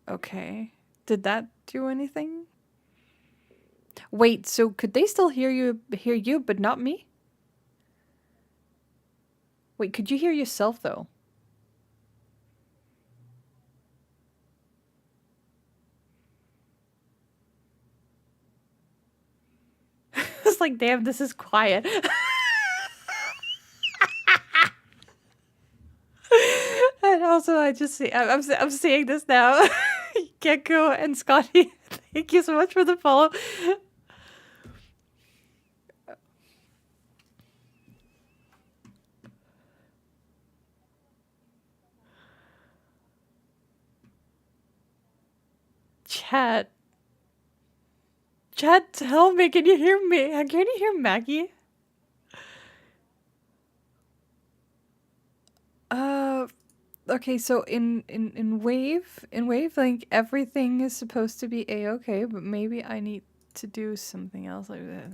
Okay. Did that do anything? Wait, so could they still hear you, but not me? Wait, could you hear yourself though? It's like, damn, this is quiet. And also, I'm seeing this now. Gecko and Scotty, thank you so much for the follow. Chat. Chat, tell me, can you hear me? Can you hear Maggie? Okay, so in Wave, like everything is supposed to be a-okay, but maybe I need to do something else like that.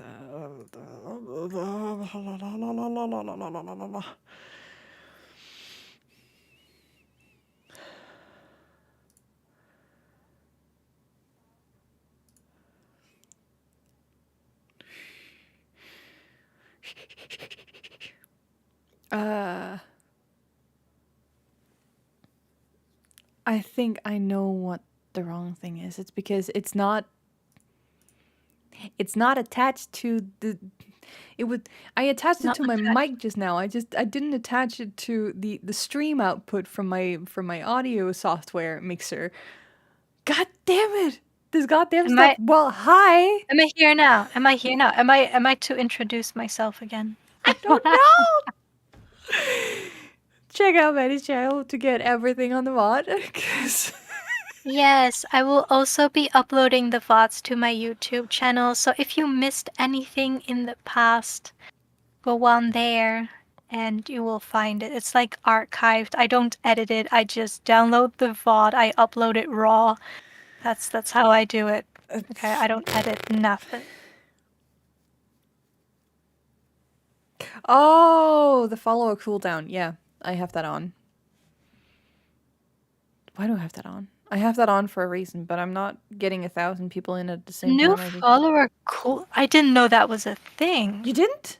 I think I know what the wrong thing is. It's because it's not attached to the it would I attached it Not to my attached. mic just now. I didn't attach it to the stream output from my audio software mixer. God damn it. This goddamn Am stuff. I Well, hi. am I here now? Am I here now? Am I to introduce myself again? I don't know. Check out Maddie's channel to get everything on the VOD. 'Cause Yes, I will also be uploading the VODs to my YouTube channel. So if you missed anything in the past, go on there and you will find it. It's like archived. I don't edit it. I just download the VOD. I upload it raw. That's how I do it. Okay, I don't edit nothing. Oh, the follow cooldown. Yeah, I have that on. Why do I have that on? I have that on for a reason, but I'm not getting 1,000 people in at the same New time. I think follower cool. I didn't know that was a thing. you didn't.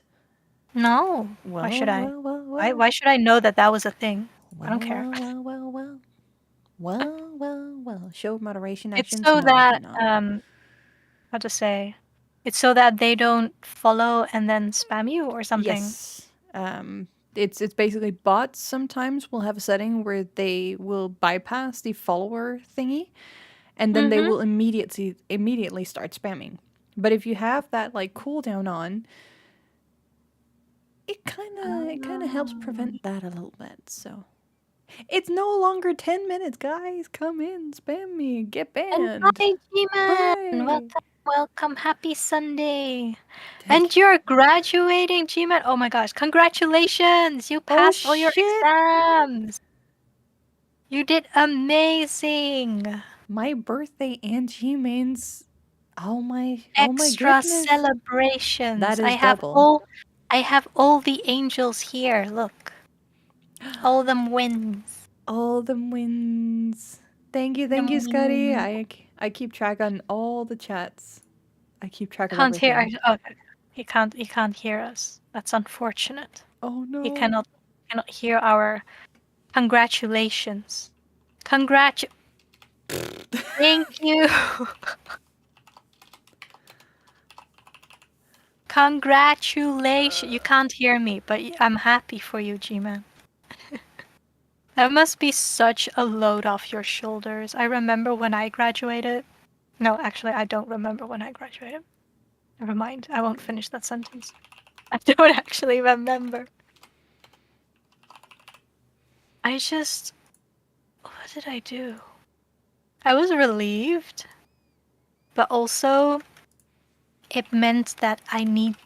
No. Why should I? Why should I know that that was a thing? I don't care. Well. Show moderation It's actions. so No, I that cannot. how to say? It's so that they don't follow and then spam you or something. Yes. It's basically bots sometimes will have a setting where they will bypass the follower thingy, and then they will immediately start spamming. But if you have that like cooldown on, it kind of helps prevent that a little bit. So it's no longer 10 minutes, guys. Come in, spam me, get And banned. hi, G-Man! Hooray! Welcome, happy Sunday! Thank And you. you're graduating, G-Man! Oh my gosh, congratulations! You Oh passed all your shit! exams! You did amazing! My birthday and G-Main's. Oh my Extra goodness. celebrations. That is double. I have all the angels here. Look. All them wins. All them wins. Thank you, Scotty. I keep track on all the chats. I keep track of Can't hear. everything. Oh, he can't hear us. That's unfortunate. Oh no. He cannot hear our congratulations. Thank you. Congratulations. You can't hear me, but I'm happy for you, G-Man. That must be such a load off your shoulders. I remember when I graduated. No, actually, I don't remember when I graduated. Never mind. I won't finish that sentence. I don't actually remember. What did I do? I was relieved, but also it meant that I needed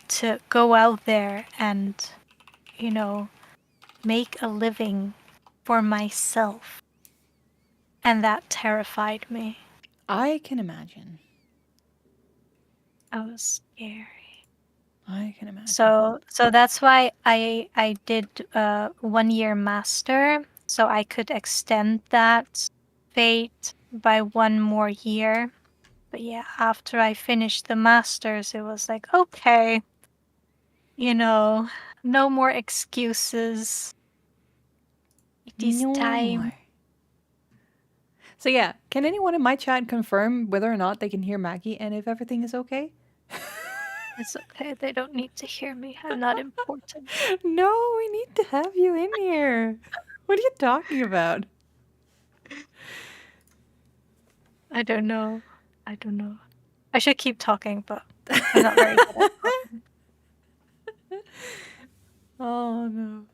to go out there and, make a living for myself. And that terrified me. I can imagine. I was scary. I can imagine. So that's why I did 1 year master so I could extend that fate by 1 more year. But yeah, after I finished the masters, it was like, okay, no more excuses. It is No time. more. So yeah, can anyone in my chat confirm whether or not they can hear Maggie and if everything is okay? It's okay. They don't need to hear me. I'm not important. No, we need to have you in here. What are you talking about? I don't know. I should keep talking, but I'm not very good at talking. Oh no.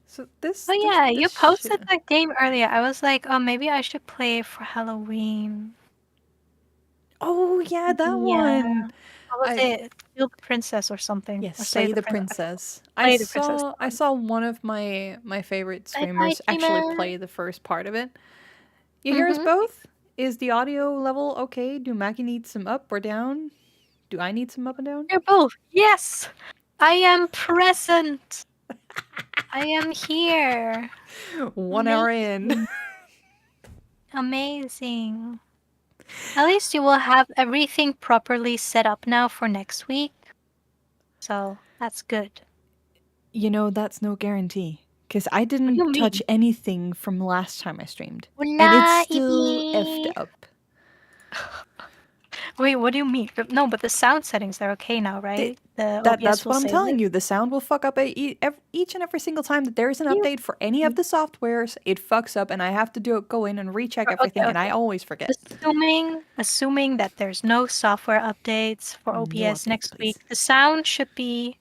So this. Oh yeah, you posted shit. that game earlier. I was like, oh, maybe I should play it for Halloween. Oh yeah, that Yeah. one. What was it? Kill the Princess or something? Yes, Or Slay the Princess. Princess. Slay the Princess. I saw one of my favorite Bye bye, streamers actually Tima. play the first part of it. You hear us Mm-hmm. both? Is the audio level okay? Do Maggie need some up or down? Do I need some up and down? You're both. Yes, I am present. I am here. 1 hour in. Amazing. At least you will have everything properly set up now for next week. So that's good. You know, that's no guarantee. Because I What do you didn't touch mean? anything from last time I streamed. Wala, And it's still effed Ibi. up. Wait, what do you mean? No, but the sound settings are okay now, right? The OBS That's will what I'm save telling it. you. The sound will fuck up each and every single time that there is an You- update for any of the softwares. It fucks up, and I have to go in and recheck everything, and I Okay. always forget. Assuming that there's no software updates for No OBS updates, next please. week, the sound should be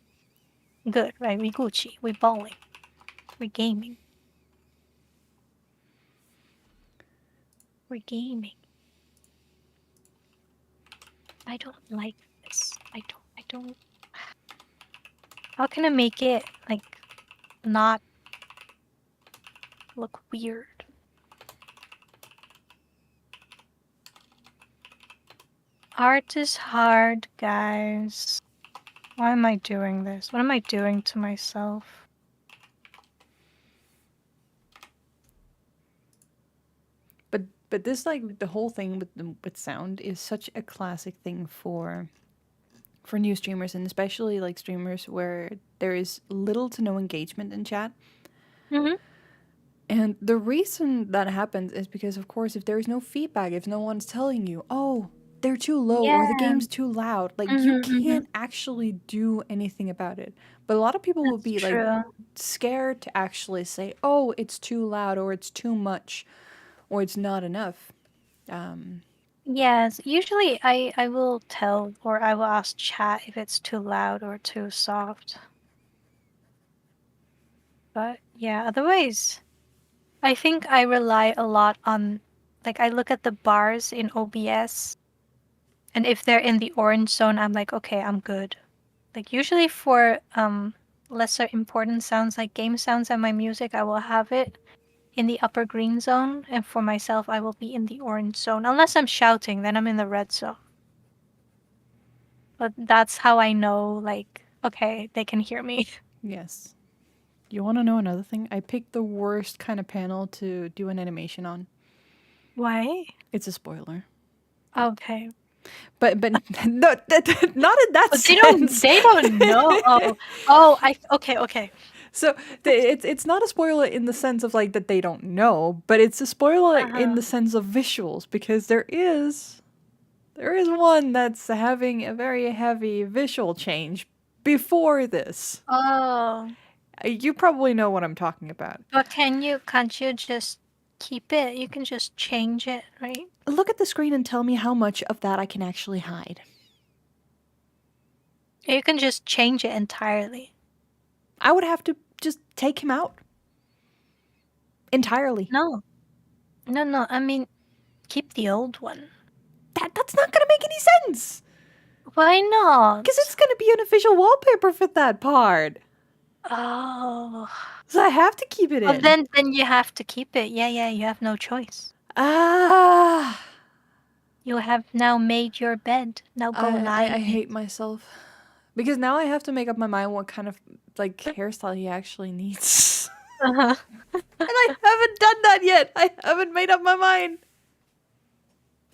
good, right? We Gucci, we bowling, we gaming. We're gaming. I don't like this. I don't. How can I make it, like, not look weird? Art is hard, guys. Why am I doing this? What am I doing to myself? But this, like, the whole thing with sound is such a classic thing for new streamers, and especially like streamers where there is little to no engagement in chat. Mm-hmm. And the reason that happens is because, of course, if there is no feedback, if no one's telling you, oh, they're too low or the Yeah. game's too loud, like, you Mm-hmm, can't actually do anything about it. But a lot of people will That's be true. like scared to actually say, oh, it's too loud or it's too much or it's not enough. Yes, usually I will tell or I will ask chat if it's too loud or too soft. But yeah, otherwise, I think I rely a lot on, like, I look at the bars in OBS, and if they're in the orange zone, I'm like, okay, I'm good. Like, usually for lesser important sounds like game sounds and my music, I will have it in the upper green zone, and for myself, I will be in the orange zone. Unless I'm shouting, then I'm in the red zone. But that's how I know, like, okay, they can hear me. Yes. You want to know another thing? I picked the worst kind of panel to do an animation on. Why? It's a spoiler. Okay. But no, not in that But sense. they don't know. Okay. So it's not a spoiler in the sense of like that they don't know, but it's a spoiler in the sense of visuals, because there is one that's having a very heavy visual change before this. Oh. You probably know what I'm talking about. But can't you just keep it? You can just change it, right? Look at the screen and tell me how much of that I can actually hide. You can just change it entirely. I would have to just take him out entirely. No. I mean, keep the old one. That's not gonna make any sense. Why not? Because it's gonna be an official wallpaper for that part. Oh. So I have to keep it in. Well, then you have to keep it. Yeah, you have no choice. You have now made your bed. Now go lie. I hate myself. Because now I have to make up my mind what kind of like hairstyle he actually needs. Uh-huh. And I haven't done that yet. I haven't made up my mind.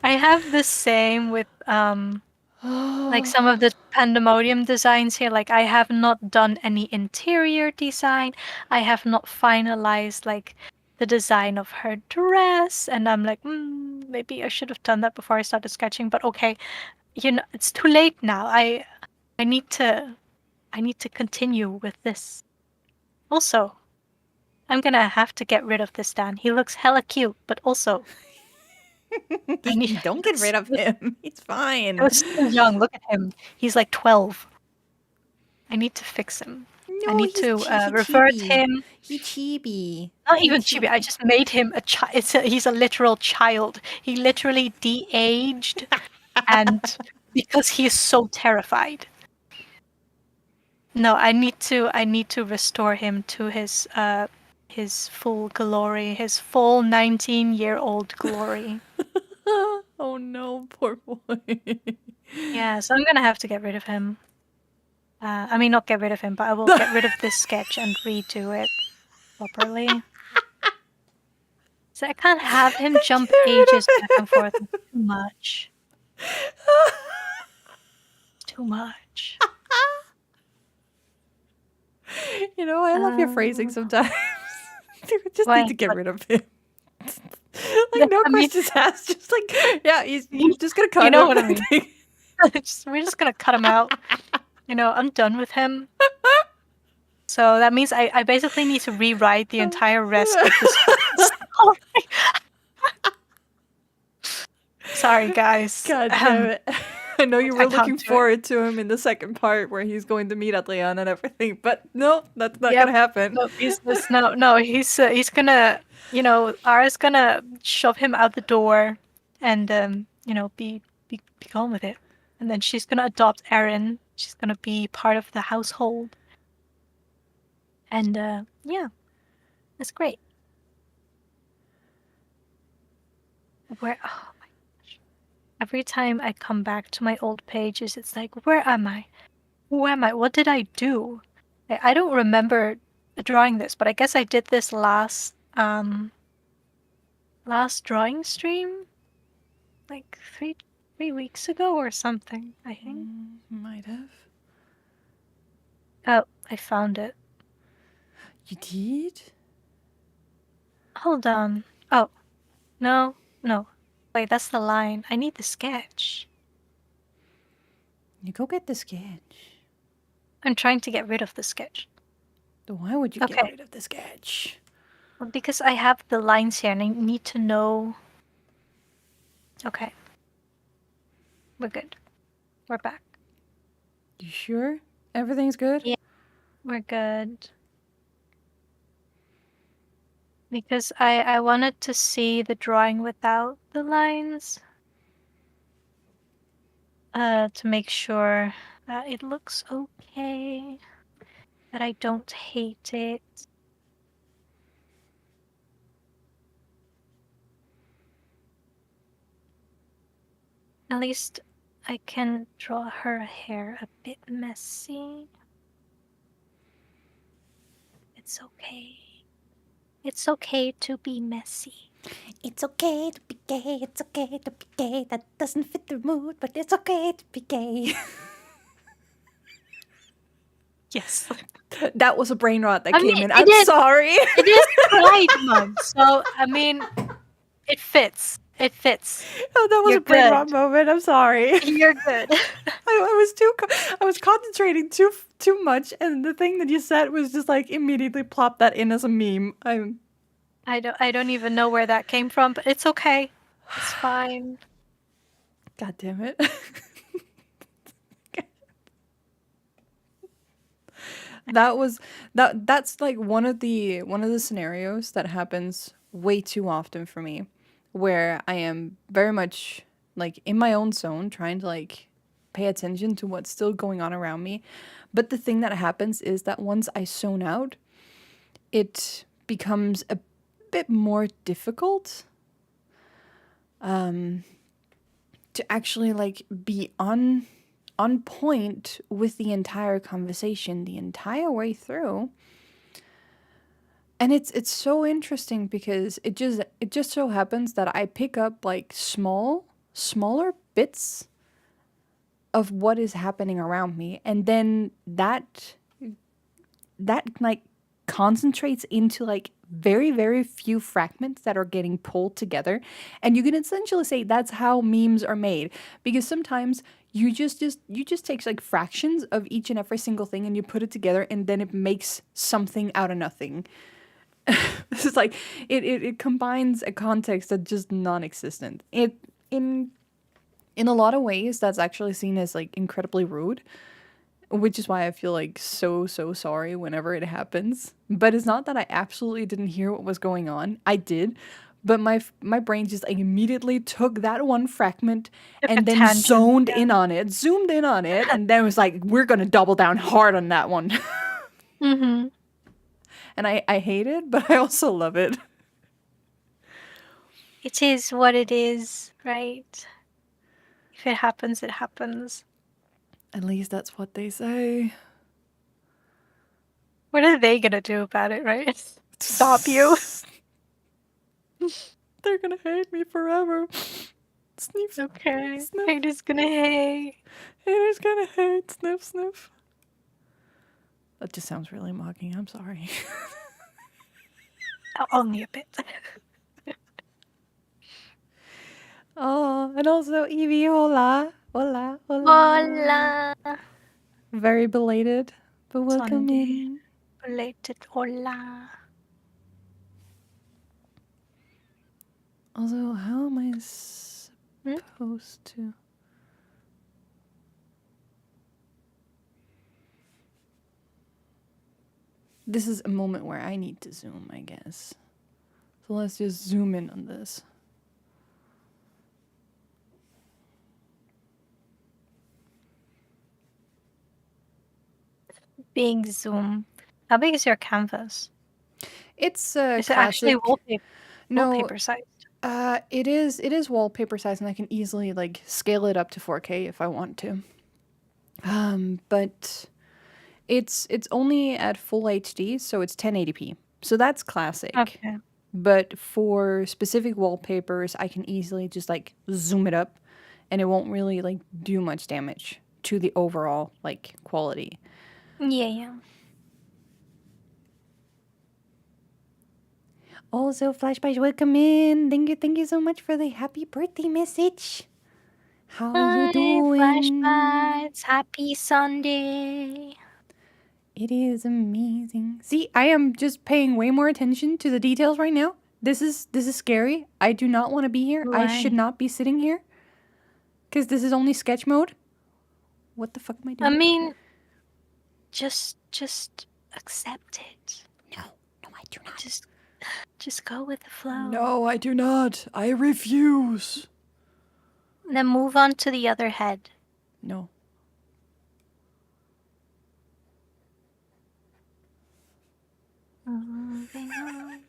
I have the same with like some of the Pandemonium designs here. Like I have not done any interior design. I have not finalized like the design of her dress, and I'm like, maybe I should have done that before I started sketching. But okay, it's too late now. I need to continue with this. Also, I'm gonna have to get rid of this Dan. He looks hella cute, but also Don't get rid of him. He's fine. I was so young. Look at him. He's like 12. I need to fix him. I need to revert him. He's chibi. Not even chibi. I just made him a child. He's a literal child. He literally de-aged, and because he is so terrified. No, I need to restore him to his full glory, his full 19-year-old glory. Oh no, poor boy. Yeah, so I'm gonna have to get rid of him. I mean, not get rid of him, but I will get rid of this sketch and redo it properly. So I can't have him jump ages back and forth. It's too much. It's too much. You know, I love your phrasing sometimes. You just need to get rid of him. Like no questions asked. Just like, yeah, you're just gonna cut him. You know what I mean? We're just gonna cut him out. You know, I'm done with him. So that means I basically need to rewrite the entire rest of this story. Sorry, guys. God damn it. I know you were looking forward to him in the second part where he's going to meet Adrian and everything, but no, that's not gonna happen. No, he's gonna, Ara's gonna shove him out the door and be gone with it. And then she's gonna adopt Eren. She's gonna be part of the household. And yeah, that's great. Oh my gosh. Every time I come back to my old pages, it's like, where am I? Who am I? What did I do? I don't remember drawing this, but I guess I did this last drawing stream, like three weeks ago or something, I think. Might have. Oh, I found it. You did? Hold on. Oh, no. Wait, that's the line. I need the sketch. You go get the sketch. I'm trying to get rid of the sketch. Why would you get rid of the sketch? Well, because I have the lines here and I need to know. Okay. We're good. We're back. You sure? Everything's good? Yeah, we're good. Because I wanted to see the drawing without the lines. To make sure that it looks okay. That I don't hate it. At least I can draw her hair a bit messy. It's okay. It's okay to be messy. It's okay to be gay. It's okay to be gay. That doesn't fit the mood, but it's okay to be gay. Yes. That was a brain rot that came in. I'm sorry. It is Pride Month, so I mean, it fits. It fits. Oh, that was a brain rot moment. I'm sorry. You're good. I was concentrating too much, and the thing that you said was just like immediately plop that in as a meme. I don't even know where that came from, but it's okay. It's fine. God damn it. That's like one of the scenarios that happens way too often for me, where I am very much like in my own zone trying to like pay attention to what's still going on around me. But the thing that happens is that once I zone out, it becomes a bit more difficult to actually like be on on point with the entire conversation the entire way through. And it's so interesting because it just so happens that I pick up like smaller bits of what is happening around me, and then that like concentrates into like very few fragments that are getting pulled together, and you can essentially say that's how memes are made, because sometimes you just take like fractions of each and every single thing and you put it together, and then it makes something out of nothing. This is like it combines a context that's just non-existent. It in a lot of ways that's actually seen as like incredibly rude, which is why I feel like so sorry whenever it happens. But it's not that I absolutely didn't hear what was going on. I did, but my brain just like immediately took that one fragment Took a and then tangent. zoomed in on it, and then was like, we're gonna double down hard on that one. Mm-hmm. And I hate it, but I also love it. It is what it is, right? If it happens, it happens. At least that's what they say. What are they gonna do about it, right? Stop you? They're gonna hate me forever. Sniff. Okay. Sniff. Haters gonna hate. Haters gonna hate. Sniff, sniff. That just sounds really mocking. I'm sorry. Only a bit. Oh, and also Evie, hola. Hola, hola. Hola. Very belated, but welcome Sunday. in. Belated hola. Also, how am I supposed to... This is a moment where I need to zoom, I guess. So let's just zoom in on this. Big zoom. How big is your canvas? It's Is classic. it actually wallpaper? No, Wallpaper sized. it is wallpaper size, and I can easily like scale it up to 4K if I want to. But it's only at full HD, so it's 1080p. So that's classic. Okay. But for specific wallpapers, I can easily just like zoom it up, and it won't really like do much damage to the overall like quality. Yeah. Also, Flashbite, welcome in. Thank you so much for the happy birthday message. How are you doing? Flashbites. Happy Sunday. It is amazing. See, I am just paying way more attention to the details right now. This is scary. I do not want to be here. Why? I should not be sitting here. Because this is only sketch mode. What the fuck am I doing? I mean, just accept it. No, I do not. Just go with the flow. No, I do not. I refuse. Then move on to the other head. No. Moving on.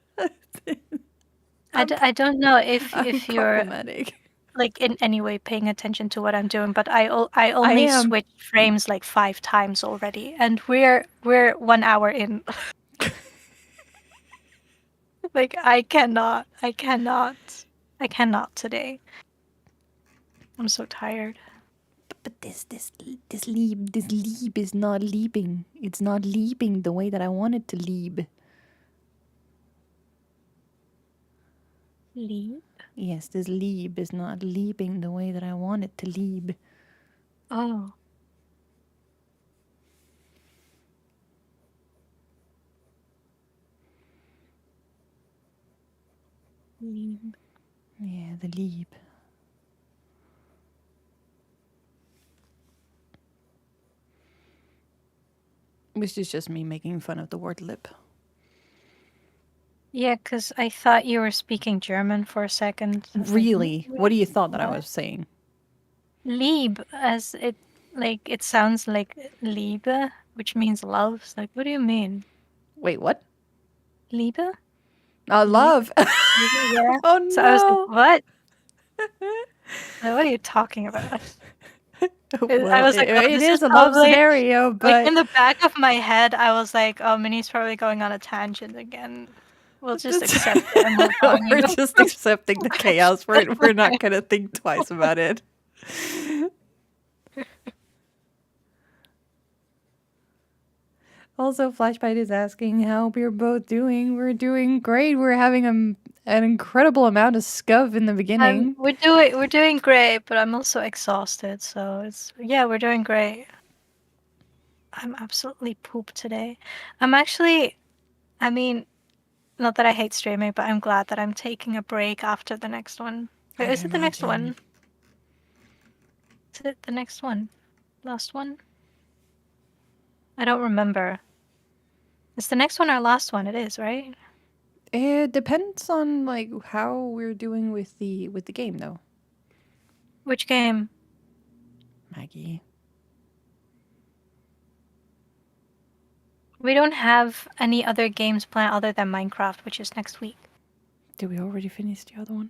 I don't know if you're problematic. like in any way paying attention to what I'm doing, but I only am. switched frames like 5 times already, and we're 1 hour in. Like I cannot today. I'm so tired. But this leap is not leaping. It's not leaping the way that I want it to leap. Leap? Yes, this leap is not leaping the way that I want it to leap. Oh. Leap. Yeah, the leap. Which is just me making fun of the word lip. Yeah, because I thought you were speaking German for a second. Really? What do you thought that I was saying? Lieb, as it sounds like Liebe, which means love. It's like, what do you mean? Wait, what? Liebe? Love. Yeah. Oh no. So I was like, what? Like, what are you talking about? Well, was like, oh, it this is is a love probably scenario, like but in the back of my head. I was like, oh, Minnie's probably going on a tangent again. We'll just accept it and move on. we're just accepting the chaos. We're not gonna think twice about it. Also, Flashbite is asking how we're both doing. We're doing great. We're having an incredible amount of scuff in the beginning. We're doing great, but I'm also exhausted. So we're doing great. I'm absolutely pooped today. I mean, not that I hate streaming, but I'm glad that I'm taking a break after the next one. I Is can it the next imagine. one? Is it the next one? Last one? I don't remember. Is the next one our last one? It is, right? It depends on like how we're doing with the game, though. Which game? Maggie. We don't have any other games planned other than Minecraft, which is next week. Did we already finish the other one?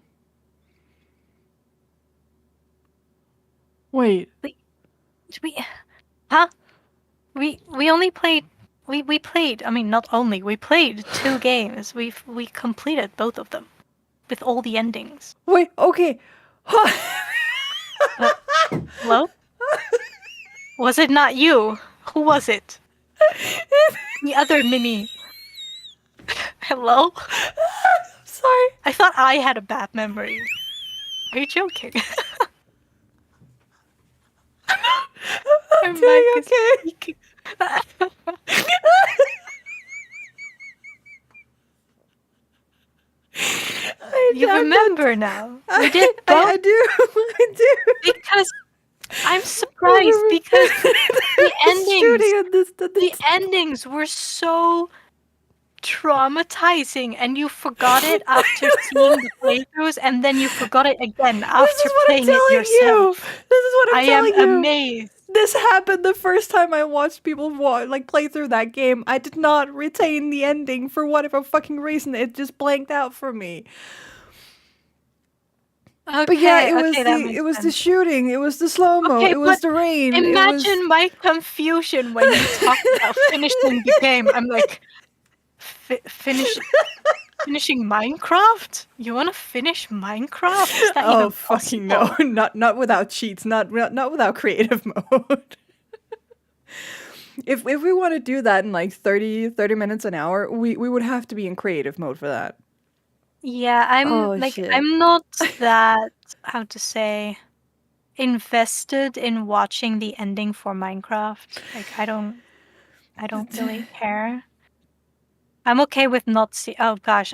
Wait. Huh? We only played. We played. I mean, not only we played 2 games. We completed both of them, with all the endings. Wait. Okay. Hello? Was it not you? Who was it? The other Minnie. Hello? Sorry. I thought I had a bad memory. Are you joking? I'm doing okay. You remember now. We did I do. I do. because I'm surprised because the endings the endings were so traumatizing, and you forgot it after seeing the playthroughs, and then you forgot it again after playing it yourself. This is what I'm telling you. I am amazed. This happened the first time I watched people play through that game. I did not retain the ending for whatever fucking reason. It just blanked out for me. Okay, but yeah, it was sense. the shooting, it was the slow-mo, it was the rain. Imagine my confusion when you talked about finishing the game. I'm like, finishing Minecraft? You want to finish Minecraft? Is that even fucking possible? no! Not without cheats. Not without creative mode. If we want to do that in like 30 minutes an hour, we would have to be in creative mode for that. Yeah, I'm not that, how to say, invested in watching the ending for Minecraft. Like, I don't really care. I'm okay with not see. Oh gosh,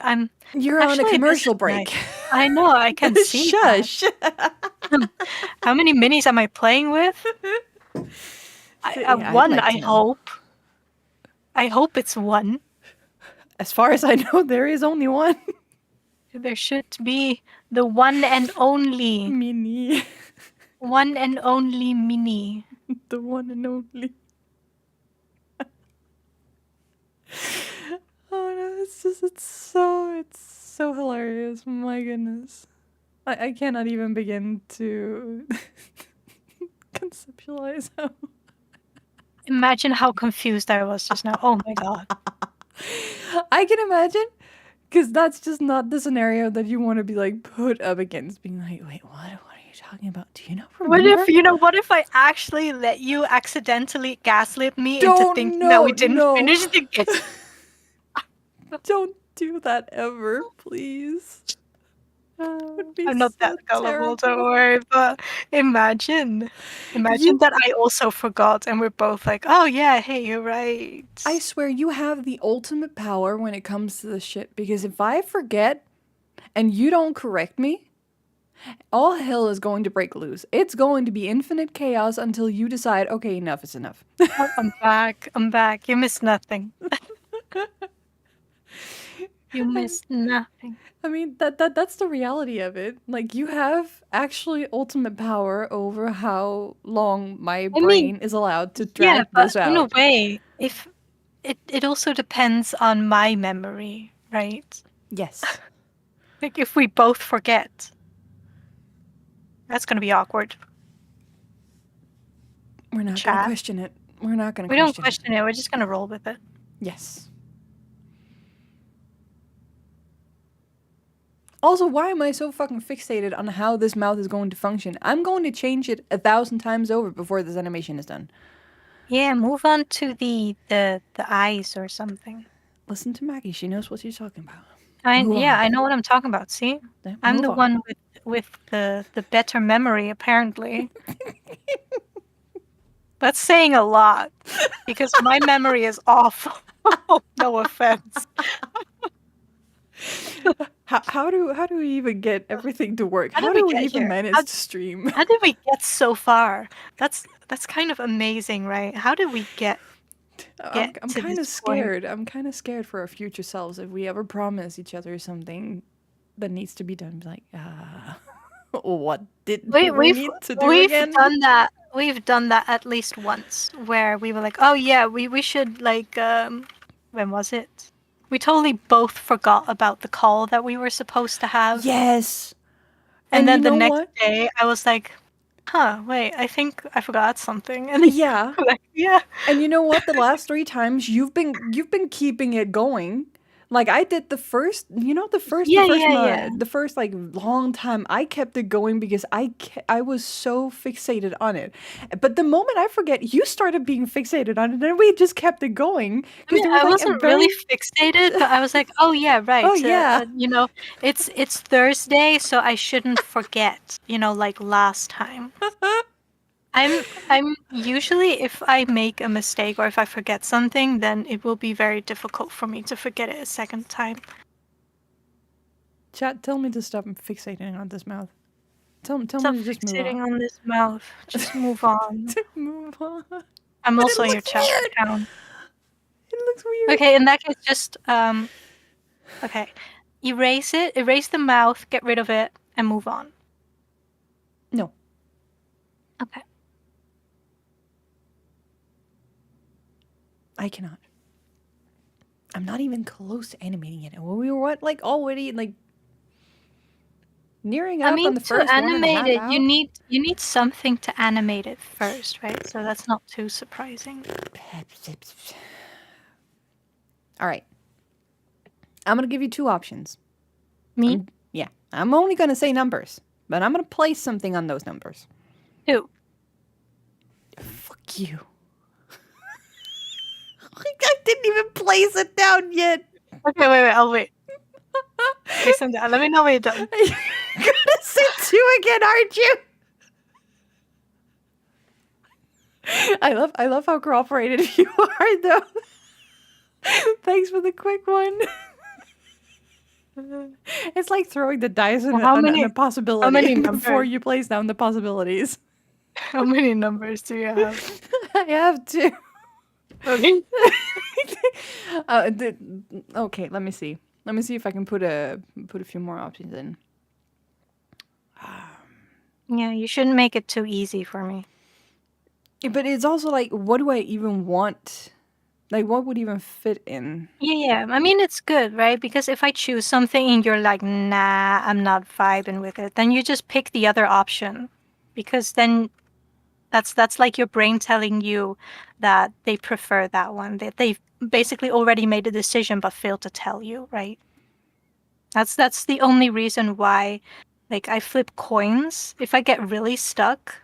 You're on a commercial break. I know, I can see. Shush. How many minis am I playing with? One, like I hope. I hope it's one. As far as I know, there is only one. There should be the one and only Minnie. One and only Minnie. The one and only. Oh no, it's so hilarious. My goodness. I cannot even begin to conceptualize how. Imagine how confused I was just now. Oh my god. I can imagine, because that's just not the scenario that you want to be like put up against, being like, wait, what are you talking about? Do you not remember? What if I actually let you accidentally gaslit me into thinking that we didn't finish the game? Don't do that ever, please. I'm not that gullible, don't worry, but imagine that I also forgot and we're both like, oh yeah, hey, you're right. I swear you have the ultimate power when it comes to this shit, because if I forget and you don't correct me, all hell is going to break loose. It's going to be infinite chaos until you decide, okay, enough is enough. I'm back. You missed nothing. You missed nothing. I mean, that's the reality of it. Like, you have actually ultimate power over how long my brain is allowed to drag this out. In a way, if it also depends on my memory, right? Yes. Like, if we both forget, that's gonna be awkward. We're not gonna chat. question it. We're not gonna We don't question question it. We're just gonna roll with it. Yes. Also, why am I so fucking fixated on how this mouth is going to function? I'm going to change it 1,000 times over before this animation is done. Yeah, move on to the eyes or something. Listen to Maggie. She knows what she's talking about. I Move on. know what I'm talking about. See, Yeah, I'm move the on. one with the better memory apparently. That's saying a lot because my memory is awful. No offense. How do we even get everything to work? How How did do we we get even here? manage to stream? How did we get so far? That's kind of amazing, right? How did we get I'm to kind of this point? scared. I'm kind of scared for our future selves if we ever promise each other something that needs to be done. Like, what did we need to do we've again? done that. We've done that at least once, where we were like, "Oh yeah, we should like." When was it? We totally both forgot about the call that we were supposed to have. Yes. And then you the know next what? day, I was like, "Huh, wait, I think I forgot something." And then Yeah. like, yeah. And you know what? The last 3 times you've been keeping it going. Like I did the first, Yeah. the first like long time I kept it going because I was so fixated on it. But the moment I forget, you started being fixated on it, and we just kept it going I because mean, there was I like a wasn't very really fixated, but I was like, "Oh yeah, right. oh yeah. You know, it's Thursday, so I shouldn't forget. You know, like last time." I'm usually if I make a mistake or if I forget something, then it will be very difficult for me to forget it a second time. Chat, tell me to stop fixating on this mouth. Tell Stop me to just move fixating on. on this mouth. Just move on. To move on. I'm But also it your looks chat weird. account. It looks weird. Okay, in that case, just okay, erase the mouth, get rid of it, and move on. No. Okay. I cannot. I'm not even close to animating it. And we were what, like already like nearing up on the to first animate 1.5 it, hours. you need something to animate it first, right? So that's not too surprising. All right. I'm gonna give you 2 options. Me Yeah, I'm only gonna say numbers, but I'm gonna place something on those numbers. too. Fuck you. I didn't even place it down yet. Okay, wait, I'll wait. Listen, let me know when you're done. You're gonna say 2 again, aren't you? I love how cooperative you are, though. Thanks for the quick one. It's like throwing the dice on a possibility before you place down the possibilities. How many numbers do you have? I have 2. Okay. Okay, let me see. Let me see if I can put a few more options in. Yeah, you shouldn't make it too easy for me. But it's also like, what do I even want? Like, what would even fit in? Yeah. I mean, it's good, right? Because if I choose something and you're like, nah, I'm not vibing with it, then you just pick the other option. Because then that's like your brain telling you that they prefer that one. That they've basically already made a decision but failed to tell you, right? That's the only reason why, like, I flip coins if I get really stuck,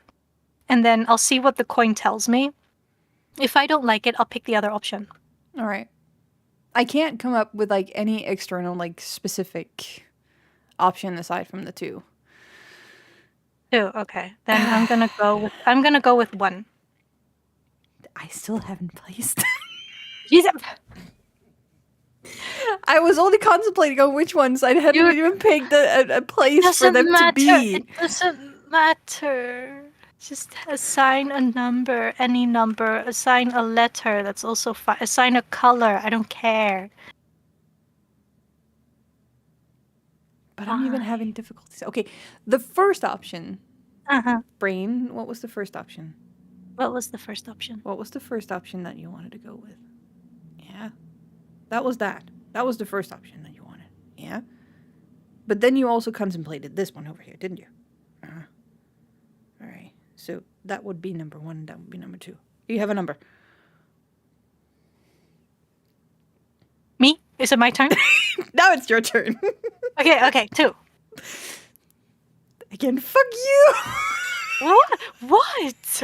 and then I'll see what the coin tells me. If I don't like it, I'll pick the other option. All right. I can't come up with like any external like specific option aside from the 2. Oh, okay. Then I'm gonna go with 1. I still haven't placed. Jesus. I was only contemplating on which ones. I hadn't even picked a place for them to be. It doesn't matter. Just assign a number, any number. Assign a letter. That's also fine. Assign a color. I don't care. But I'm even having difficulties. Okay, the first option. Brain, what was the first option? What was the first option? What was the first option that you wanted to go with? Yeah. That was that. That was the first option that you wanted. Yeah. But then you also contemplated this one over here, didn't you? All right. So that would be number 1, that would be number 2. You have a number. Me? Is it my turn? Now it's your turn. Okay, 2. Again, fuck you. What?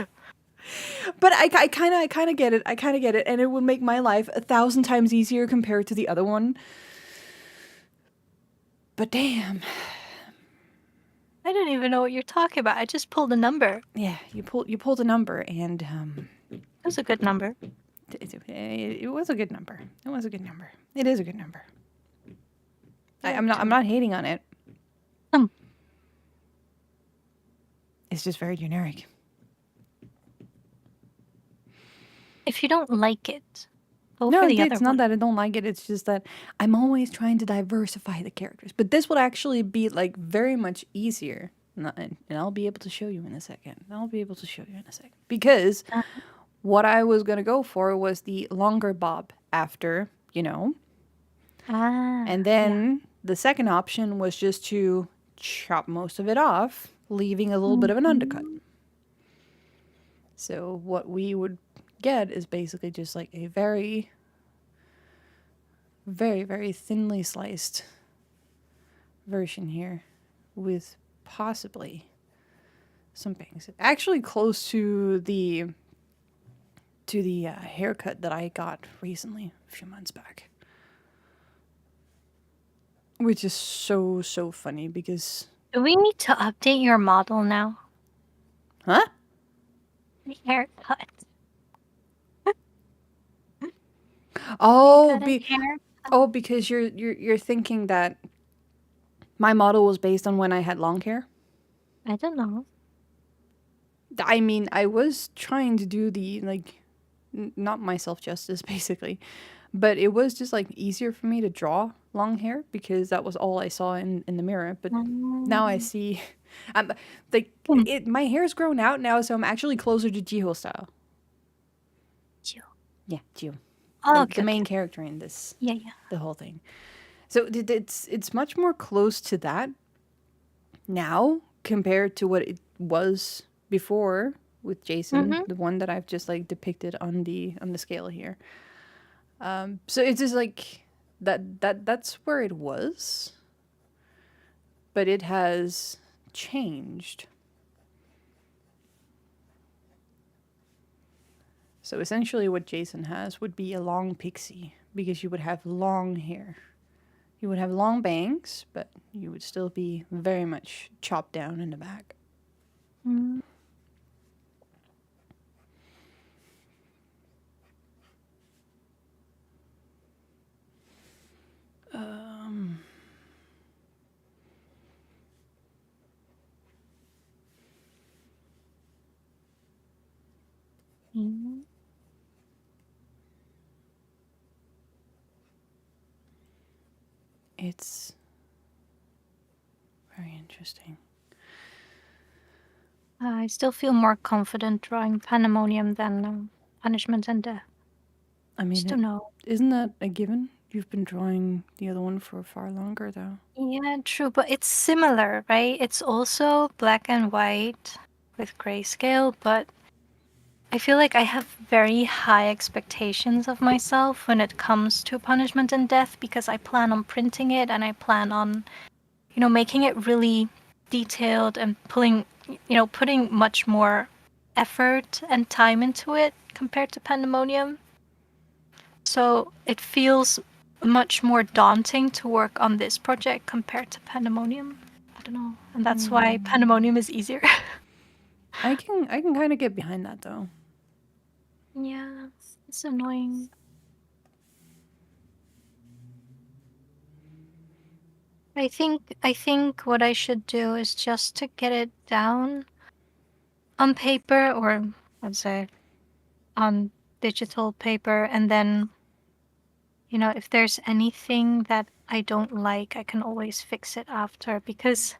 But I kind of get it. I kind of get it, and it will make my life 1,000 times easier compared to the other one. But damn. I don't even know what you're talking about. I just pulled a number. Yeah, you pulled a number, and It was a good number. it was a good number. It was a good number. It is a good number. I'm not hating on it. It's just very generic. If you don't like it, go No, for the other it's not one. that I don't like it. It's just that I'm always trying to diversify the characters. But this would actually be like very much easier. And I'll be able to show you in a second. Because what I was going to go for was the longer bob after, And then the second option was just to chop most of it off, leaving a little bit of an undercut. So what we would get is basically just like a very, very, very thinly sliced version here with possibly some bangs. Actually close to the haircut that I got recently, a few months back. Which is so funny because... Do we need to update your model now? Huh? The haircut. Oh, because you're thinking that my model was based on when I had long hair? I don't know. I mean, I was trying to do the, like, not myself justice, basically. But it was just, like, easier for me to draw long hair because that was all I saw in the mirror. But now I see... my hair's grown out now, so I'm actually closer to Jiho style. Jiho? Yeah, Jiho. Oh, the main character in this. Yeah. The whole thing. So it's much more close to that now compared to what it was before with Jason, the one that I've just like depicted on the scale here. So it's just like that's where it was, but it has changed. So essentially what Jason has would be a long pixie because you would have long hair. You would have long bangs, but you would still be very much chopped down in the back. It's very interesting. I still feel more confident drawing Pandemonium than Punishment and Death. I mean, don't know. Isn't that a given? You've been drawing the other one for far longer, though. Yeah, true, but it's similar, right? It's also black and white with grayscale, but I feel like I have very high expectations of myself when it comes to Punishment and Death because I plan on printing it and I plan on, making it really detailed and putting much more effort and time into it compared to Pandemonium. So it feels much more daunting to work on this project compared to Pandemonium. I don't know. And that's why Pandemonium is easier. I can kind of get behind that, though. Yeah, it's annoying. I think what I should do is just to get it down on paper, or I'd say on digital paper, and then if there's anything that I don't like, I can always fix it after, because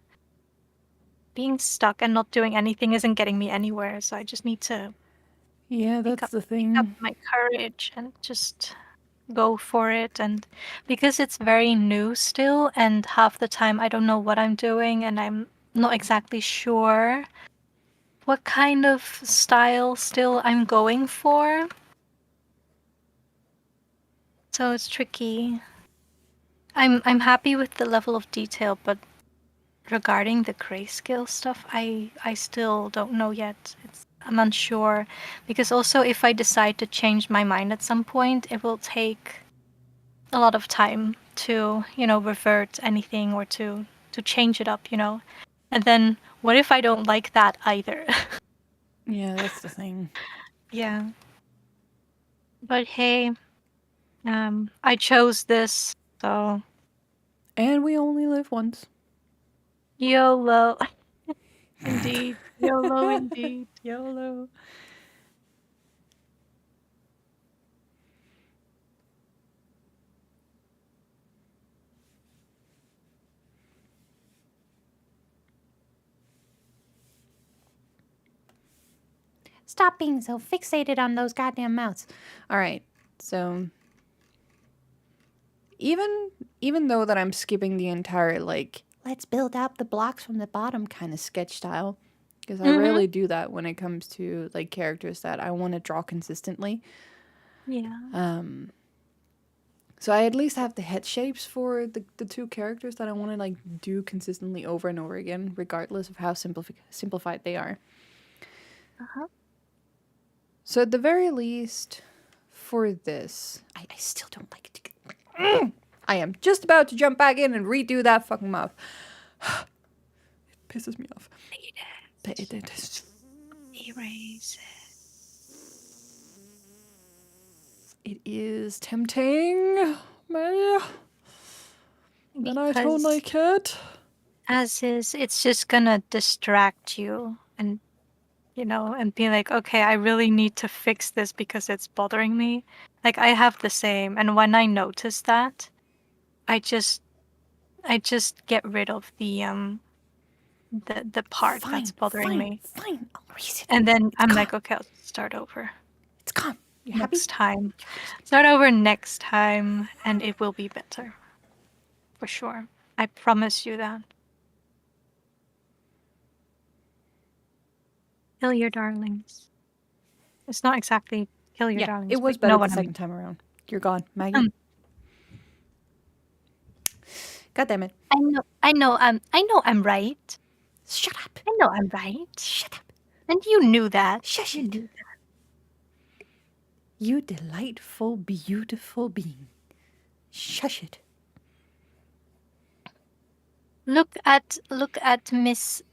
being stuck and not doing anything isn't getting me anywhere. So I just need to that's the thing. Pick up my courage and just go for it. And because it's very new still, and half the time I don't know what I'm doing and I'm not exactly sure what kind of style still I'm going for. So it's tricky. I'm happy with the level of detail, but regarding the grayscale stuff, I still don't know yet. I'm unsure, because also if I decide to change my mind at some point, it will take a lot of time to, revert anything or to change it up, And then what if I don't like that either? Yeah, that's the thing. Yeah. But hey, I chose this, so And we only live once. YOLO. Indeed. YOLO indeed. YOLO. Stop being so fixated on those goddamn mouths. All right, so even though that I'm skipping the entire like let's build up the blocks from the bottom kind of sketch style, because I rarely do that when it comes to like characters that I want to draw consistently. Yeah. So I at least have the head shapes for the two characters that I want to like do consistently over and over again, regardless of how simplified they are. Uh-huh. So at the very least, for this, I still don't like it. I am just about to jump back in and redo that fucking mouth. It pisses me off. Erase it is tempting. Then I don't like it. As is, it's just gonna distract you and, and be like, okay, I really need to fix this because it's bothering me. Like, I have the same, and when I notice that, I just get rid of the part that's bothering me. Fine, I'll erase it. And then I'm like, okay, I'll start over. It's gone. You Next happy? time. Start over next time, and it will be better. For sure. I promise you that. Kill your darlings. It's not exactly kill your darlings. It was but you know better the what I mean. second time around. You're gone, Maggie. God damn it. I know I'm right. Shut up. I know I'm right. Shut up. And you knew that. Shush You it. knew that. You delightful, beautiful being. Shush it. Look at Mrs.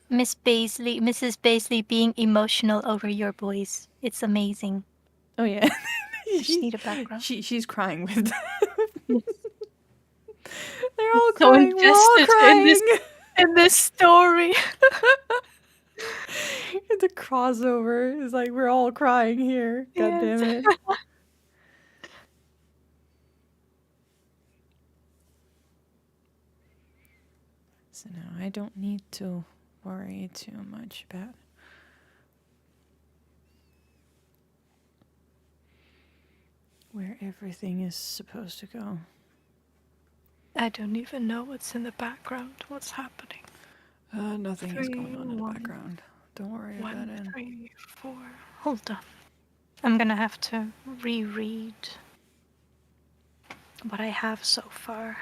Baisley being emotional over your boys. It's amazing. Oh yeah. I just need a background. She's crying with Yes. They're all So crying. We're all invested crying. in this story. The crossover is like we're all crying here. God damn it. So now I don't need to worry too much about where everything is supposed to go. I don't even know what's in the background. What's happening? Nothing is going on in the background. Don't worry about it. 1, 3, 4. Hold on. I'm gonna have to reread what I have so far.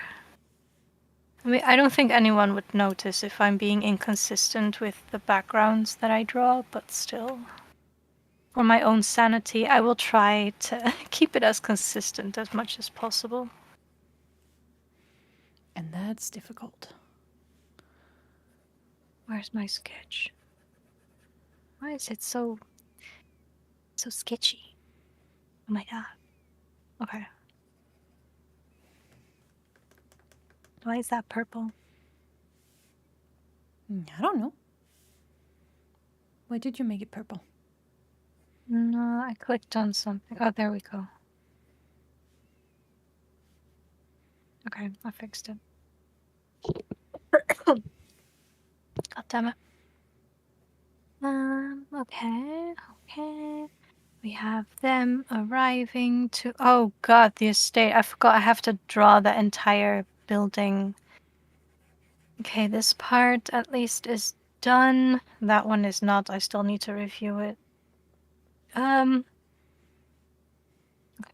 I mean, I don't think anyone would notice if I'm being inconsistent with the backgrounds that I draw, but still. For my own sanity, I will try to keep it as consistent as much as possible. And that's difficult. Where's my sketch? Why is it so sketchy? Oh my god. Okay. Why is that purple? I don't know. Why did you make it purple? No, I clicked on something. Oh, there we go. Okay, I fixed it. God damn it. Okay. We have them arriving to... Oh god, the estate. I forgot I have to draw the entire building. Okay, this part at least is done. That one is not. I still need to review it.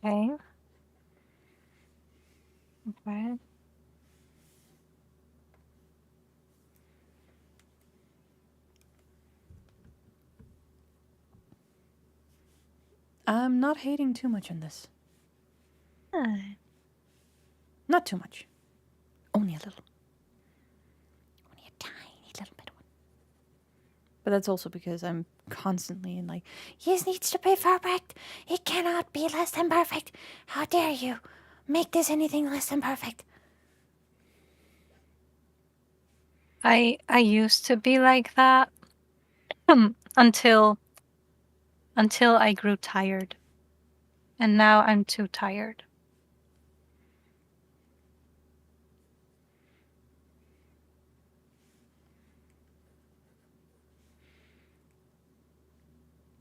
Okay. Okay. I'm not hating too much on this. Not too much. Only a little. Only a tiny little bit. But that's also because I'm constantly in like, this needs to be perfect. It cannot be less than perfect. How dare you make this anything less than perfect? I used to be like that until I grew tired. And now I'm too tired.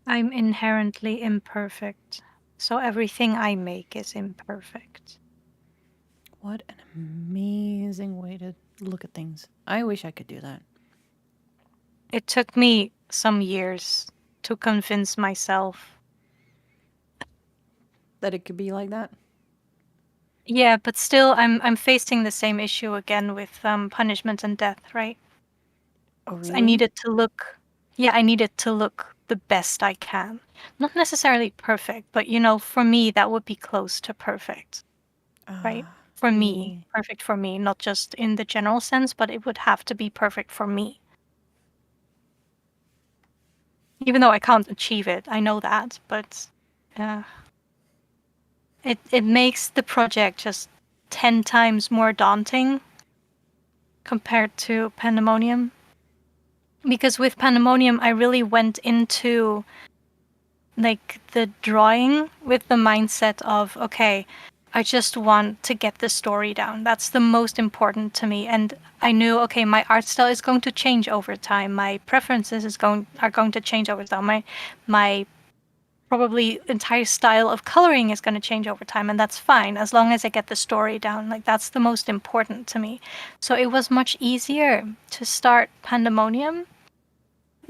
I'm inherently imperfect, so everything I make is imperfect. What an amazing way to look at things. I wish I could do that. It took me some years to convince myself. That it could be like that? Yeah, but still I'm facing the same issue again with punishment and death, right? Oh, really? I needed to look the best I can. Not necessarily perfect, but for me that would be close to perfect. Right? For me, perfect for me, not just in the general sense, but it would have to be perfect for me. Even though I can't achieve it, I know that, but it makes the project just 10 times more daunting compared to Pandemonium. Because with Pandemonium, I really went into like the drawing with the mindset of, okay, I just want to get the story down. That's the most important to me. And I knew, okay, my art style is going to change over time. My preferences are going to change over time. My probably entire style of coloring is going to change over time, and that's fine as long as I get the story down. Like that's the most important to me. So it was much easier to start Pandemonium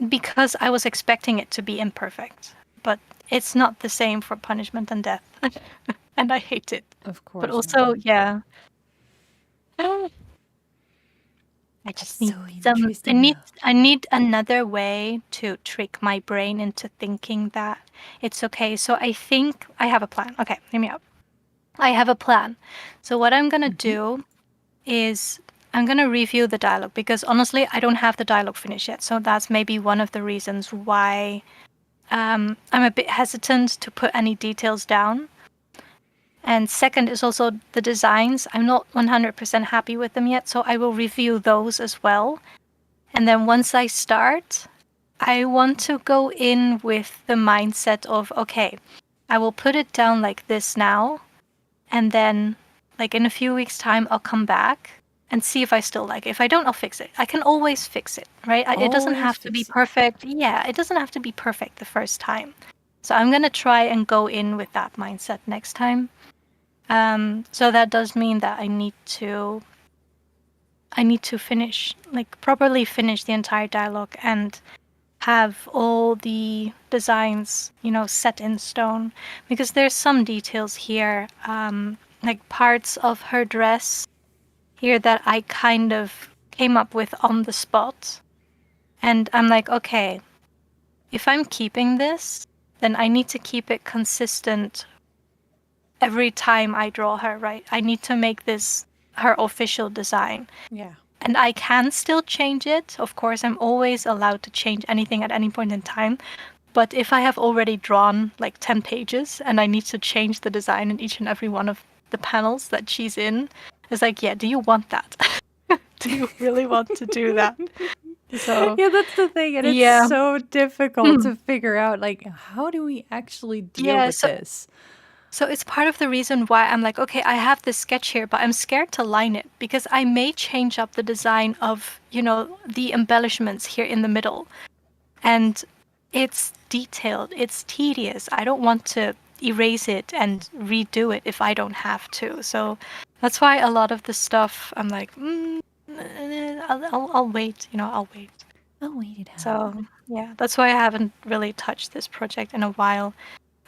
because I was expecting it to be imperfect. But it's not the same for Punishment and Death. And I hate it. Of course. But also, yeah. I just need I need another way to trick my brain into thinking that it's okay. So I think I have a plan. Okay, hear me out. I have a plan. So what I'm gonna do is I'm gonna review the dialogue because honestly I don't have the dialogue finished yet. So that's maybe one of the reasons why I'm a bit hesitant to put any details down. And second is also the designs. I'm not 100% happy with them yet, so I will review those as well. And then once I start, I want to go in with the mindset of, okay, I will put it down like this now. And then, like in a few weeks' time, I'll come back and see if I still like it. If I don't, I'll fix it. I can always fix it, right? It doesn't have to be perfect. Yeah, it doesn't have to be perfect the first time. So I'm going to try and go in with that mindset next time. So that does mean that I need to finish, like properly finish the entire dialogue and have all the designs, set in stone. Because there's some details here, like parts of her dress here that I kind of came up with on the spot. And I'm like, okay, if I'm keeping this, then I need to keep it consistent every time I draw her, right? I need to make this her official design. Yeah. And I can still change it. Of course, I'm always allowed to change anything at any point in time. But if I have already drawn like 10 pages and I need to change the design in each and every one of the panels that she's in, it's like, yeah, do you want that? Do you really want to do that? So yeah, that's the thing, and it's so difficult to figure out, like, how do we actually deal with this? So it's part of the reason why I'm like, okay, I have this sketch here, but I'm scared to line it because I may change up the design of, the embellishments here in the middle. And it's detailed, it's tedious. I don't want to erase it and redo it if I don't have to. So that's why a lot of the stuff I'm like, I'll wait, I'll wait. I'll wait it out. So yeah, that's why I haven't really touched this project in a while.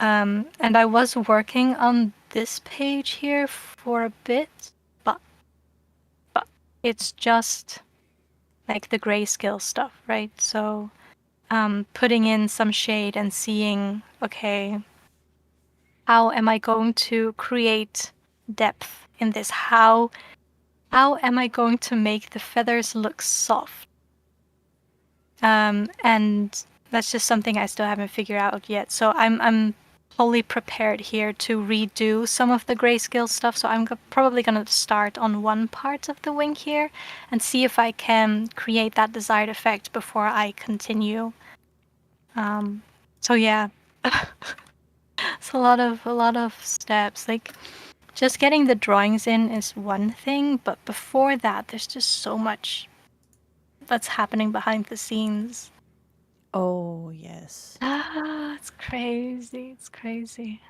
And I was working on this page here for a bit, but it's just like the grayscale stuff, right? So putting in some shade and seeing, okay, how am I going to create depth in this? How am I going to make the feathers look soft? And that's just something I still haven't figured out yet. So I'm fully prepared here to redo some of the grayscale stuff. So I'm probably gonna start on one part of the wing here and see if I can create that desired effect before I continue. So yeah, it's a lot of steps. Like just getting the drawings in is one thing, but before that, there's just so much that's happening behind the scenes. Oh, yes. It's crazy. It's crazy.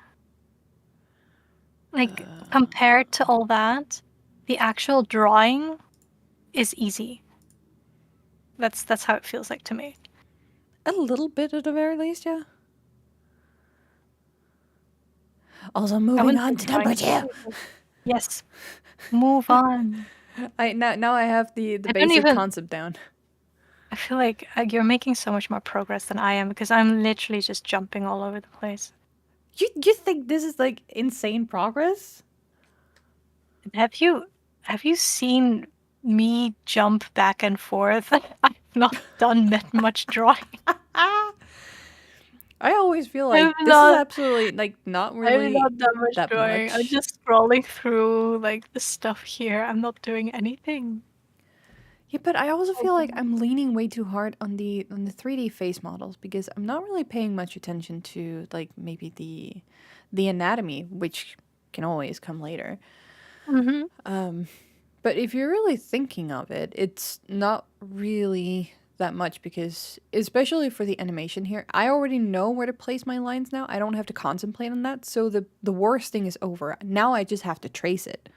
Like compared to all that, the actual drawing is easy. That's how it feels like to me. A little bit at the very least, yeah. Also, I moving wouldn't on say to number drawing. 2. Yes. Move on. Now I have the I don't basic even concept down. I feel like you're making so much more progress than I am because I'm literally just jumping all over the place. You think this is like insane progress? Have you seen me jump back and forth? I've not done that much drawing. I always feel I'm like this is not absolutely like not I'm really not that much that drawing. I'm much. just scrolling through like the stuff here. I'm not doing anything. Yeah, but I also Oh feel like goodness. I'm leaning way too hard on the 3D face models because I'm not really paying much attention to like maybe the anatomy, which can always come later. Mhm. But if you're really thinking of it, it's not really that much because, especially for the animation here, I already know where to place my lines now. I don't have to contemplate on that. So the worst thing is over. Now I just have to trace it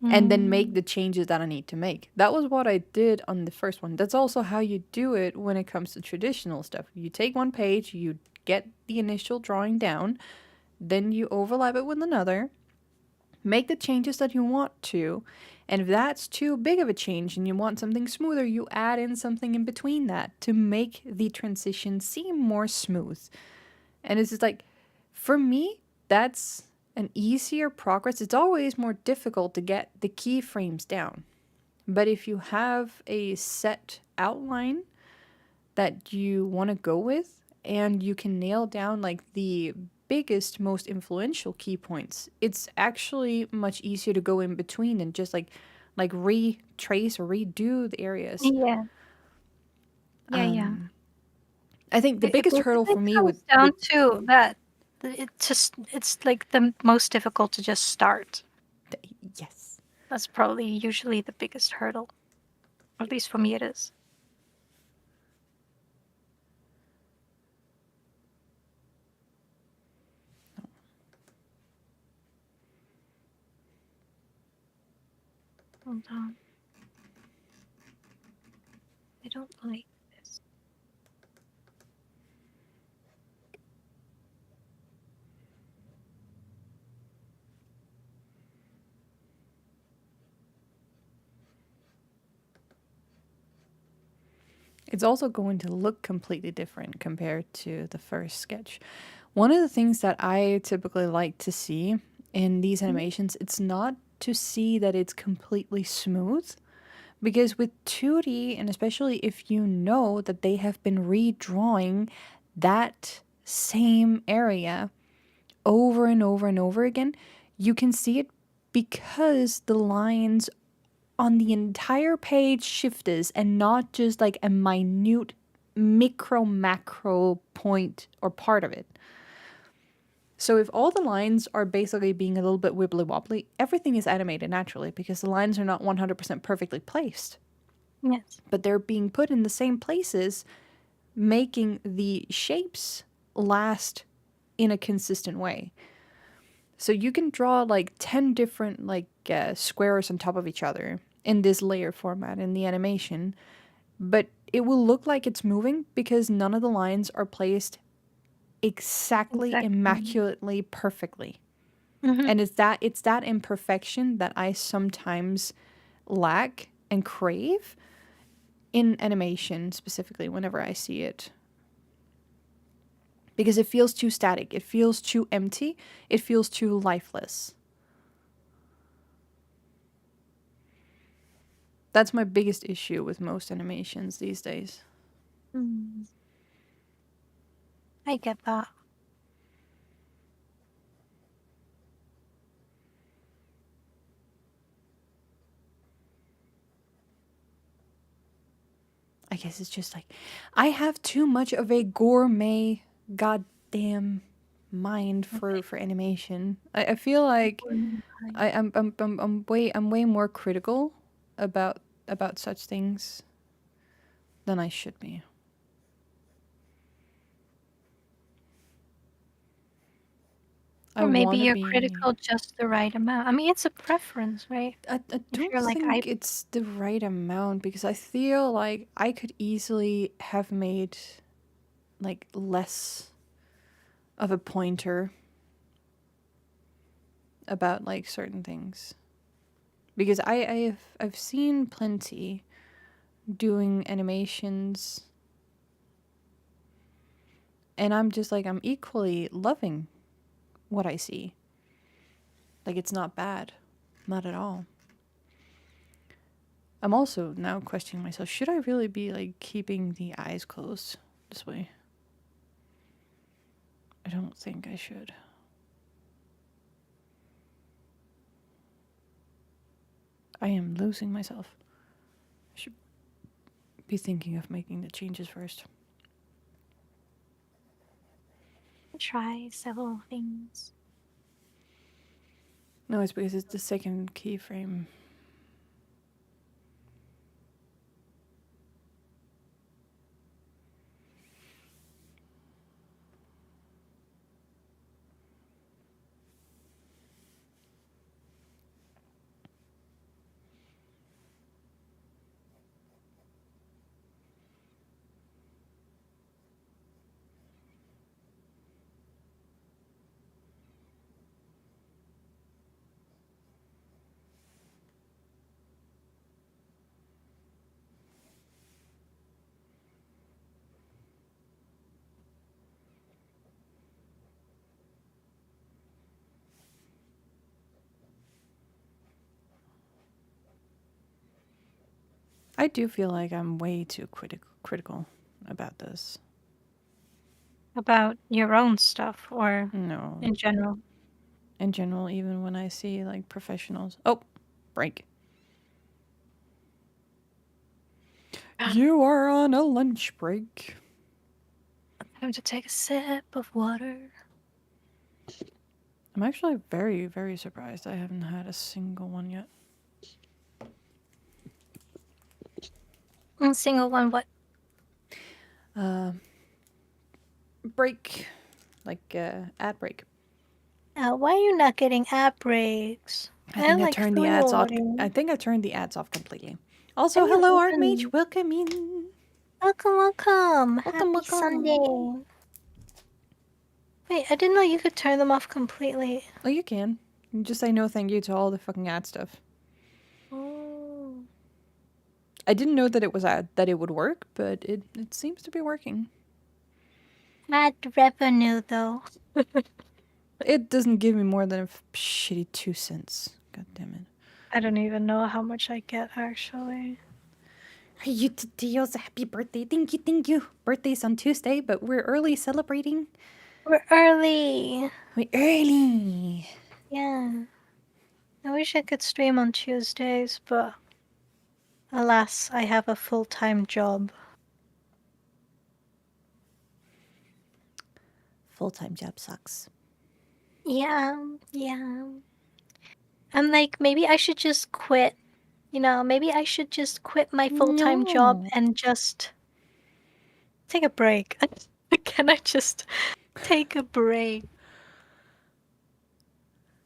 and then make Mm. the changes that I need to make. That was what I did on the first one. That's also how you do it when it comes to traditional stuff. You take one page, you get the initial drawing down, then you overlap it with another, make the changes that you want to, and if that's too big of a change and you want something smoother, you add in something in between that to make the transition seem more smooth. And it's just like, for me, that's an easier progress. It's always more difficult to get the keyframes down. But if you have a set outline that you want to go with and you can nail down like the biggest, most influential key points, it's actually much easier to go in between and just like retrace or redo the areas. Yeah. Yeah. I think the It biggest hurdle basically for me comes with down to that it's like the most difficult to just start. yes. That's probably usually the biggest hurdle. At least for me it is. Hold on. I don't like this. It's also going to look completely different compared to the first sketch. One of the things that I typically like to see in these Mhm. animations, it's not to see that it's completely smooth, because with 2D, and especially if you know that they have been redrawing that same area over and over and over again, you can see it because the lines on the entire page shifted and not just like a minute micro macro point or part of it. So if all the lines are basically being a little bit wibbly wobbly, everything is animated naturally because the lines are not 100% perfectly placed. Yes. But they're being put in the same places, making the shapes last in a consistent way. So you can draw like 10 different like squares on top of each other in this layer format in the animation, but it will look like it's moving because none of the lines are placed exactly immaculately perfectly. And it's that imperfection that I sometimes lack and crave in animation, specifically whenever I see it. Because it feels too static, it feels too empty, it feels too lifeless. That's my biggest issue with most animations these days. I get that. I guess it's just like I have too much of a gourmet goddamn mind for animation. I feel like I'm way more critical about such things than I should be. Or maybe you're critical just the right amount. I mean, it's a preference, right? I don't think it's the right amount because I feel like I could easily have made like less of a pointer about like certain things. Because I've seen plenty doing animations and I'm just like I'm equally loving what I see. Like it's not bad. Not at all. I'm also now questioning myself, should I really be like keeping the eyes closed this way? I don't think I should. I am losing myself. I should be thinking of making the changes first. Try several things. No, it's because it's the second keyframe. I do feel like I'm way too critical about this. About your own stuff or No. in general? In general, even when I see like professionals. Oh, break. You are on a lunch break. Time to take a sip of water. I'm actually very, very surprised I haven't had a single one yet. A single one what? Break. Like, ad break. Why are you not getting ad breaks? I think I turned the ads off. I think I turned the ads off completely. Also, hello, Archmage. Welcome in. Welcome. Happy Sunday. Wait, I didn't know you could turn them off completely. Oh, you can. You just say no thank you to all the fucking ad stuff. Oh. I didn't know that it would work, but it seems to be working. Ad revenue, though. It doesn't give me more than a shitty 2 cents. God damn it. I don't even know how much I get, actually. Hey, you Dios, happy birthday. Thank you. Birthday's on Tuesday, but we're early celebrating. We're early. We're early. Yeah. I wish I could stream on Tuesdays, but alas, I have a full-time job. Full-time job sucks. Yeah. I'm like, maybe I should just quit. You know, maybe I should just quit my full-time job and just take a break. Can I just take a break?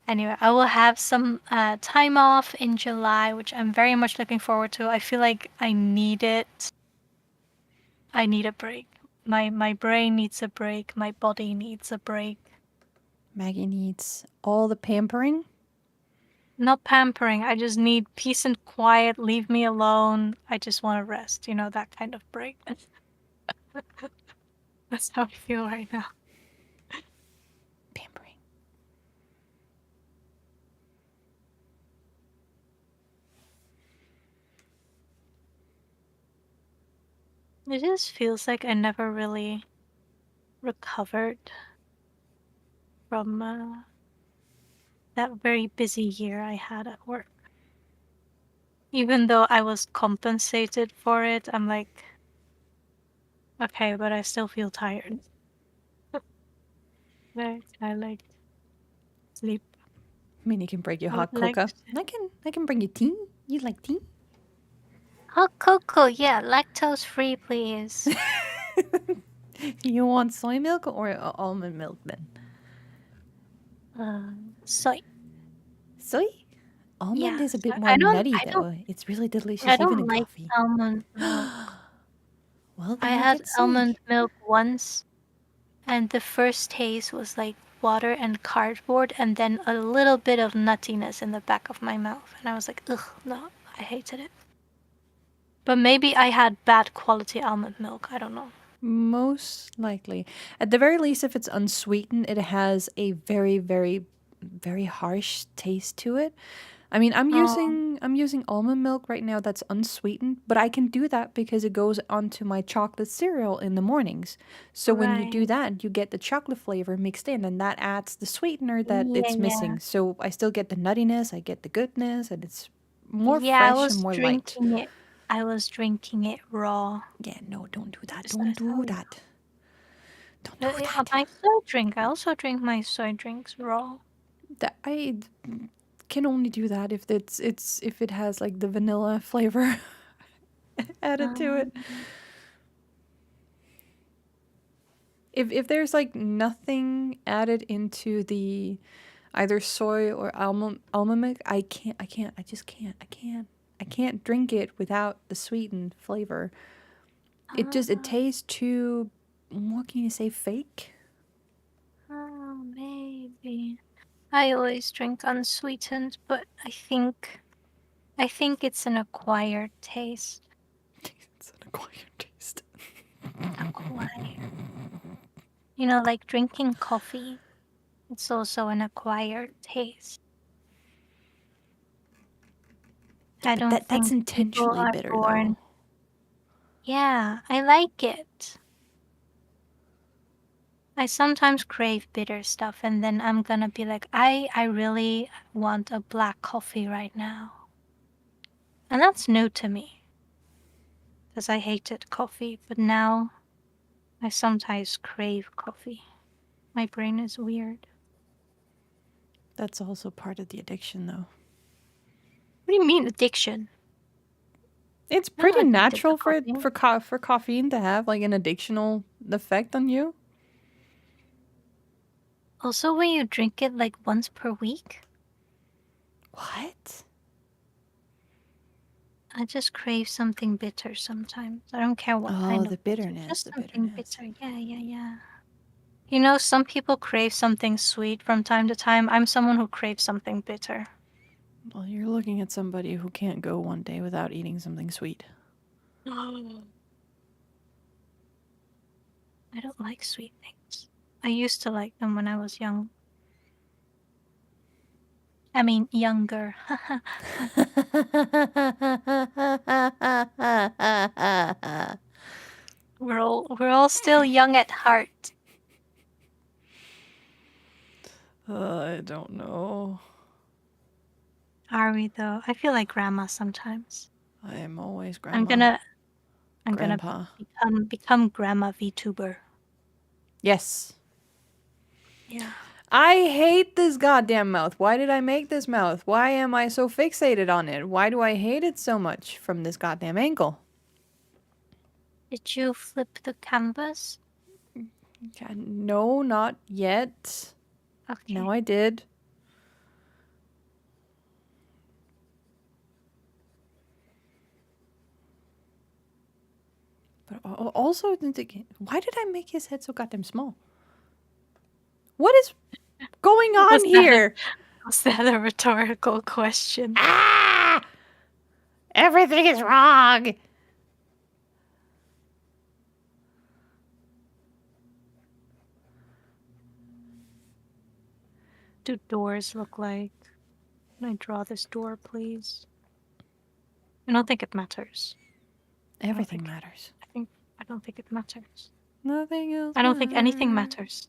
Anyway, I will have some time off in July, which I'm very much looking forward to. I feel like I need it. I need a break. My brain needs a break. My body needs a break. Maggie needs all the pampering. Not pampering. I just need peace and quiet. Leave me alone. I just want to rest. You know, that kind of break. That's how I feel right now. Pampering. It just feels like I never really recovered from that very busy year I had at work. Even though I was compensated for it, I'm like, okay, but I still feel tired. Like, I like sleep. I mean, you can break your I would hot like cocoa. to- I can bring you tea. You like tea? Hot cocoa, yeah, lactose free, please. You want soy milk or almond milk then? Soy. Soy? Almond Yeah, is a bit soy. more nutty though. It's really delicious I even don't in like coffee. almond milk. Well, I then you had get soy. almond milk once, and the first taste was like water and cardboard, and then a little bit of nuttiness in the back of my mouth. And I was like, ugh, no, I hated it. But maybe I had bad quality almond milk. I don't know. Most likely. At the very least, if it's unsweetened, it has a very, very, very harsh taste to it. I mean, Oh, I'm using almond milk right now that's unsweetened, but I can do that because it goes onto my chocolate cereal in the mornings. So when you right. do that, you get the chocolate flavor mixed in, and that adds the sweetener that Yeah, it's yeah. missing. So I still get the nuttiness, I get the goodness, and it's more Yeah, I fresh and was more light. drinking it. I was drinking it raw. Yeah, no, don't do that. Just Don't as how do you that. Don't do yeah, that. my soy drink. I also drink my soy drinks raw. That I can only do that if it's if it has like the vanilla flavor added to it. Um, If there's like nothing added into the either soy or almond milk, I just can't. I can't drink it without the sweetened flavor. It uh, tastes too, what can you say, fake? oh, maybe. I always drink unsweetened, but I think it's an acquired taste. It's an acquired taste. Acquired. You know, like drinking coffee. It's also an acquired taste. Yeah, I but don't that's think people intentionally are bitter though. born. Yeah, I like it. I sometimes crave bitter stuff, and then I'm gonna be like, I really want a black coffee right now. And that's new to me, because I hated coffee, but now I sometimes crave coffee. My brain is weird. That's also part of the addiction though. What do you mean addiction? It's I'm not pretty addicted to natural for coffee. for caffeine to have like an addictional effect on you. Also, when you drink it like once per week, What? I just crave something bitter sometimes. I don't care what Oh, kind the of bitter, bitterness, just the something bitterness. bitter. Yeah, yeah, yeah. You know, some people crave something sweet from time to time. I'm someone who craves something bitter. Well, you're looking at somebody who can't go one day without eating something sweet. I don't like sweet things. I used to like them when I was young. I mean, younger. We're all still young at heart. I don't know. Are we though? I feel like grandma sometimes. I am always I'm grandma. gonna I'm gonna Grandpa. become grandma VTuber. Yes. Yeah. I hate this goddamn mouth. Why did I make this mouth? Why am I so fixated on it? Why do I hate it so much from this goddamn angle? Did you flip the canvas? No, not yet. Okay. Now I did. But also, why did I make his head so goddamn small? What is going on here? Was that a rhetorical question? Ah! Everything is wrong! Do doors look like? Can I draw this door, please? I don't think it matters. Everything matters. I don't think it matters. Nothing else. I don't think anything matters.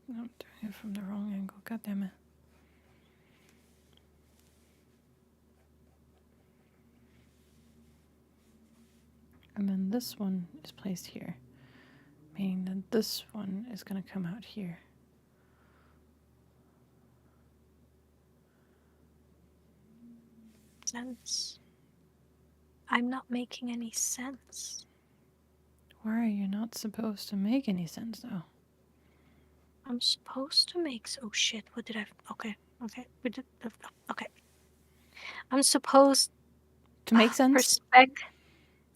I'm doing it from the wrong angle. God damn it. And then this one is placed here, meaning that this one is going to come out here. Sense. I'm not making any sense. Why are you not supposed to make any sense, though? I'm supposed to make... Oh shit, what did I... Okay. Okay. I'm supposed... To make sense?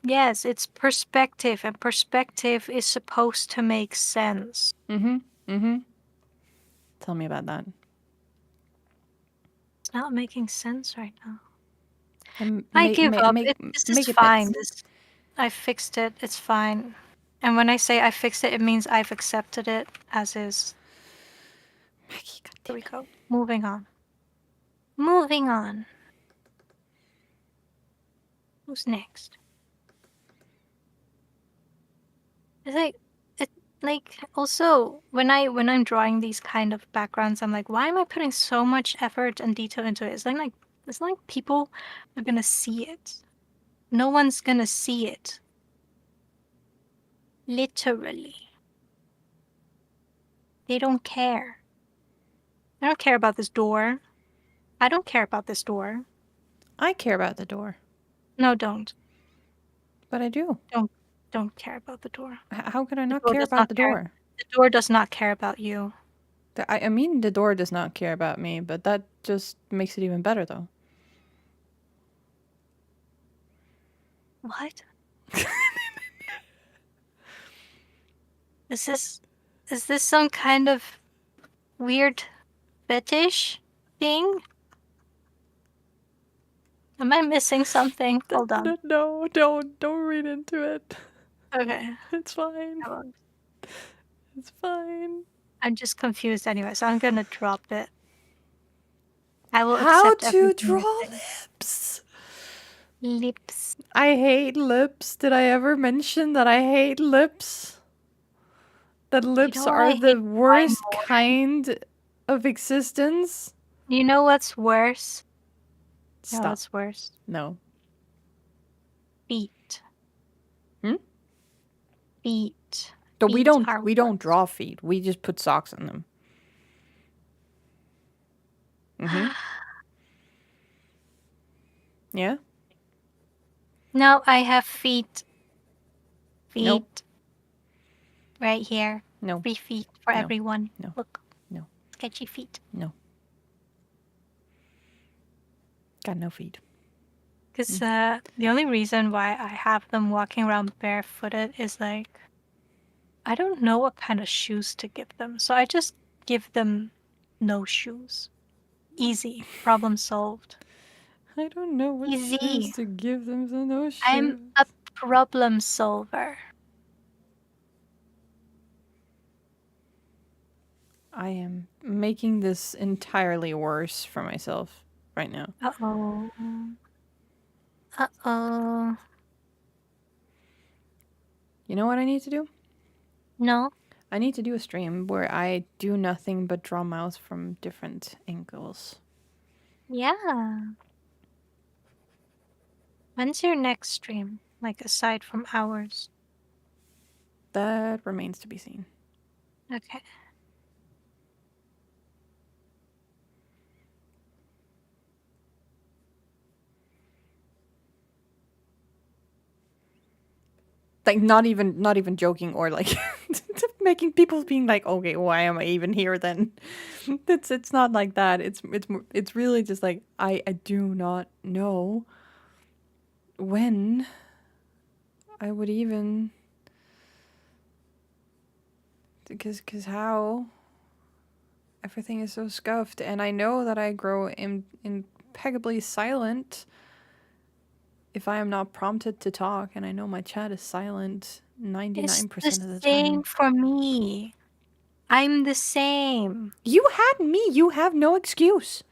Yes, it's perspective, and perspective is supposed to make sense. Tell me about that. It's not making sense right now. And I give up. This is fine. I fixed it. It's fine. And when I say I fixed it, it means I've accepted it as is. Maggie, Here we go. Moving on. Moving on. Who's next? Also when I'm drawing these kind of backgrounds, I'm like, why am I putting so much effort and detail into it? It's like people are gonna see it. No one's gonna see it. Literally. They don't care. I don't care about this door. I don't care about this door. I care about the door. No, don't. But I do. Don't care about the door. How could I not care about the door? The door does not care about you. I mean, the door does not care about me, but that just makes it even better, though. What? Is this some kind of weird fetish thing? Am I missing something? Hold on. No, don't read into it. Okay. It's fine. It's fine. I'm just confused anyway, so I'm gonna drop it. I will How accept to everything draw you're saying. lips? Lips. I hate lips. Did I ever mention that I hate lips? That lips know what are I the hate worst more? kind of existence? You know what's worse? You know Stop. what's worse? No. Feet. Hmm? Feet. So we Feet don't are don't draw feet. We just put socks on them. Yeah? No, I have feet. Feet. Nope. Right here. No. 3 feet for No. everyone. No. Look. No. Sketchy feet. No. Got no feet. Because the only reason why I have them walking around barefooted is like, I don't know what kind of shoes to give them. So I just give them no shoes. Easy. Problem solved. I don't know what Easy. shoes to give them, so no shoes. I'm a problem solver. I am making this entirely worse for myself right now. Uh-oh. Uh-oh. You know what I need to do? No? I need to do a stream where I do nothing but draw mouths from different angles. Yeah. When's your next stream? Like, aside from ours? That remains to be seen. Okay. Like, not even joking or like making people being like, okay, why am I even here then? It's not like that. It's really just like I do not know when I would even because how everything is so scuffed, and I know that I grow impeccably silent if I am not prompted to talk, and I know my chat is silent It's 99% the of the same time. for me. I'm the same. You had me. You have no excuse.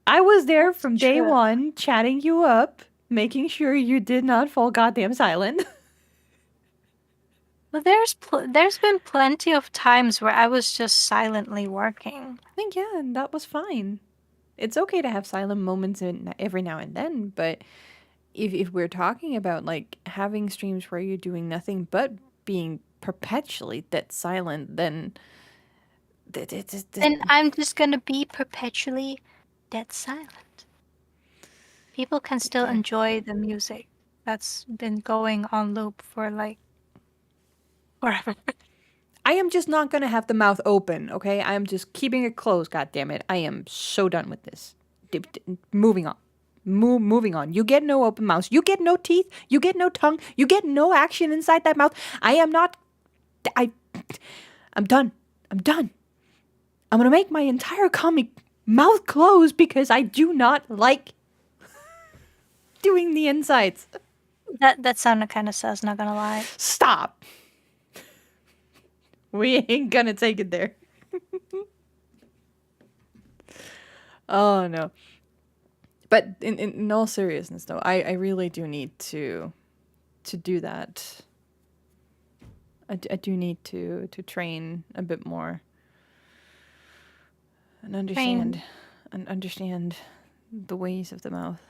I was there That's from day true. one, chatting you up, making sure you did not fall goddamn silent. But there's been plenty of times where I was just silently working. I think, yeah, and that was fine. It's okay to have silent moments every now and then, but if we're talking about like having streams where you're doing nothing but being perpetually dead silent, then And I'm just gonna be perpetually dead silent. People can still okay. enjoy the music that's been going on loop for like forever. I am just not gonna have the mouth open, okay? I am just keeping it closed, god damn it. I am so done with this. Moving on. Moving on. You get no open mouth. You get no teeth. You get no tongue. You get no action inside that mouth. I am not. I'm done. I'm done. I'm gonna make my entire comic mouth closed because I do not like doing the insides. That sounded kind of sus, not gonna lie. Stop. We ain't gonna take it there. Oh no. But in all seriousness though, I really do need to do that. I do need to train a bit more and Train. understand the ways of the mouth,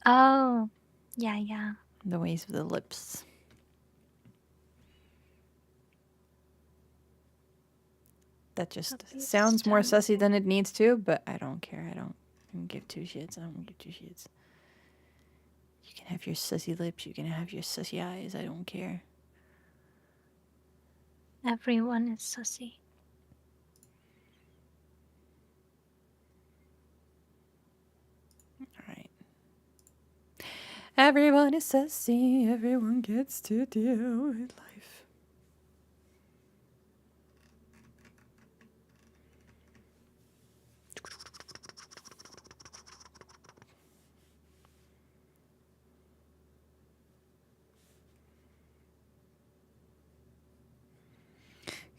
Oh, yeah. the ways of the lips. That just sounds more sussy than it needs to, but I don't care. I don't give two shits. I don't give two shits. You can have your sussy lips. You can have your sussy eyes. I don't care. Everyone is sussy. All right. Everyone is sussy. Everyone gets to deal with life.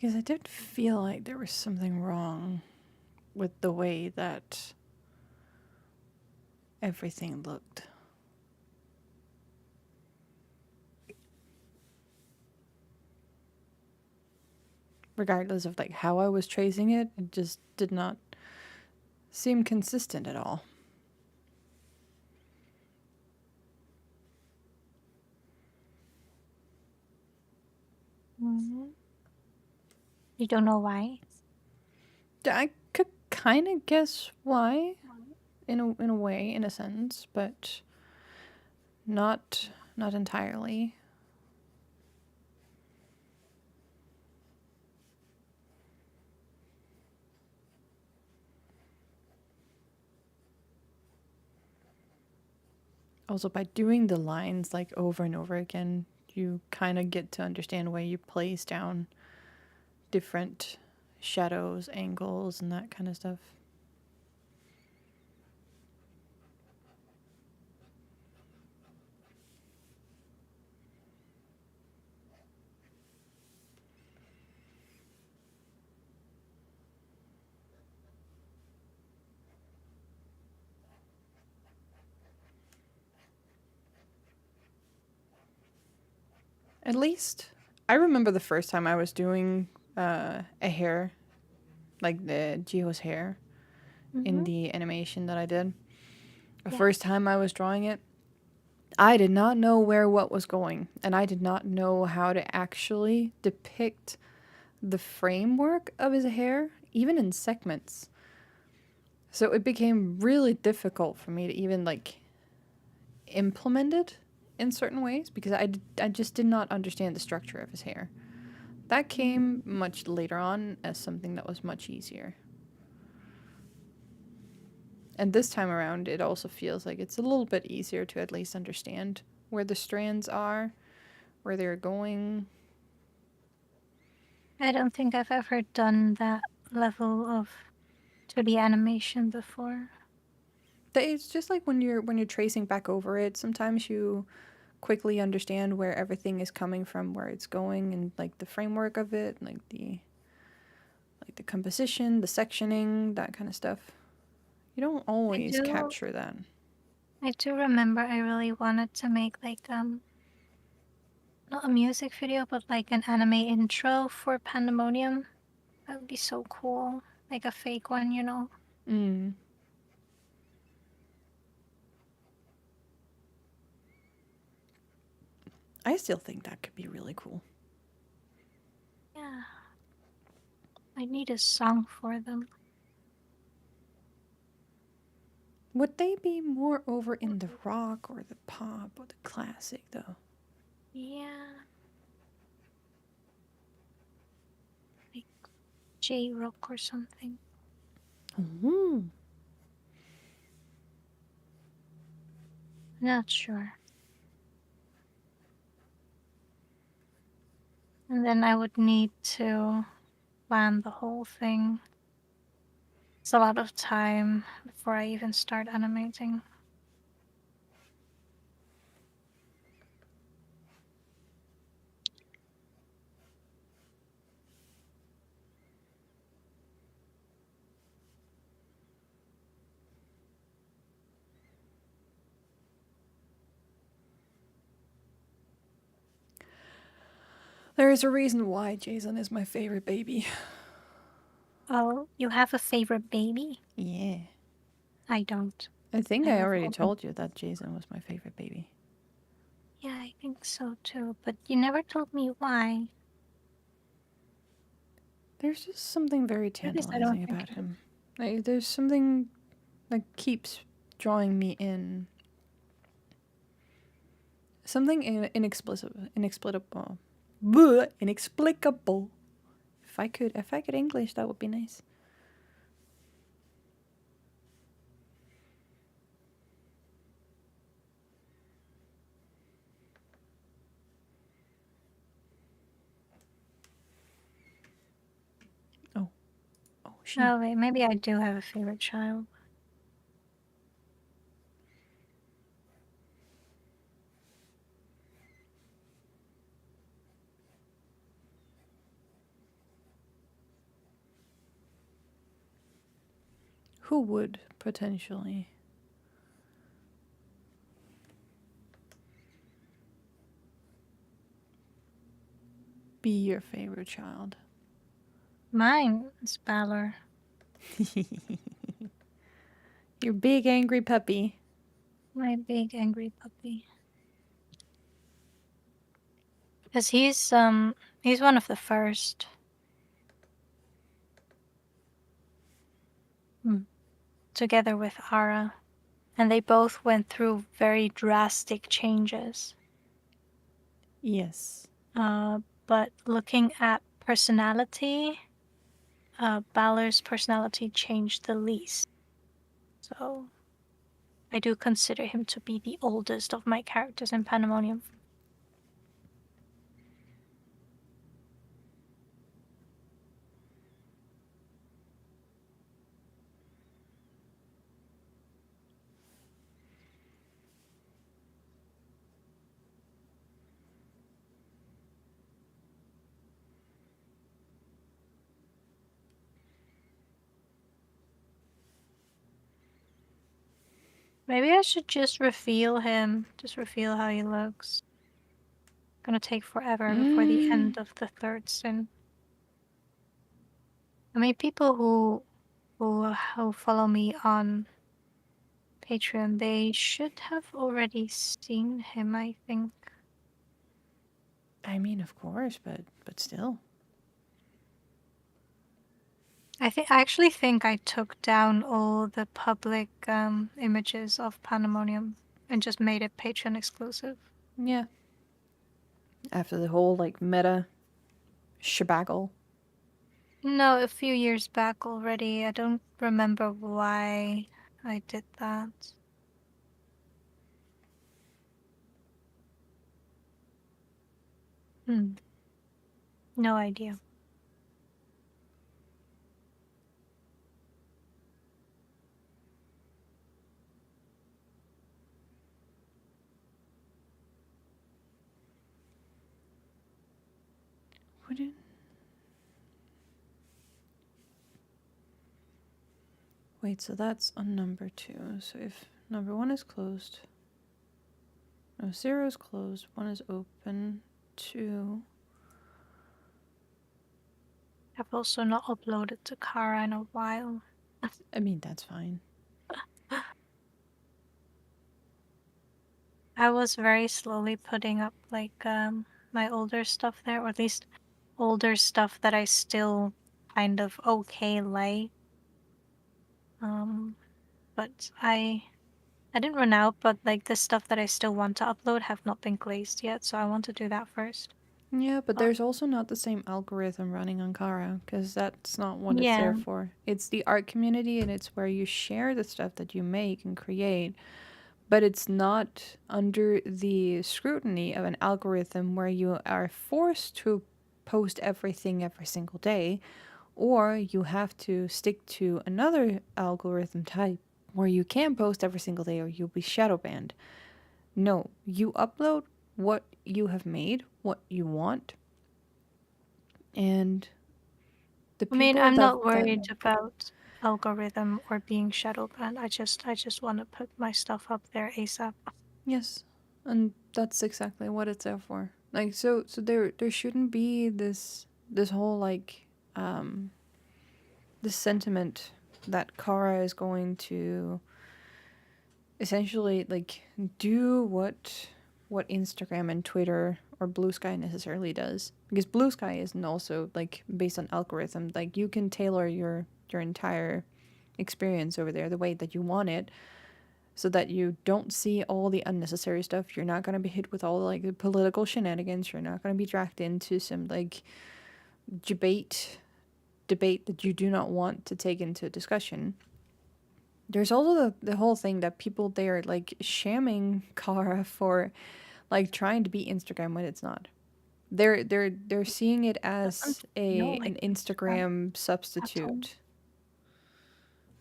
Because I did feel like there was something wrong with the way that everything looked. Regardless of like how I was tracing it, it just did not seem consistent at all. Mm-hmm. You don't know why? I could kind of guess why, in a way, in a sense, but not entirely. Also, by doing the lines like over and over again, you kind of get to understand where you place down different shadows, angles, and that kind of stuff. At least I remember the first time I was doing a hair, like the Gio's hair, in the animation that I did. The first time I was drawing it, I did not know where what was going, and I did not know how to actually depict the framework of his hair, even in segments. So it became really difficult for me to even like implement it in certain ways because I just did not understand the structure of his hair. That came much later on as something that was much easier. And this time around, it also feels like it's a little bit easier to at least understand where the strands are, where they're going. I don't think I've ever done that level of 2D animation before. It's just like when you're tracing back over it, sometimes you quickly understand where everything is coming from, where it's going, and like the framework of it, like the composition, the sectioning, that kind of stuff. You don't always capture that. I do remember I really wanted to make like not a music video, but like an anime intro for Pandemonium. That would be so cool. Like a fake one, you know? Mm. I still think that could be really cool. Yeah. I need a song for them. Would they be more over in the rock or the pop or the classic though? Yeah. Like J-rock or something. Ooh. Not sure. And then I would need to plan the whole thing. It's a lot of time before I even start animating. There is a reason why Jason is my favorite baby. Oh, you have a favorite baby? Yeah. I don't. I think I I love already all them. told you that Jason was my favorite baby. Yeah, I think so too. But you never told me why. There's just something very At least I don't tantalizing think about it. him. Like, there's something that keeps drawing me in. Something inexplicable. Bleh, inexplicable. If I could English, that would be nice. Oh, shit. Oh wait, maybe I do have a favorite child. Who would potentially? Be your favorite child? Mine is Balor. Your big angry puppy. My big angry puppy. Because he's one of the first. Together with Ara. And they both went through very drastic changes. Yes. But looking at personality, Balor's personality changed the least. So I do consider him to be the oldest of my characters in Pandemonium. Maybe I should just reveal him. Just reveal how he looks. Gonna take forever before the end of the third sin. I mean, people who follow me on Patreon, they should have already seen him, I think. I mean, of course, but still. I actually think I took down all the public images of Pandemonium and just made it Patreon exclusive. Yeah. After the whole like meta shabaggle. No, a few years back already. I don't remember why I did that. Hmm. No idea. Wouldn't. Wait, so that's on number 2. So if number 1 is closed, no, 0 is closed, 1 is open, 2. I've also not uploaded to Kara in a while. I mean, that's fine. I was very slowly putting up like my older stuff there, or at least older stuff that I still kind of like. But I didn't run out, but like the stuff that I still want to upload have not been glazed yet, so I want to do that first. Yeah, but there's also not the same algorithm running on Kara, because that's not what it's Yeah. there for. It's the art community, and it's where you share the stuff that you make and create, but it's not under the scrutiny of an algorithm where you are forced to post everything every single day, or you have to stick to another algorithm type where you can post every single day or you'll be shadow banned. No, you upload what you have made, what you want, and the I mean, people I'm that not that worried about algorithm or being shadow banned. I just want to put my stuff up there ASAP. yes, and that's exactly what it's there for. Like so there shouldn't be this whole like this sentiment that Kara is going to essentially like do what Instagram and Twitter or Blue Sky necessarily does, because Blue Sky isn't also like based on algorithm. Like you can tailor your entire experience over there the way that you want it, so that you don't see all the unnecessary stuff. You're not going to be hit with all like the political shenanigans. You're not going to be dragged into some like debate that you do not want to take into discussion. There's also the whole thing that people they're like shamming Kara for like trying to be Instagram when it's not. They're seeing it Doesn't as feel a like an Instagram Instagram at all. substitute.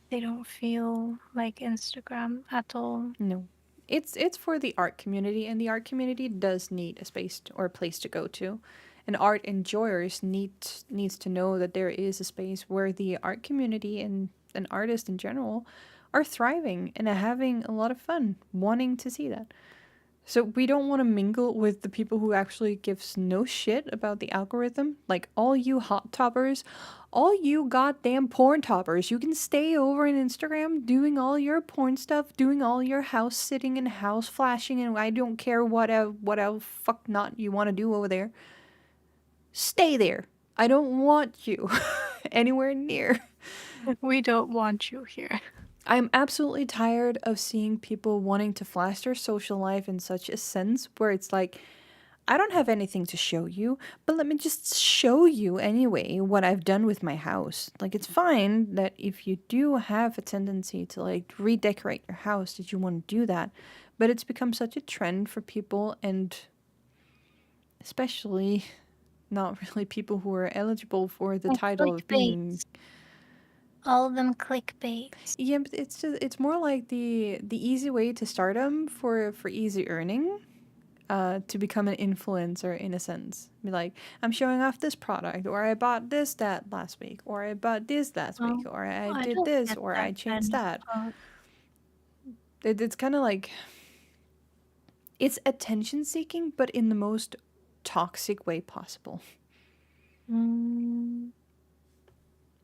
They don't feel like Instagram at all. No. It's for the art community, and the art community does need a space or a place to go to. And art enjoyers needs to know that there is a space where the art community and artists in general are thriving and are having a lot of fun, wanting to see that. So we don't want to mingle with the people who actually gives no shit about the algorithm. Like all you hot toppers, all you goddamn porn toppers, you can stay over in Instagram doing all your porn stuff, doing all your house sitting and house flashing, and I don't care what else fuck not you want to do over there. Stay there. I don't want you anywhere near. We don't want you here. I'm absolutely tired of seeing people wanting to flash their social life in such a sense where it's like, I don't have anything to show you, but let me just show you anyway what I've done with my house. Like, it's fine that if you do have a tendency to like redecorate your house, that you want to do that, but it's become such a trend for people, and especially not really people who are eligible for the And title of being. clickbaits. All of them clickbaits. Yeah, but it's more like the easy way to stardom for easy earning, to become an influencer in a sense. Be like, I'm showing off this product, or I bought this that last week, or I bought this last week, Oh, or I I did don't this, get or that I changed kind of that. It's kind of like it's attention seeking, but in the most toxic way possible. Mm,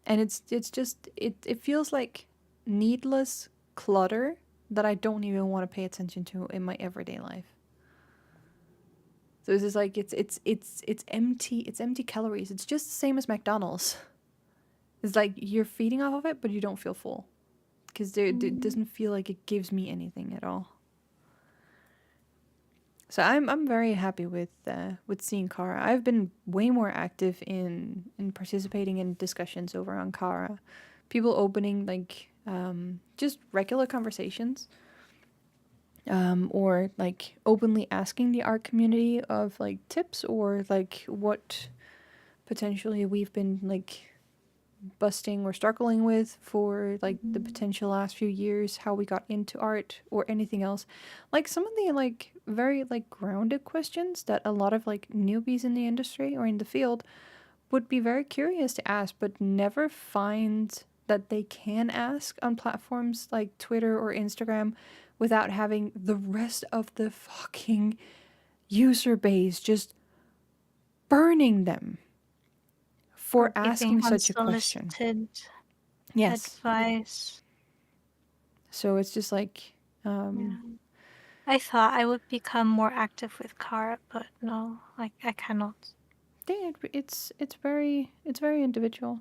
And it's just it feels like needless clutter that I don't even want to pay attention to in my everyday life. So it's just like it's empty. It's empty calories. It's just the same as McDonald's. It's like you're feeding off of it, but you don't feel full because it mm. doesn't feel like it gives me anything at all. So I'm very happy with seeing Kara. I've been way more active in participating in discussions over on Kara. People opening like just regular conversations, or like openly asking the art community of like tips or like what potentially we've been like busting or struggling with for like the potential last few years, how we got into art or anything else. Like some of the like very like grounded questions that a lot of like newbies in the industry or in the field would be very curious to ask but never find that they can ask on platforms like Twitter or Instagram without having the rest of the fucking user base just burning them for Or giving asking such a question. unsolicited Yes. advice. So it's just like, Yeah. I thought I would become more active with Kara, but no, like I cannot. it's very individual.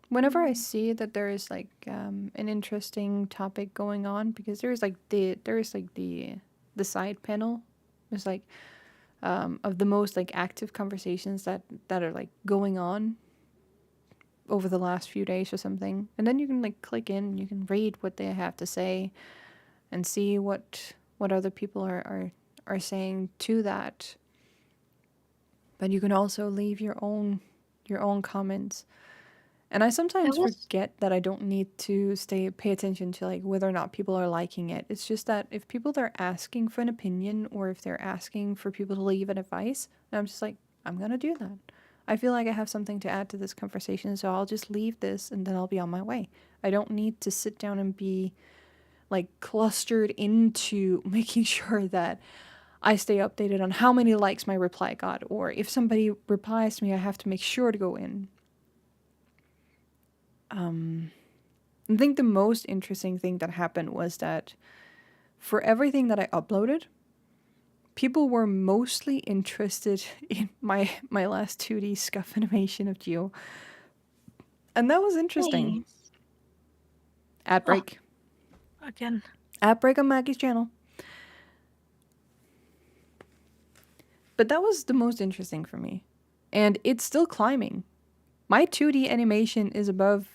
Whenever I Mm. see that there is like an interesting topic going on, because there is like the side panel, there's like of the most like active conversations that are like going on over the last few days or something, and then you can like click in, you can read what they have to say, and see what other people are saying to that. But you can also leave your own comments. And I I sometimes was forget that I don't need to pay attention to like whether or not people are liking it. It's just that if people are asking for an opinion or if they're asking for people to leave an advice, I'm just like, I'm gonna do that. I feel like I have something to add to this conversation, so I'll just leave this and then I'll be on my way. I don't need to sit down and be like clustered into making sure that I stay updated on how many likes my reply got, or if somebody replies to me, I have to make sure to go in. I think the most interesting thing that happened was that for everything that I uploaded, people were mostly interested in my last 2D scuff animation of Geo, and that was interesting. nice. Ad Oh, break, again. ad break on Maggie's channel. But that was the most interesting for me, and it's still climbing. My 2D animation is above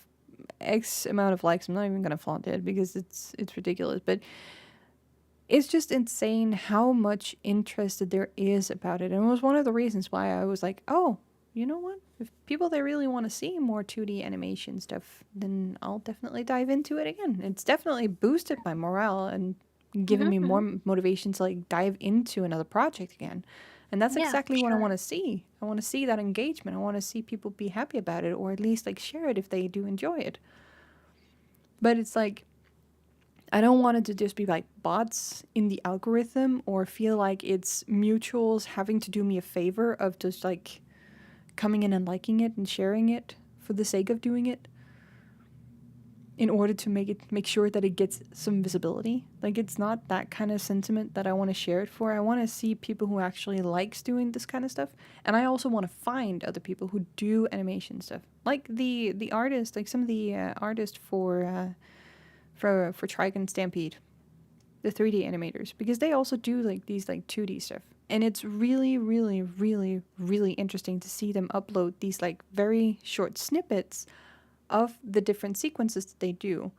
X amount of likes. I'm not even gonna flaunt it because it's ridiculous, but it's just insane how much interest that there is about it. And it was one of the reasons why I was like, oh, you know what? If people they really want to see more 2D animation stuff, then I'll definitely dive into it again. It's definitely boosted my morale and given me Mm-hmm. more motivation to like dive into another project again. And that's Yeah, for exactly what I sure. want to see. I want to see that engagement. I want to see people be happy about it or at least like share it if they do enjoy it. But it's like I don't want it to just be like bots in the algorithm or feel like it's mutuals having to do me a favor of just like coming in and liking it and sharing it for the sake of doing it in order to make sure that it gets some visibility. Like it's not that kind of sentiment that I want to share it for. I want to see people who actually likes doing this kind of stuff, and I also want to find other people who do animation stuff. Like the artists, like some of the artists for Trigun Stampede, the 3D animators, because they also do like these like 2D stuff. And it's really, really, really, really interesting to see them upload these like very short snippets of the different sequences that they do.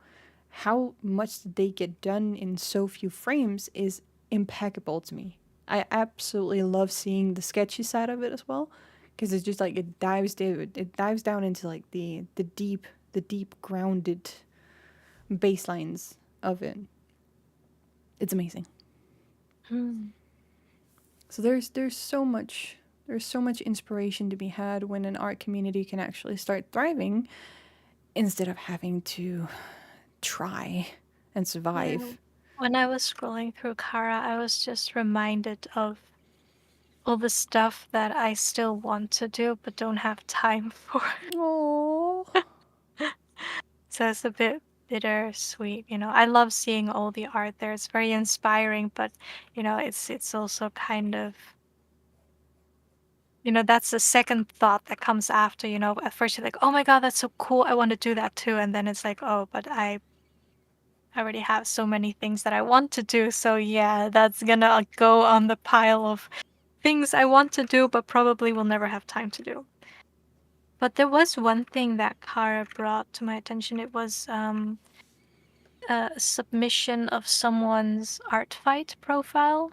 How much they get done in so few frames is impeccable to me. I absolutely love seeing the sketchy side of it as well, because it's just like it dives down into like the deep grounded baselines of it. It's amazing. Mm. So there's so much inspiration to be had when an art community can actually start thriving instead of having to try and Yeah. survive. When I was scrolling through Kara, I was just reminded of all the stuff that I still want to do but don't have time for. Oh, So it's a bit bittersweet, I love seeing all the art there. It's very inspiring, but it's also kind of, that's the second thought that comes after, at first you're like, oh my God, that's so cool. I want to do that too. And then it's like, oh, but I I already have so many things that I want to do. So yeah, that's gonna go on the pile of things I want to do, but probably will never have time to do. But there was one thing that Kara brought to my attention. It was a submission of someone's art fight profile.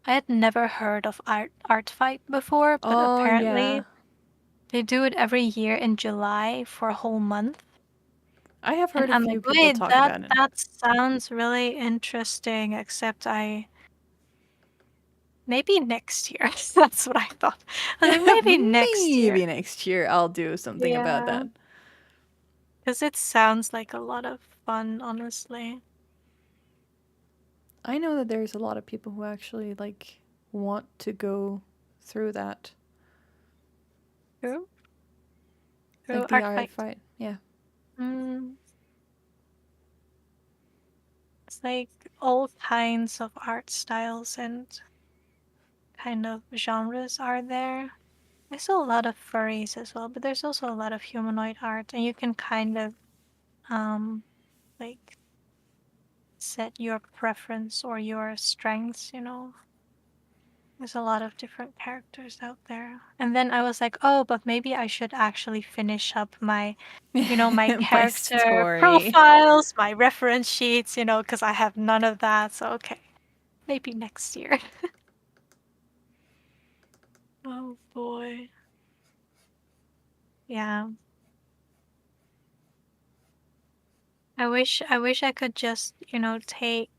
I had never heard of art fight before, but Oh yeah. apparently they do it every year in July for a whole month. I have And heard a I'm like, few people wait, talk that about it. that sounds really interesting, except maybe next year. That's what I thought. I was like, maybe next year. Maybe next year I'll do something about Yeah, that. because it sounds like a lot of fun, honestly. I know that there's a lot of people who actually like want to go through that. True. True. Like the Art art fight. fight. Yeah. Mm, it's like all kinds of art styles and kind of genres are there. I saw a lot of furries as well, but there's also a lot of humanoid art, and you can kind of um like set your preference or your strengths, you know. There's a lot of different characters out there. And then I was like, oh, but maybe I should actually finish up my, my My character story. profiles, my reference sheets, because I have none of that. So, okay, maybe next year. Oh boy. Yeah. I wish I could just, take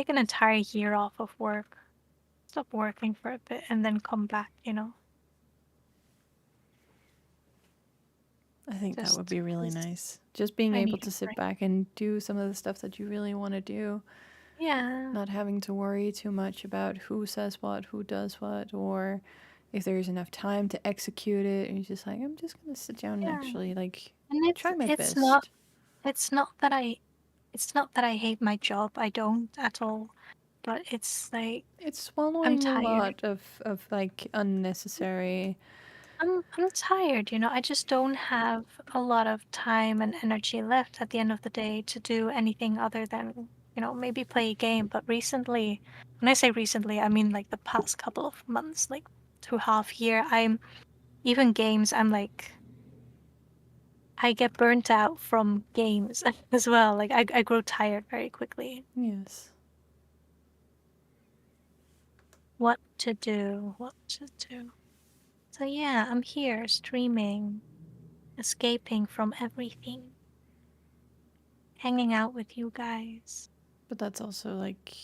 an entire year off of work. Stop working for a bit and then come back. I think that would Just be really because nice. Just being I able need a to sit break. back and do some of the stuff that you really want to do, Yeah. not having to worry too much about who says what, who does what, or if there's enough time to execute it. And you're just like, I'm just gonna sit down and Yeah. actually like And it's try my it's not best. it's not that I hate my job. I don't at all. But it's like It's I'm swallowing a tired. lot of like unnecessary. I'm tired, I just don't have a lot of time and energy left at the end of the day to do anything other than, maybe play a game. But recently, when I say recently, I mean like the past couple of months, like to half year, I'm even games, I'm like I get burnt out from games as well. Like I grow tired very quickly. Yes. What to do? What to do? So yeah, I'm here streaming, escaping from everything, hanging out with you guys. But that's also like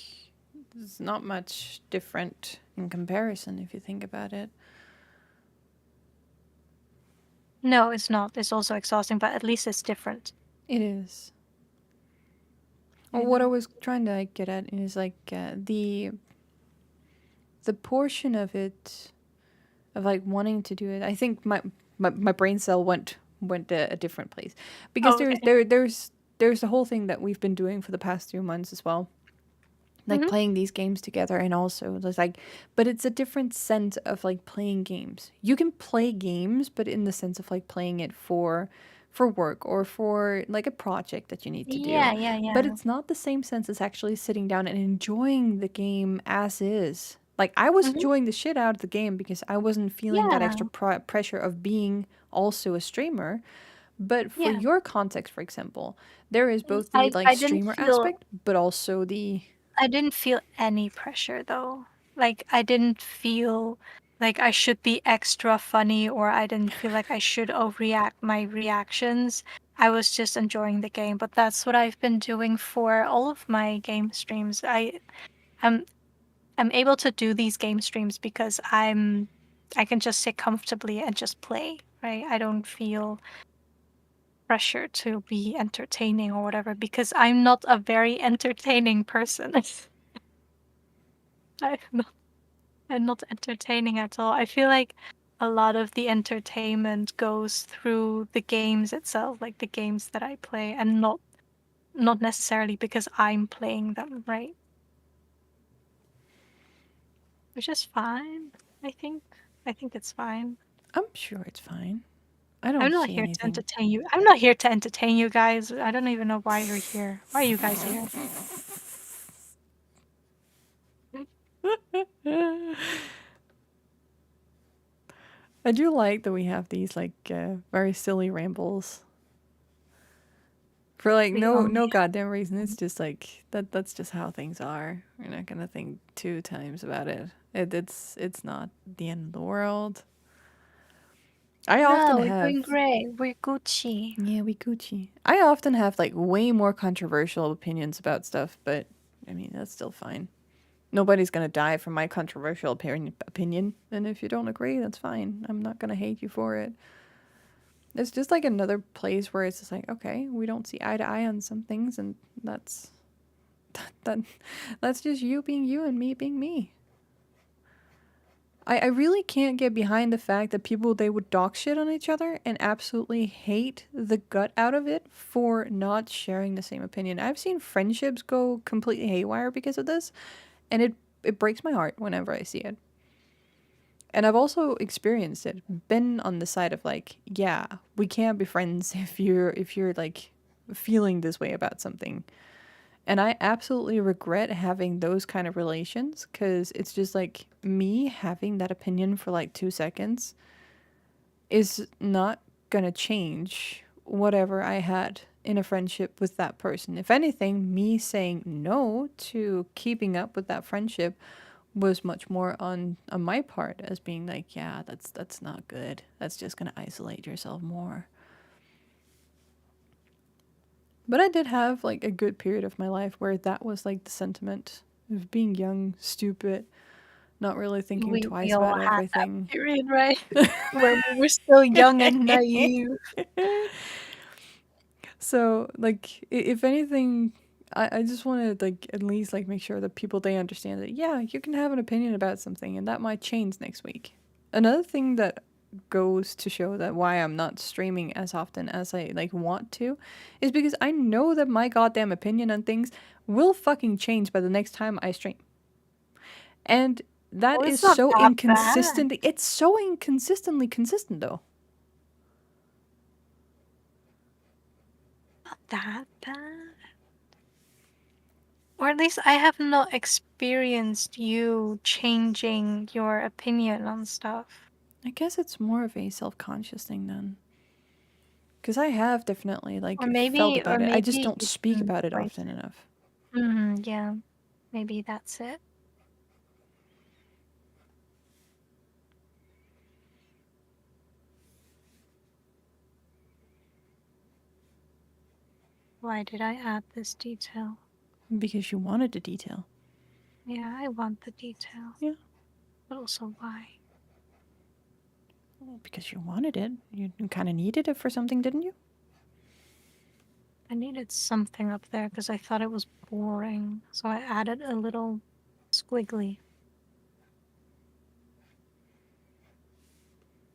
it's not much different in comparison if you think about it. No, it's not. It's also exhausting, but at least it's different. It is. I Well, what I know. was trying to like, get at is like the portion of it of like wanting to do it. I think my brain cell went a different place because Oh, okay. there's the whole thing that we've been doing for the past 2 months as well, like Hmm. playing these games together, and also there's like, but it's a different sense of like playing games. You can play games, but in the sense of like playing it for work or for like a project that you need to do, Yeah, yeah, but yeah. it's not the same sense as actually sitting down and enjoying the game as is. Like I was Hmm. enjoying the shit out of the game because I wasn't feeling that Yeah, extra pressure of being also a streamer. But for yeah. your context, for example, there is both the I like I didn't streamer feel aspect, but also the I didn't feel any pressure though. Like I didn't feel like I should be extra funny, or I didn't feel like I should overreact my reactions. I was just enjoying the game, but that's what I've been doing for all of my game streams. I'm I'm able to do these game streams because I can just sit comfortably and just play, right? I don't feel pressure to be entertaining or whatever because I'm not a very entertaining person. I'm not, I'm not entertaining at all. I feel like a lot of the entertainment goes through the games itself, like the games that I play, and not necessarily because I'm playing them, right? Which is fine, I think. I think it's fine. I'm sure it's fine. I don't I'm not see here to anything. entertain you. I'm not here to entertain you guys. I don't even know why you're here. Why are you guys here? I do like that we have these like very silly rambles for like We no only goddamn reason. It's just like that's just how things are. We're not gonna think 2 times about it. It's not the end of the world. I often No, we're have doing great. We're Gucci. yeah, we Gucci. I often have like way more controversial opinions about stuff, but I mean that's still fine. Nobody's gonna die from my controversial opinion, and if you don't agree, that's fine. I'm not gonna hate you for it. It's just like another place where it's just like, okay, we don't see eye to eye on some things, and that's that that's just you being you and me being me. I really can't get behind the fact that people they would dog shit on each other and absolutely hate the gut out of it for not sharing the same opinion. I've seen friendships go completely haywire because of this, and it breaks my heart whenever I see it. And I've also experienced it, been on the side of like, yeah, we can't be friends if you're like feeling this way about something. And I absolutely regret having those kind of relations cuz it's just like me having that opinion for like 2 seconds is not going to change whatever I had in a friendship with that person. If anything, me saying no to keeping up with that friendship was much more on my part as being like, yeah, that's not good. That's just gonna isolate yourself more. But I did have like a good period of my life where that was like the sentiment of being young, stupid, not really thinking We twice all about had that everything. period, right? Where we were still young and naive. So like if anything, I just want to like at least like make sure that people they understand that yeah, you can have an opinion about something and that might change next week. Another thing that goes to show that why I'm not streaming as often as I like want to is because I know that my goddamn opinion on things will fucking change by the next time I stream. And that Oh, is it's not so that bad. inconsistent. It's so inconsistently consistent though. Not that bad. Or at least I have not experienced you changing your opinion on stuff. I guess it's more of a self-conscious thing then. Because I have definitely Or like felt maybe about it. I just you don't speak didn't about it voice often it. enough. Yeah. Maybe that's it. Why did I add this detail? Because you wanted the detail. Yeah, I want the detail. Yeah. But also why? Well, because you wanted it. You kind of needed it for something, didn't you? I needed something up there because I thought it was boring. So I added a little squiggly.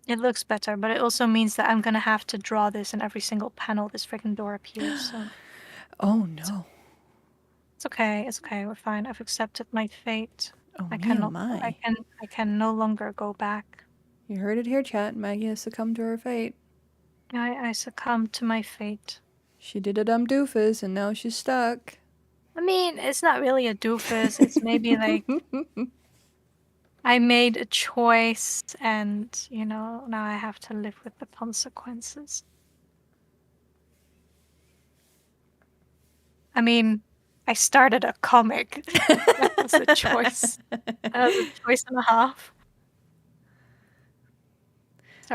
It looks better, but it also means that I'm gonna have to draw this in every single panel this freaking door appears, so Oh no. it's okay, it's okay, we're fine. I've accepted my fate. Oh I me oh cannot my. I can no longer go back. You heard it here, chat. Maggie has succumbed to her fate. I succumbed to my fate. She did a dumb doofus and now she's stuck. I mean, it's not really a doofus, it's maybe like I made a choice and, you know, now I have to live with the consequences. I mean, I started a comic. That was a choice. That was a choice and a half.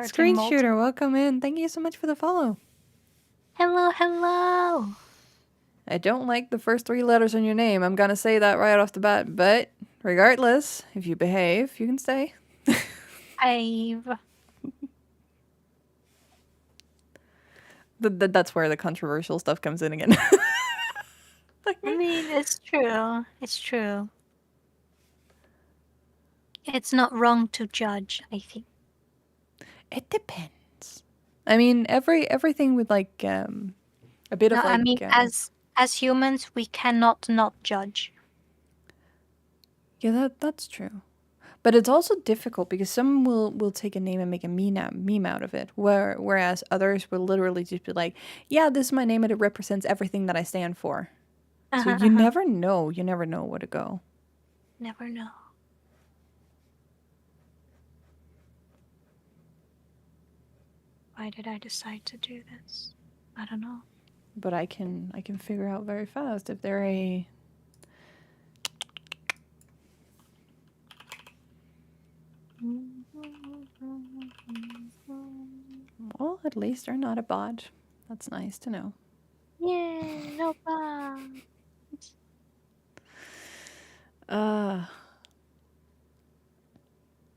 Screen shooter, welcome in. Thank you so much for the follow. Hello, hello. I don't like the first 3 letters on your name. I'm gonna say that right off the bat. But regardless, if you behave, you can stay. I've. That's where the controversial stuff comes in again. I mean, it's true. It's true. It's not wrong to judge, I think. It depends. I mean, everything with like a bit No, of like. I mean, as humans, we cannot not judge. Yeah, that's true. But it's also difficult because some will take a name and make a meme out of it, whereas others will literally just be like, "Yeah, this is my name and it represents everything that I stand for." So Uh-huh, you uh-huh. never know. You never know where to go. Never know. Why did I decide to do this? I don't know. But I can figure out very fast if they're a. Well, at least they're not a bot. That's nice to know. Yay, no bot.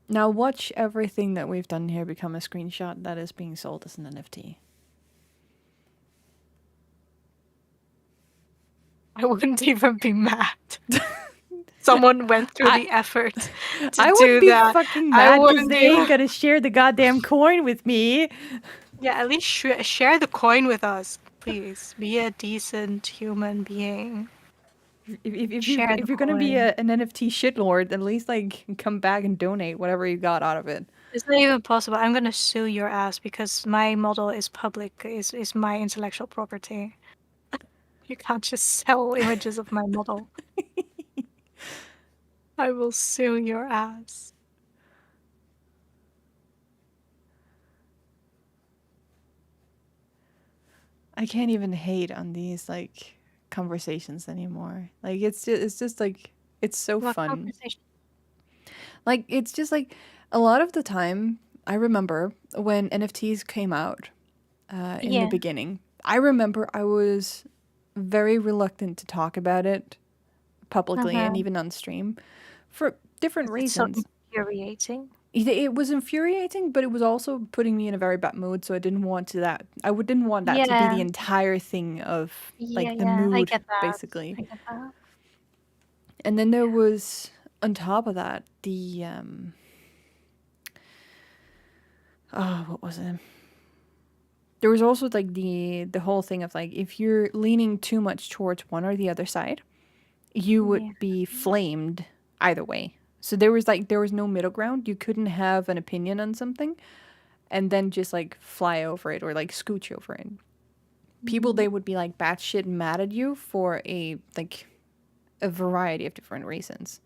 Now watch everything that we've done here become a screenshot that is being sold as an NFT. I wouldn't even be mad. Someone went through the effort to I do would be that. fucking I mad because wouldn't they ain't even. gonna share the goddamn coin with me. Yeah, at least share the coin with us, please. Be a decent human being. Share If the you're gonna be coin. an NFT shitlord, at least like come back and donate whatever you got out of it. It's not even possible. I'm gonna sue your ass because my model is public, is my intellectual property. You can't just sell images of my model. I will sue your ass. I can't even hate on these like conversations anymore. Like it's just like it's so What fun. conversation? Like it's just like a lot of the time I remember when NFTs came out in the Yeah. beginning. I remember I was very reluctant to talk about it publicly and Uh-huh. even on stream for different It's so reasons. infuriating. It was infuriating, but it was also putting me in a very bad mood. So I didn't want to that. Didn't want that to be the Yeah. entire thing of Yeah, like the yeah. I mood, get that. basically. I get that. And then there was on top of that the oh, what was it? There was also like the whole thing of like if you're leaning too much towards one or the other side, you would Yeah. be flamed either way. So there was no middle ground. You couldn't have an opinion on something and then just like fly over it or like scooch over it. People they would be like batshit mad at you for a variety of different reasons.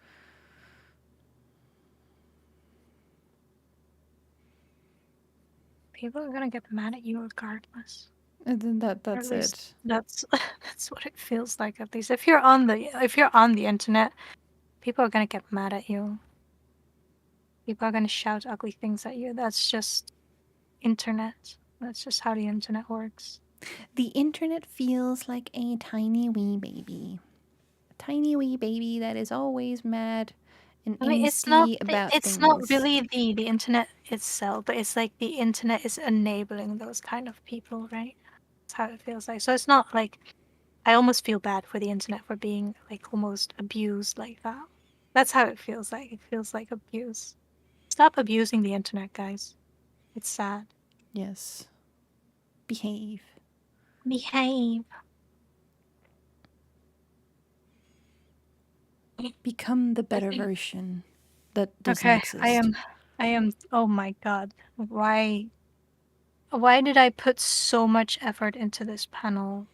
People are gonna get mad at you regardless. And then At that's least it. that's that's what it feels like. At least if you're on the internet, people are gonna get mad at you. People are gonna shout ugly things at you. That's just internet. That's just how the internet works. The internet feels like a tiny wee baby. A tiny wee baby that is always mad and I mean, it's not angsty about it's not things. really the internet itself, but it's like the internet is enabling those kind of people, right? That's how it feels like. So it's not like I almost feel bad for the internet for being like almost abused like that. That's how it feels like. It feels like abuse. Stop abusing the internet, guys. It's sad. Yes. Behave. Behave. Become the better think- version that doesn't Okay, exist. I am oh my god. Why did I put so much effort into this panel?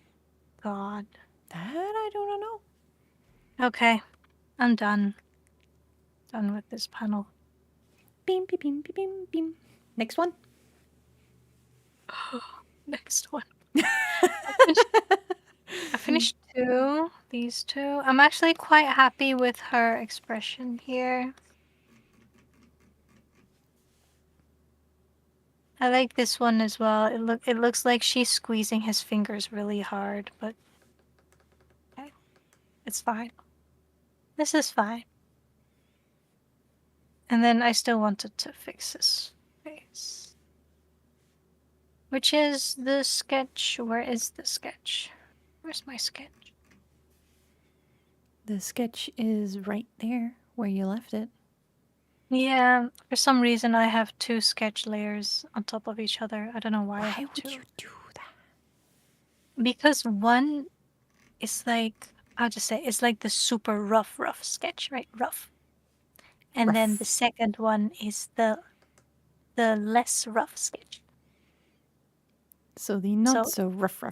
God. That I don't know. Okay, I'm done. Done with this panel. Beam, beam, beam, beam, beam, beam. Next one. Next one. I finished two. These two. I'm actually quite happy with her expression here. I like this one as well. It looks like she's squeezing his fingers really hard, but okay. It's fine. This is fine. And then I still wanted to fix his face. Which is the sketch? Where is the sketch? Where's my sketch? The sketch is right there where you left it. Yeah, for some reason I have two sketch layers on top of each other. I don't know why I Why have would two. you do that? Because one is like, I'll just say, it's like the super rough sketch, right? Rough. and then Rough. the second one is the less rough sketch. So the not so rough.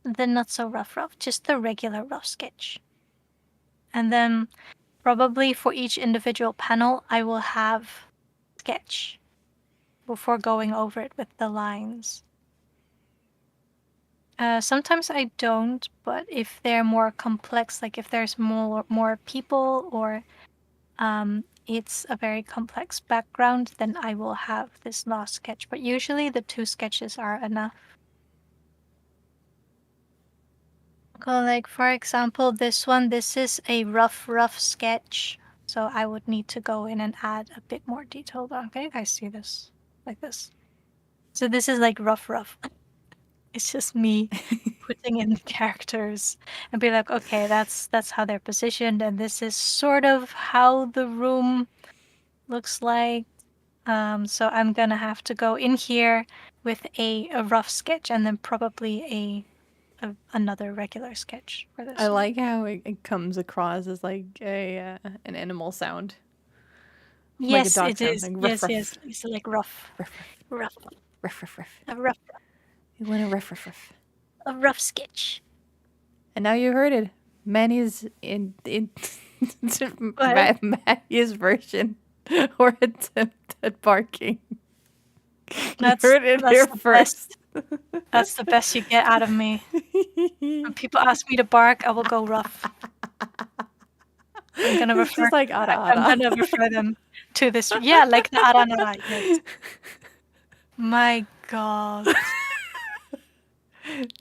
The not so rough, just the regular rough sketch. And then probably for each individual panel, I will have sketch before going over it with the lines. Sometimes I don't, but if they're more complex, like if there's more people or it's a very complex background, then I will have this last sketch. But usually the 2 sketches are enough. Like for example, this one, this is a rough sketch. So I would need to go in and add a bit more detail. Can you guys see this? Like this. So this is like rough. It's just me putting in the characters and be like, okay, that's how they're positioned, and this is sort of how the room looks like. So I'm gonna have to go in here with a rough sketch and then probably another regular sketch for this. I like how it comes across as like a an animal sound. Like a Yes, dog it sound. is. Like Yes, ruff, yes. It's like rough. A rough. You want a ruff. A rough sketch. And now you heard it. Manny's in What? Manny's version or attempt at barking. That's, you heard it that's here the first. That's the best you get out of me. When people ask me to bark, I will go rough. I'm gonna It's just like ara I'm ara. gonna refer them to this. Yeah, like the aranara. Yes. My God.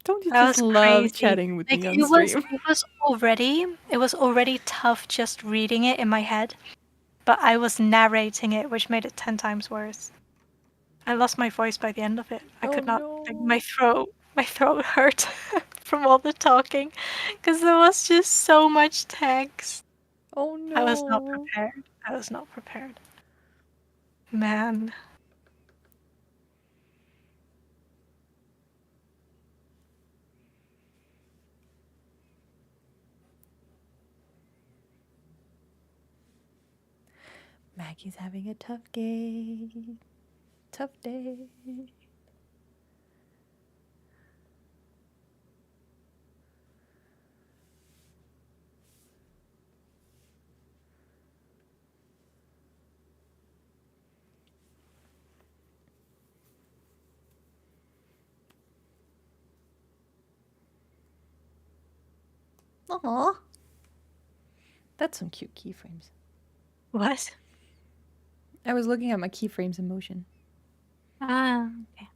Don't you That just was love crazy. chatting with Like me on stream? it was already tough just reading it in my head, but I was narrating it, which made it 10 times worse. I lost my voice by the end of it. I could not. No. Like, my throat hurt from all the talking, because there was just so much text. Oh no. I was not prepared. Man. Maggie's having a tough day. Tough day. Aww. That's some cute keyframes. What? I was looking at my keyframes in motion. Ah, okay.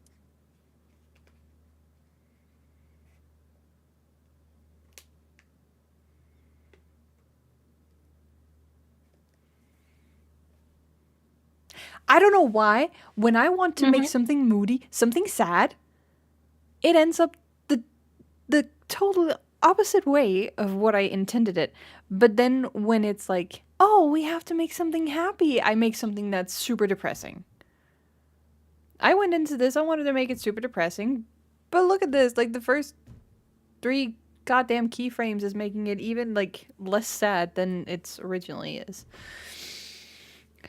I don't know why, when I want to make something moody, something sad, it ends up the total opposite way of what I intended it. But then when it's like, oh, we have to make something happy, I make something that's super depressing. I went into this, I wanted to make it super depressing, but look at this, like the first 3 goddamn keyframes is making it even like less sad than it's originally is.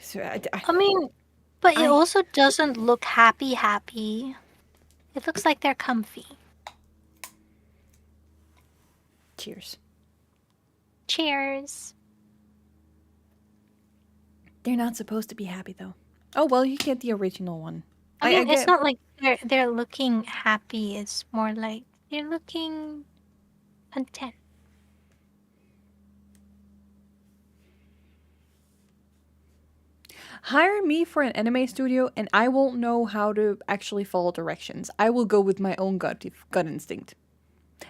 So I mean, but it also doesn't look happy. It looks like they're comfy. Cheers. Cheers. They're not supposed to be happy though. Oh well, you get the original one. I mean, it's not like they're looking happy. It's more like they're looking content. Hire me for an anime studio and I won't know how to actually follow directions. I will go with my own gut instinct.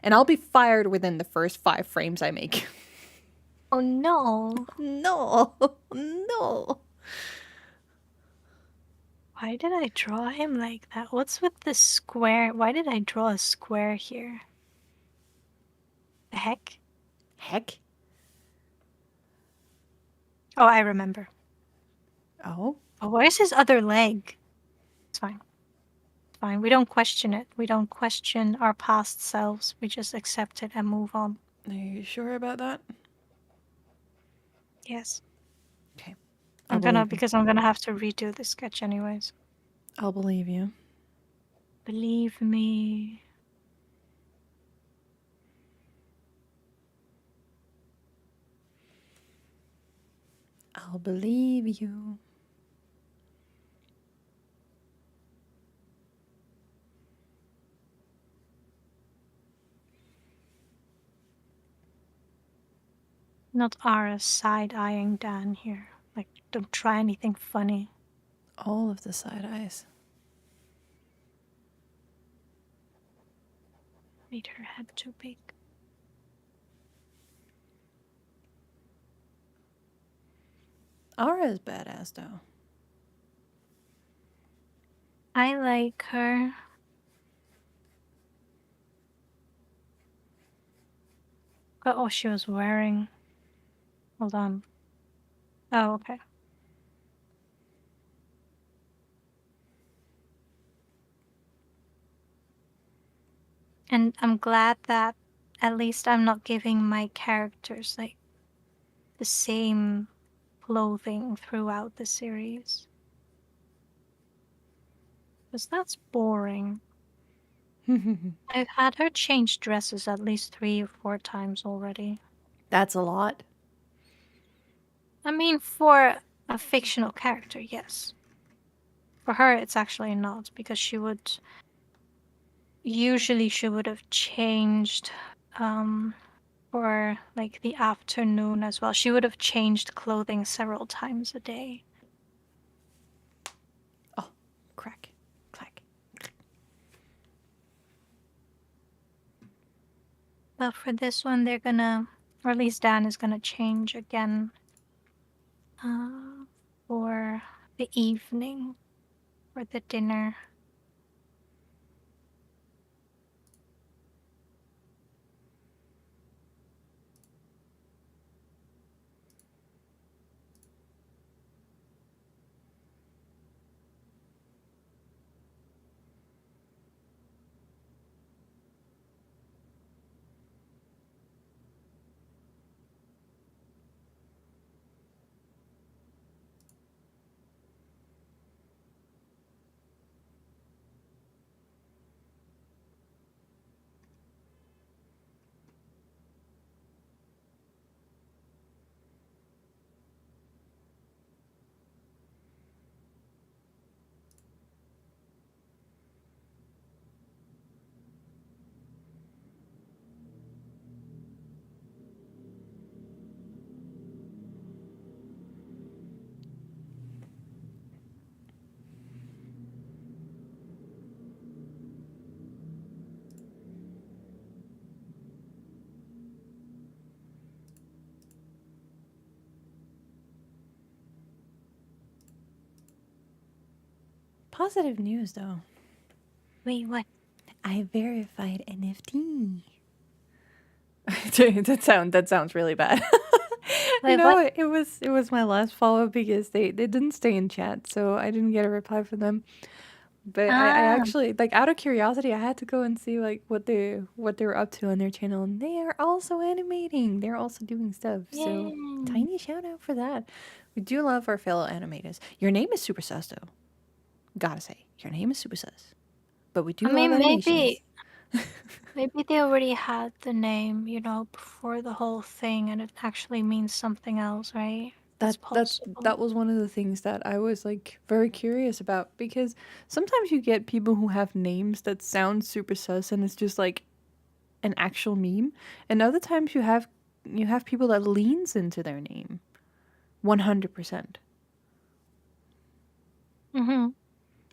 And I'll be fired within the first 5 frames I make. Oh no. No. No. Why did I draw him like that? What's with the square? Why did I draw a square here? The heck? Heck? Oh, I remember. Oh? Oh, where's his other leg? It's fine. It's fine. We don't question it. We don't question our past selves. We just accept it and move on. Are you sure about that? Yes. Okay. I'll believe you. Because I'm gonna have to redo the sketch anyways. I'll believe you. Believe me. I'll believe you. Not Ara side-eyeing Dan here. Like, don't try anything funny. All of the side eyes. Made her head too big. Ara is badass, though. I like her. What was she was wearing? Hold on. Oh, okay. And I'm glad that at least I'm not giving my characters like the same clothing throughout the series. Because that's boring. I've had her change dresses at least 3 or 4 times already. That's a lot. I mean, for a fictional character, yes. For her, it's actually not, because she would have changed for like the afternoon as well. She would have changed clothing several times a day. Oh, crack. Clack. But for this one, they're gonna, or at least Dan is gonna change again for the evening, for the dinner. Positive news, though. Wait, what? I verified NFT. that sounds really bad. Wait, no, what? it was my last follow because they didn't stay in chat, so I didn't get a reply from them. But I actually, like, out of curiosity, I had to go and see like what they were up to on their channel, and they are also animating. They're also doing stuff. So Yay. tiny shout out for that. We do love our fellow animators. Your name is super sus, though. Gotta say, your name is super sus. But we do I mean, love animations. maybe they already had the name, before the whole thing, and it actually means something else, right? That's possible. That was one of the things that I was like very curious about, because sometimes you get people who have names that sound super sus and it's just like an actual meme, and other times you have people that leans into their name 100%.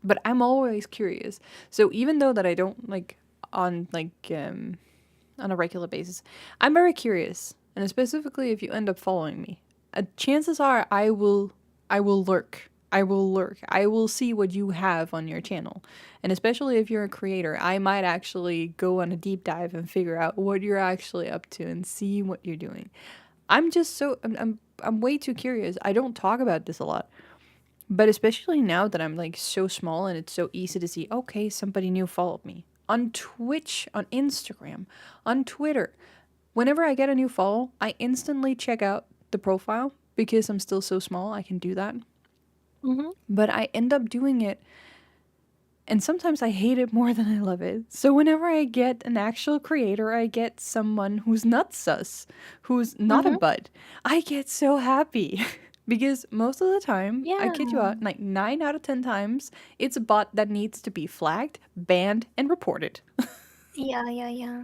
But I'm always curious. So even though that I don't like on on a regular basis, I'm very curious, and specifically if you end up following me, chances are I will lurk. I will lurk. I will see what you have on your channel. And especially if you're a creator, I might actually go on a deep dive and figure out what you're actually up to and see what you're doing. I'm just I'm way too curious. I don't talk about this a lot. But especially now that I'm like so small and it's so easy to see, okay, somebody new followed me. On Twitch, on Instagram, on Twitter. Whenever I get a new follow, I instantly check out the profile because I'm still so small. I can do that. Mm-hmm. But I end up doing it, and sometimes I hate it more than I love it. So whenever I get an actual creator, I get someone who's not sus, who's not a Mm-hmm. bud, I get so happy. Because most of the time, I Yeah. kid you out, like 9 out of 10 times, it's a bot that needs to be flagged, banned, and reported. Yeah.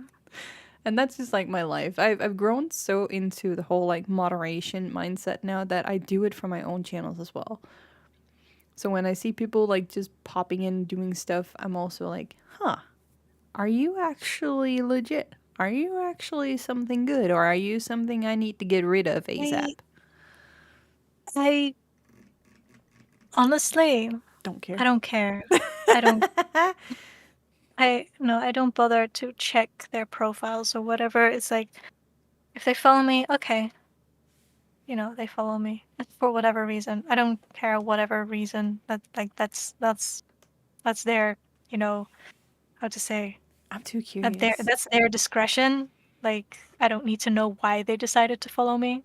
And that's just like my life. I've grown so into the whole like moderation mindset now that I do it for my own channels as well. So when I see people like just popping in doing stuff, I'm also like, huh, are you actually legit? Are you actually something good? Or are you something I need to get rid of ASAP? I I honestly, Don't I care. don't care. I don't I don't bother to check their profiles or whatever. It's like if they follow me, okay, they follow me for whatever reason. I don't care whatever reason. That's their, you know, how to say, I'm too that their curious. that's their discretion. Like I don't need to know why they decided to follow me,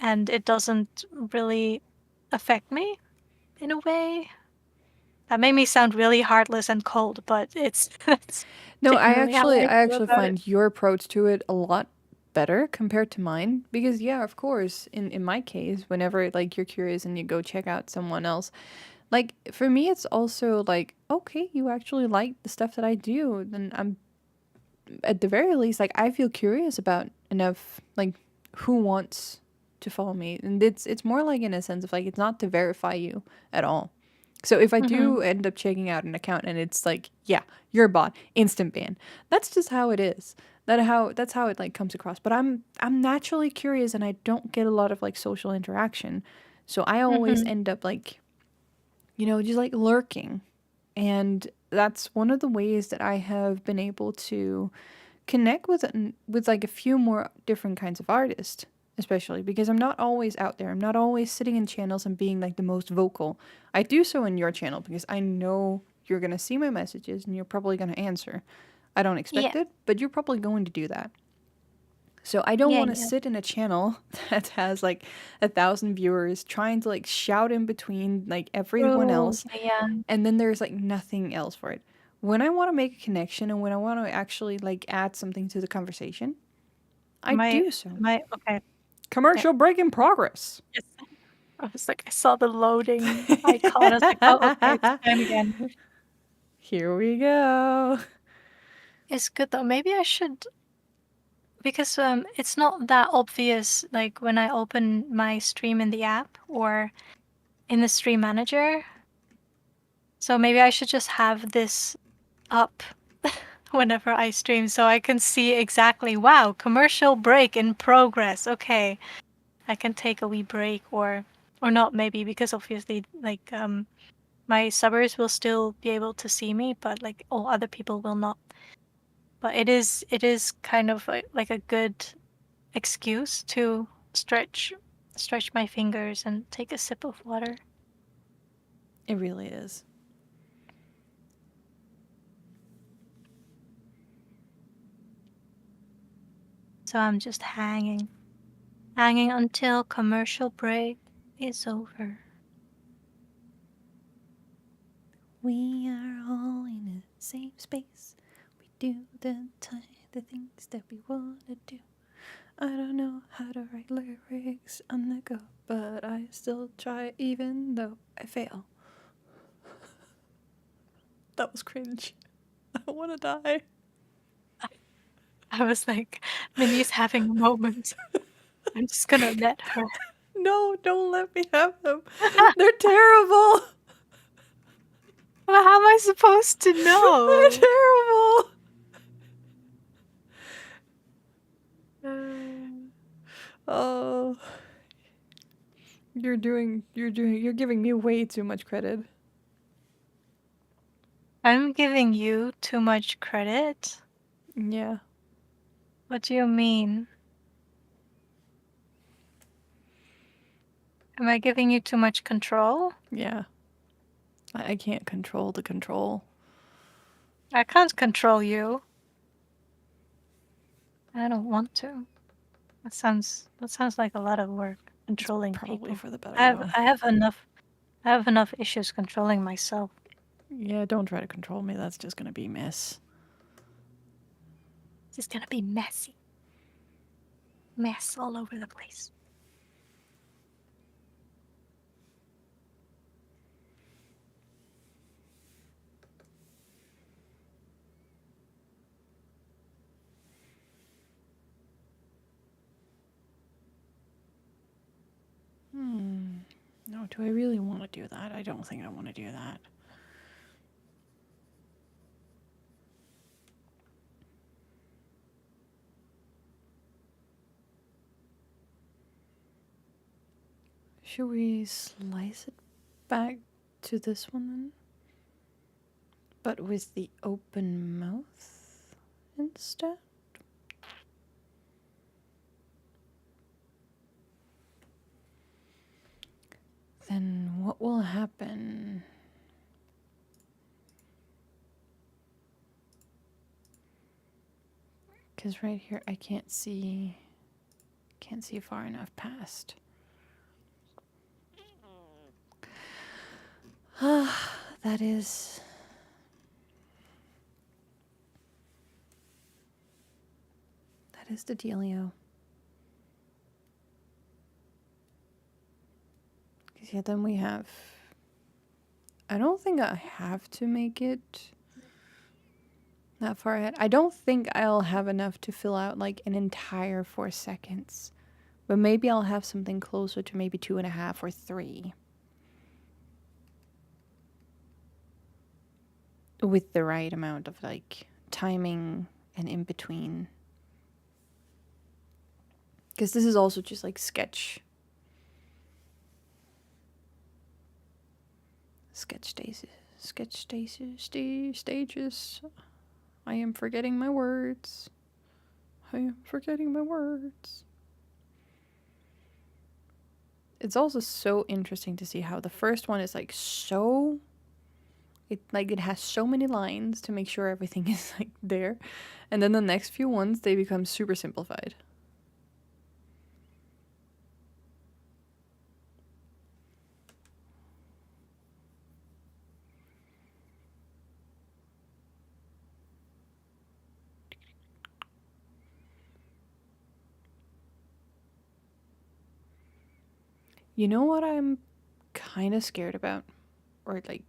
and it doesn't really affect me in a way. That made me sound really heartless and cold, but it's that's No, genuinely how I I feel actually about it. find your approach to it a lot better compared to mine because yeah, of course, in my case, whenever like you're curious and you go check out someone else, like for me it's also like okay, you actually like the stuff that I do, then I'm at the very least like I feel curious about enough like who wants to follow me. And it's more like in a sense of like it's not to verify you at all. So if I Mhm. do end up checking out an account and it's like, yeah, you're a bot, instant ban. That's just how it is. That's how it like comes across. But I'm naturally curious and I don't get a lot of like social interaction. So I always Mhm. end up like, just like lurking. And that's one of the ways that I have been able to connect with like a few more different kinds of artists, especially because I'm not always out there. I'm not always sitting in channels and being like the most vocal. I do so in your channel because I know you're going to see my messages and you're probably going to answer. I don't Yeah. expect it, but you're probably going to do that. So I don't Yeah, want to yeah. sit in a channel that has like 1,000 viewers trying to like shout in between like everyone True. else, Yeah. and then there's like nothing else for it. When I want to make a connection and when I want to actually like add something to the conversation, I My do so. my okay. Yeah. Commercial break in progress. Yes. I was like, I saw the loading icon. I was like, oh, okay, it's time again. Here we go. It's good though. Maybe I should, because it's not that obvious like when I open my stream in the app or in the stream manager. So maybe I should just have this up whenever I stream so I can see exactly, wow, commercial break in progress. Okay. I can take a wee break or not maybe, because obviously like my subbers will still be able to see me, but like all other people will not. But it is kind of like a good excuse to stretch my fingers and take a sip of water. It really is. So I'm just hanging until commercial break is over. We are all in a safe space. We do the things that we want to do. I don't know how to write lyrics on the go, but I still try even though I fail. That was cringe. I want to die. I was like, Minnie's having a moment. I'm just gonna let her. No, don't let me have them. They're terrible. Well, how am I supposed to They're know? terrible. Oh, you're giving me way too much credit. I'm giving you too much credit. Yeah. What do you mean? Am I giving you too much control? Yeah. I can't control the control. I can't control you. I don't want to. That sounds like a lot of work controlling Probably people. for the better, I though. have enough issues controlling myself. Yeah, don't try to control me. That's just gonna be mess. It's just gonna be messy. Mess all over the place. No, do I really want to do that? I don't think I want to do that. Should we slice it back to this one then? But with the open mouth instead? Then what will happen? Because right here I can't see far enough past. That is the dealio. Because yeah, then we have. I don't think I have to make it that far ahead. I don't think I'll have enough to fill out like an entire 4 seconds. But maybe I'll have something closer to maybe 2.5 or 3. With the right amount of like timing and in between. Because this is also just like sketch stages. I am forgetting my words. It's also so interesting to see how the first one is like so. It has so many lines to make sure everything is like there, and then the next few ones they become super simplified. You know what I'm kind of scared about? Or like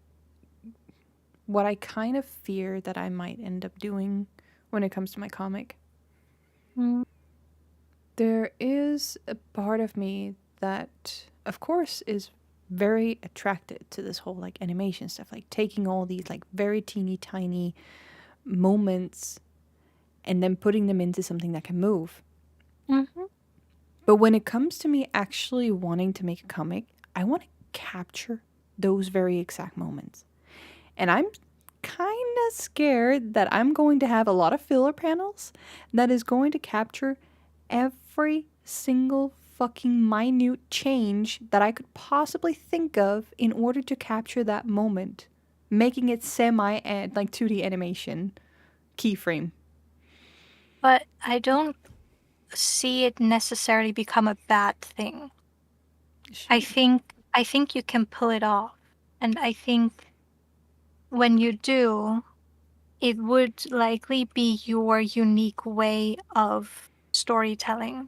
what I kind of fear that I might end up doing when it comes to my comic? There is a part of me that, of course, is very attracted to this whole like animation stuff, like taking all these like very teeny tiny moments and then putting them into something that can move. Mm-hmm. But when it comes to me actually wanting to make a comic, I want to capture those very exact moments. And I'm kind of scared that I'm going to have a lot of filler panels that is going to capture every single fucking minute change that I could possibly think of in order to capture that moment, making it semi like 2D animation keyframe. But I don't see it necessarily become a bad thing. I think you can pull it off. And I think when you do, it would likely be your unique way of storytelling.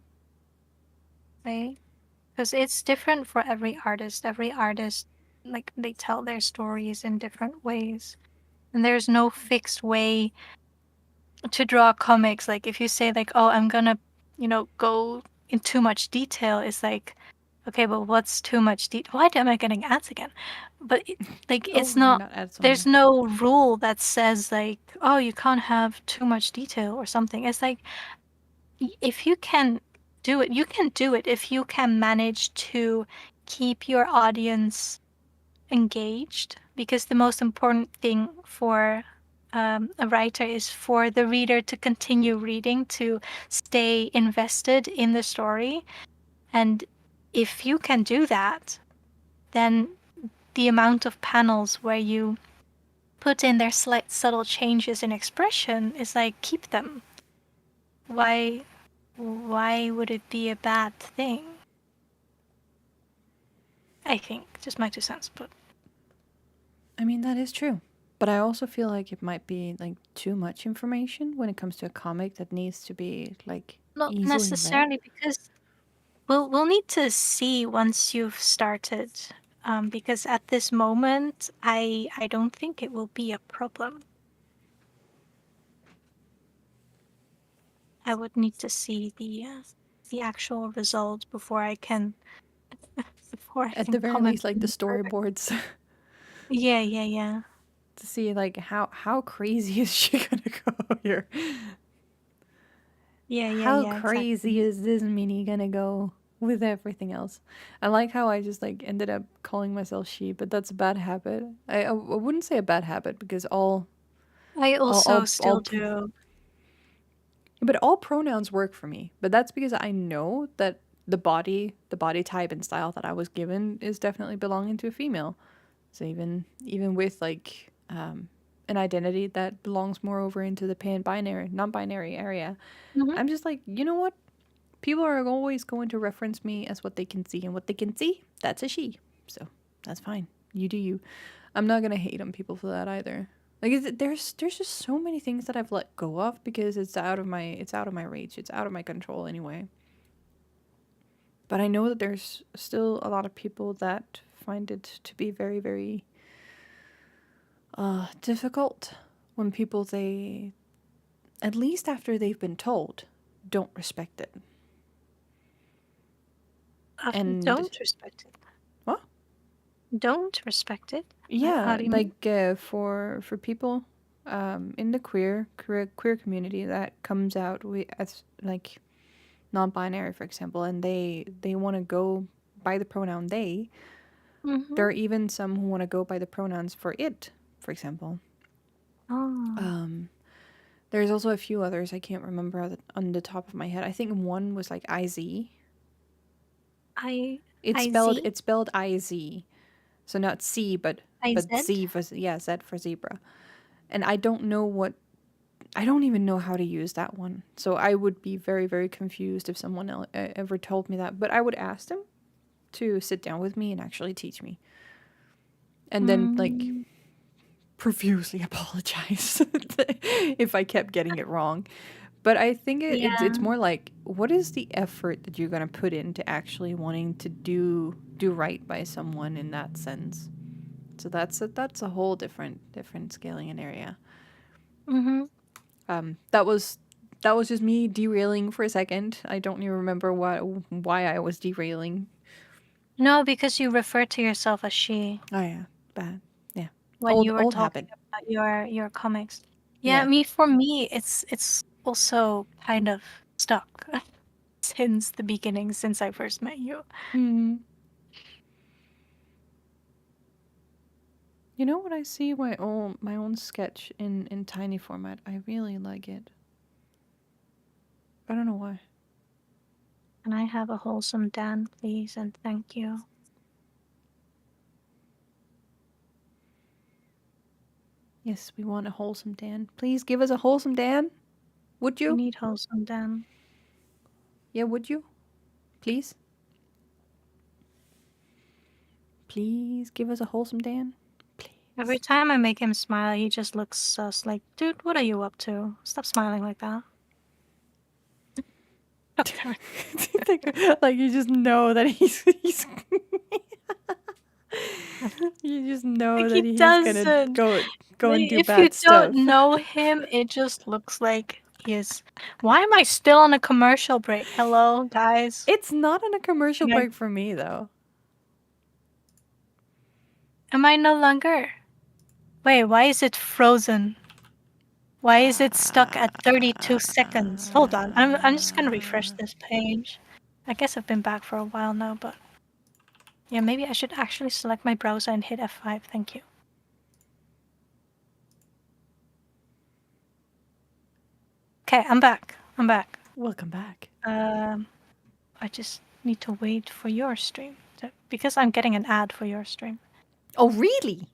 Right? Because it's different for every artist. Every artist, like, they tell their stories in different ways. And there's no fixed way to draw comics. Like, if you say, like, oh, I'm gonna, go in too much detail, it's like, okay, but what's too much detail? Why am I getting ads again? But, it's not, there's no rule that says, like, oh, you can't have too much detail or something. It's like, if you can do it, you can do it if you can manage to keep your audience engaged, because the most important thing for a writer is for the reader to continue reading, to stay invested in the story. And if you can do that, then the amount of panels where you put in their slight subtle changes in expression is like, keep them. Why why would it be a bad thing? I think, just my 2 cents, but I mean, that is true. But I also feel like it might be like too much information when it comes to a comic that needs to be like not easily read. necessarily, because we'll need to see once you've started. Because at this moment, I don't think it will be a problem. I would need to see the actual results before I can At the very comment least, like the any further. storyboards Yeah. to see like how crazy is she gonna go here? How Yeah, crazy exactly. is this mini gonna go with everything else? I like how I just like ended up calling myself she, but that's a bad habit. I wouldn't say a bad habit because I also still all do. but all pronouns work for me. But that's because I know that the body type and style that I was given is definitely belonging to a female. So even with like an identity that belongs more over into the non-binary area, Mhm. I'm just like, you know what? People are always going to reference me as what they can see, and what they can see, that's a she. So that's fine. You do you. I'm not gonna hate on people for that either. Like there's just so many things that I've let go of because it's out of my reach. It's out of my control anyway. But I know that there's still a lot of people that find it to be very very difficult when people they at least after they've been told don't respect it. And Don't respect it. what? Don't respect it. How Yeah, do you mean? like for people in the queer community that comes out as like non-binary, for example, and they want to go by the pronoun they. Mm-hmm. There are even some who want to go by the pronouns for it, for example. Oh, There's also a few others I can't remember on the top of my head. I think one was like iz. I It's I spelled Z it's spelled iz, so not c I but Z. z for z for zebra. And I don't even know how to use that one. So I would be very, very confused if someone ever told me that. But I would ask them to sit down with me and actually teach me. And then, like, Mm, profusely apologize if I kept getting it wrong. But I think it's yeah. more like, what is the effort that you're going to put into actually wanting to do right by someone in that sense? So that's a whole different scaling and area. Mm-hmm. That was just me derailing for a second. I don't even remember why I was derailing. No, because you refer to yourself as she Oh yeah, bad. Yeah, when you were old talking habit. about your comics. Yeah, Yeah. for me, it's also kind of stuck since the beginning, since I first met you. Hmm. You know what I see my own sketch in tiny format. I really like it. I don't know why. Can I have a wholesome Dan, please, and thank you. Yes, we want a wholesome Dan. Please give us a wholesome Dan. Would We you? need wholesome Dan. Yeah, would you? Please. Please give us a wholesome Dan. Every Please. time I make him smile, he just looks sus. Like, dude, what are you up to? Stop smiling like that. God damn it. Like you just know that he's you just know Like, that he he's gonna doesn't. go and do If you bad don't stuff. know him, it just looks like he is. Why am I still on a commercial break? Hello, guys. It's not on a commercial Am I, break for me though. am I no longer? Wait, why is it frozen? Why is it stuck at 32 seconds? Hold on. I'm just gonna refresh this page. I guess I've been back for a while now, but yeah, maybe I should actually select my browser and hit F5. Thank you. Okay, I'm back. I'm back. Welcome back. I just need to wait for your stream because I'm getting an ad for your stream. Oh really?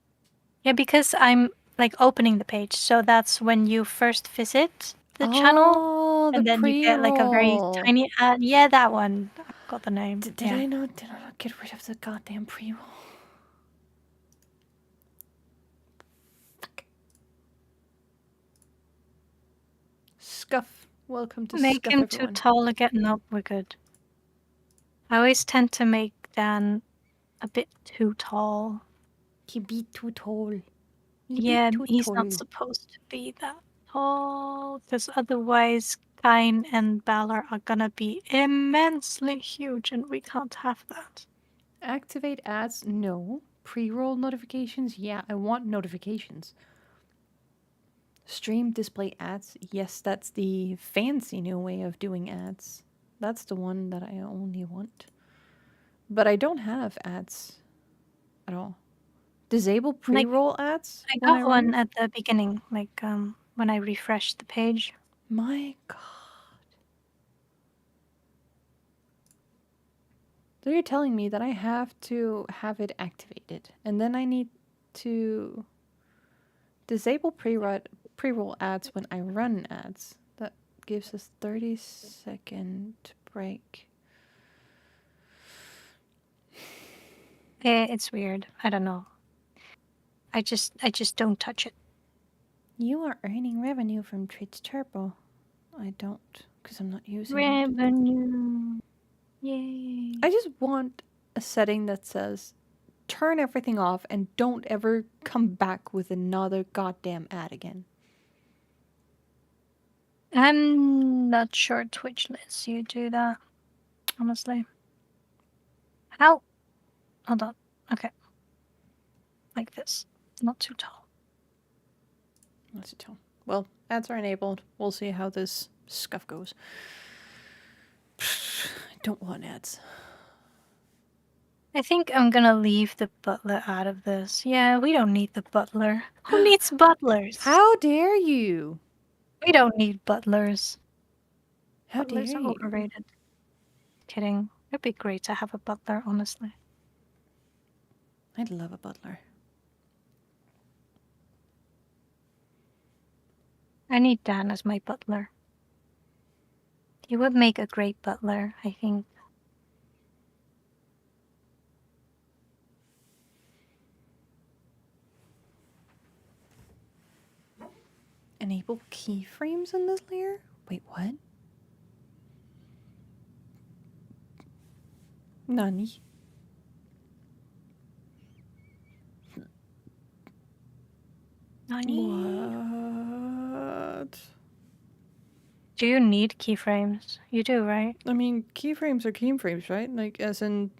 Yeah, because I'm like opening the page, so that's when you first visit the channel. Oh, the and then you get like a very pre-roll. tiny ad. Yeah, that one. I got the name. Did yeah. I not get rid of the goddamn pre-roll? Fuck. Scuff. Welcome to Make Scuff, him everyone. too tall again. Nope, we're good. I always tend to make Dan a bit too tall. He be too tall. Yeah, he's not supposed to be that tall, because otherwise Kain and Balor are gonna be immensely huge, and we can't have that. Activate ads? No. Pre-roll notifications? Yeah, I want notifications. Stream display ads? Yes, that's the fancy new way of doing ads. That's the one that I only want. But I don't have ads at all. Disable pre-roll ads? I when got run? one at the beginning, like when I refreshed the page. My god. So you're telling me that I have to have it activated, and then I need to disable pre-roll ads when I run ads. That gives us 30-second break. It's weird. I don't know. I just don't touch it. You are earning revenue from Twitch Turbo. I don't, because I'm not using it. Revenue. Yay. I just want a setting that says turn everything off and don't ever come back with another goddamn ad again. I'm not sure Twitch lets you do that, honestly. How? Hold on. Okay. Like this. Not too tall. Not too tall. Well, ads are enabled. We'll see how this scuff goes. I don't want ads. I think I'm gonna leave the butler out of this. Yeah, we don't need the butler. Who needs butlers? How dare you? We don't need butlers. How Butlers dare are you? overrated. Kidding. It'd be great to have a butler, honestly. I'd love a butler. I need Dan as my butler. He would make a great butler, I think. Enable keyframes in this layer? Wait, what? Nani? What? Do you need keyframes? You do, right? I mean, keyframes are keyframes, right? Like, as in...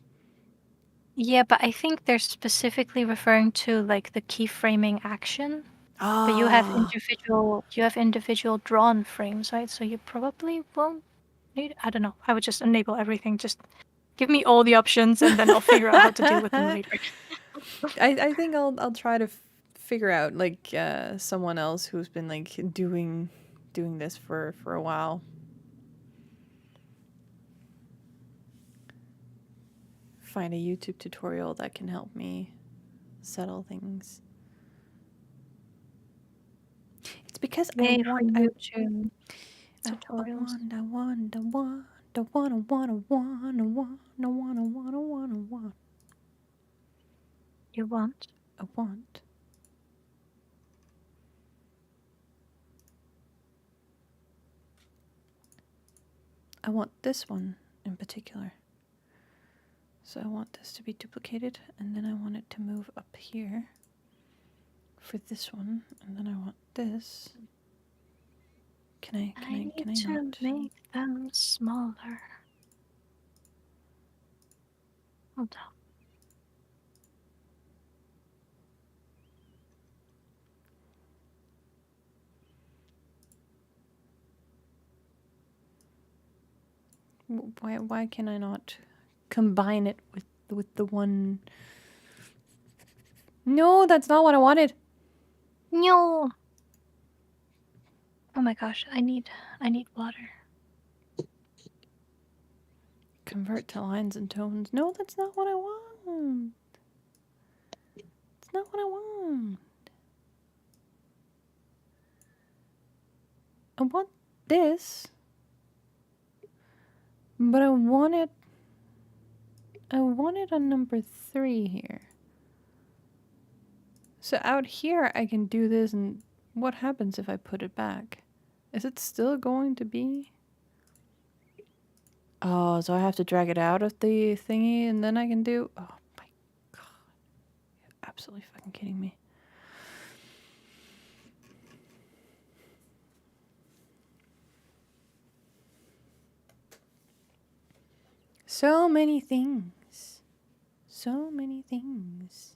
Yeah, but I think they're specifically referring to like the keyframing action. Ah. But you have individual drawn frames, right? So you probably won't need. I don't know. I would just enable everything. Just give me all the options, and then I'll figure out how to deal with them later. I think I'll try to figure out like someone else who's been like doing this for a while. Find a YouTube tutorial that can help me settle things. It's because I want YouTube tutorials. I want. You want? I want. I want this one in particular. So I want this to be duplicated, and then I want it to move up here for this one, and then I want this. Can I need not? to make them smaller. Hold on. Why can I not combine it with the one? No, that's not what I wanted. No. Oh my gosh, I need water. Convert to lines and tones. No, that's not what I want. It's not what I want. I want this. But I want it on number 3 here. So out here I can do this, and what happens if I put it back? Is it still going to be? Oh, so I have to drag it out of the thingy and then I can do... Oh my god. You're absolutely fucking kidding me. So many things. So many things.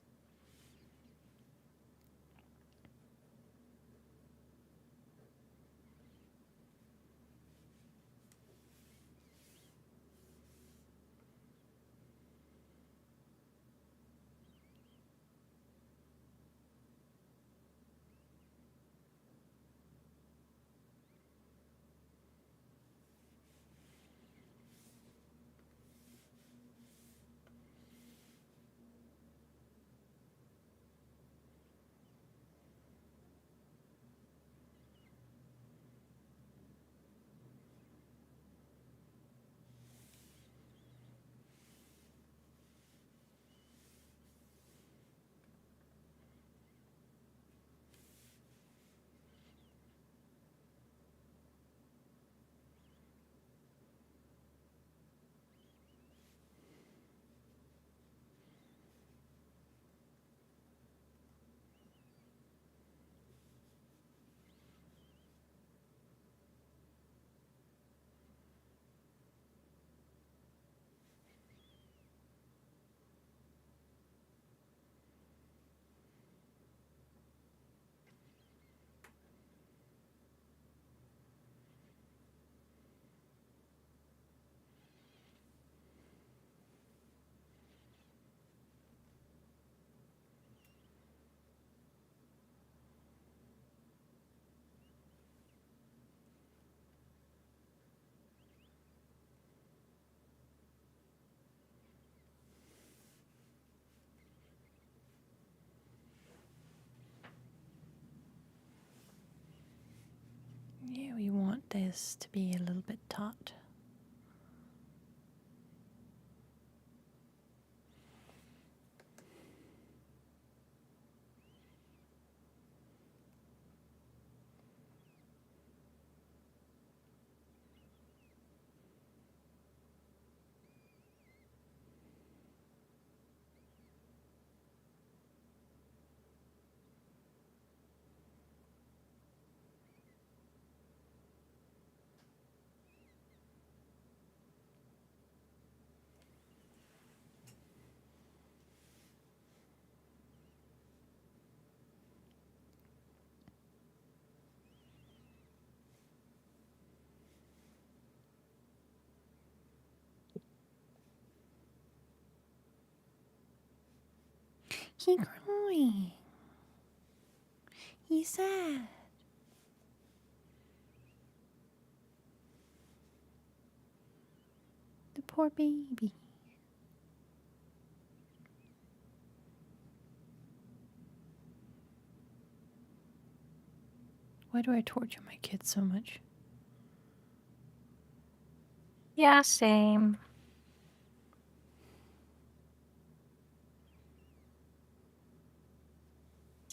Yeah, we want this to be a little bit taut. He crying. He's sad. The poor baby. Why do I torture my kids so much? Yeah, same.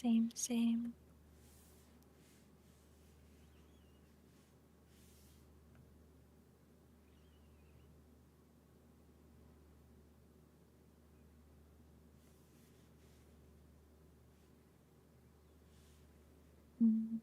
Same, same. Mm.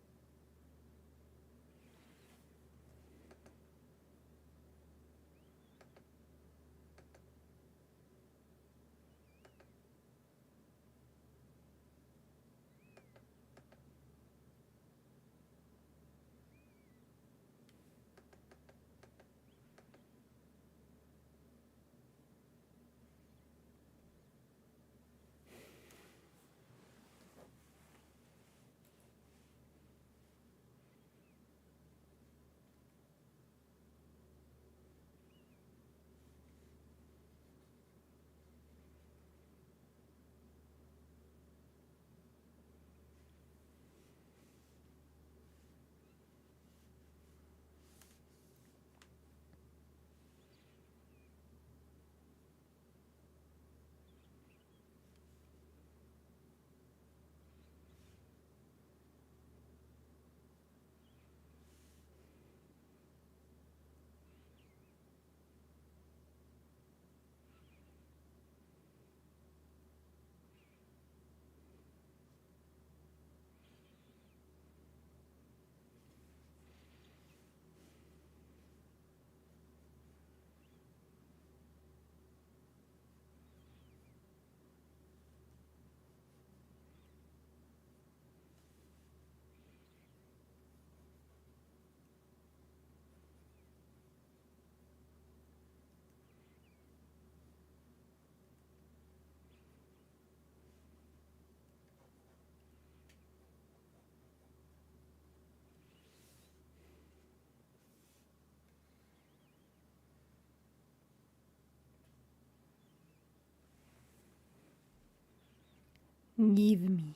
Give me.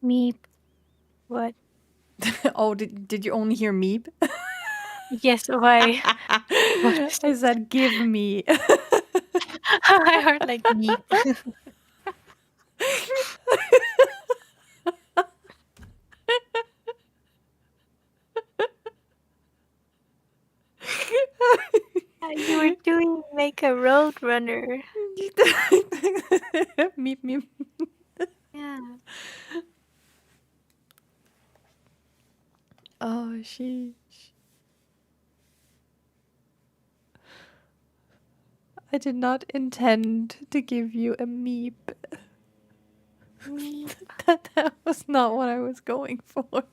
Meep. What? Oh, did you only hear meep? Yes, why? What is I said give me. I heard like meep. You were doing like a road runner. Meep meep. Yeah. Oh, sheesh. I did not intend to give you a meep. Meep. That was not what I was going for.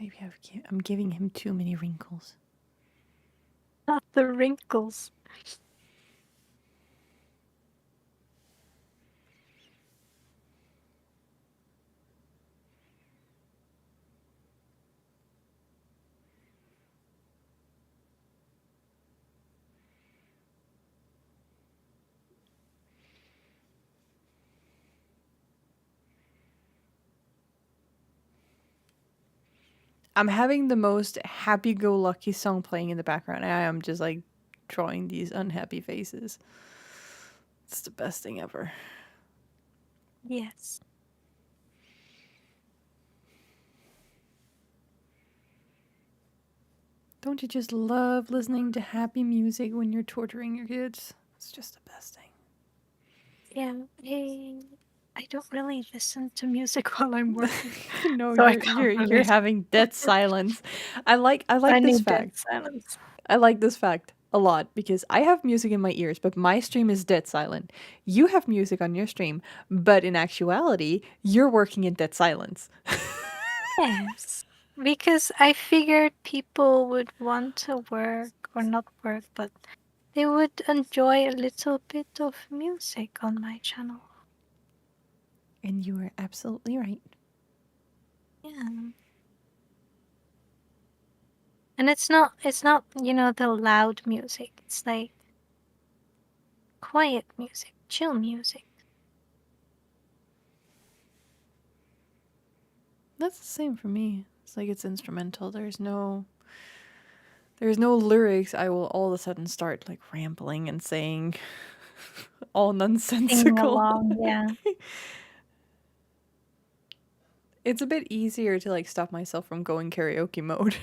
Maybe I'm giving him too many wrinkles. Not the wrinkles. I'm having the most happy-go-lucky song playing in the background. I am just like drawing these unhappy faces. It's the best thing ever. Yes. Don't you just love listening to happy music when you're torturing your kids? It's just the best thing. Yeah. I don't really listen to music while I'm working. No, So I you're can't you're really you're having dead silence. I like I this need dead fact. silence. I like this fact a lot because I have music in my ears, but my stream is dead silent. You have music on your stream, but in actuality, you're working in dead silence. Yes. Because I figured people would want to work or not work, but they would enjoy a little bit of music on my channel. And you are absolutely right. Yeah. And it's not, the loud music. It's like quiet music, chill music. That's the same for me. It's like it's instrumental. There's no lyrics. I will all of a sudden start like rambling and saying all Singing nonsensical. along, yeah. It's a bit easier to like stop myself from going karaoke mode.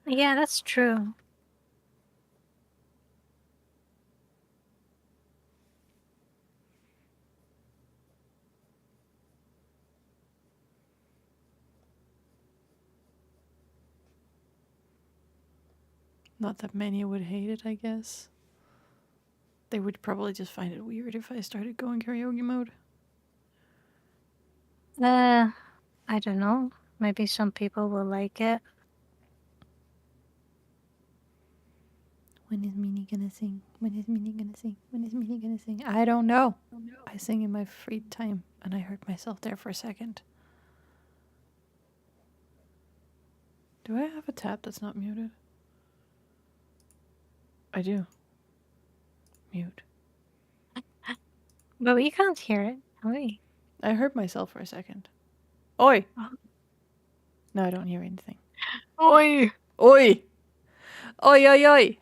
Yeah, that's true. Not that many would hate it, I guess. They would probably just find it weird if I started going karaoke mode. I don't know. Maybe some people will like it. When is Meanie gonna sing? When is Meanie gonna sing? When is Meanie gonna sing? I don't know. I sing in my free time, and I heard myself there for a second. Do I have a tab that's not muted? I do. Mute. But we can't hear it. Oi. I heard myself for a second. Oi! Oh. No, I don't hear anything. Oi! Oi! Oi, oi, oi!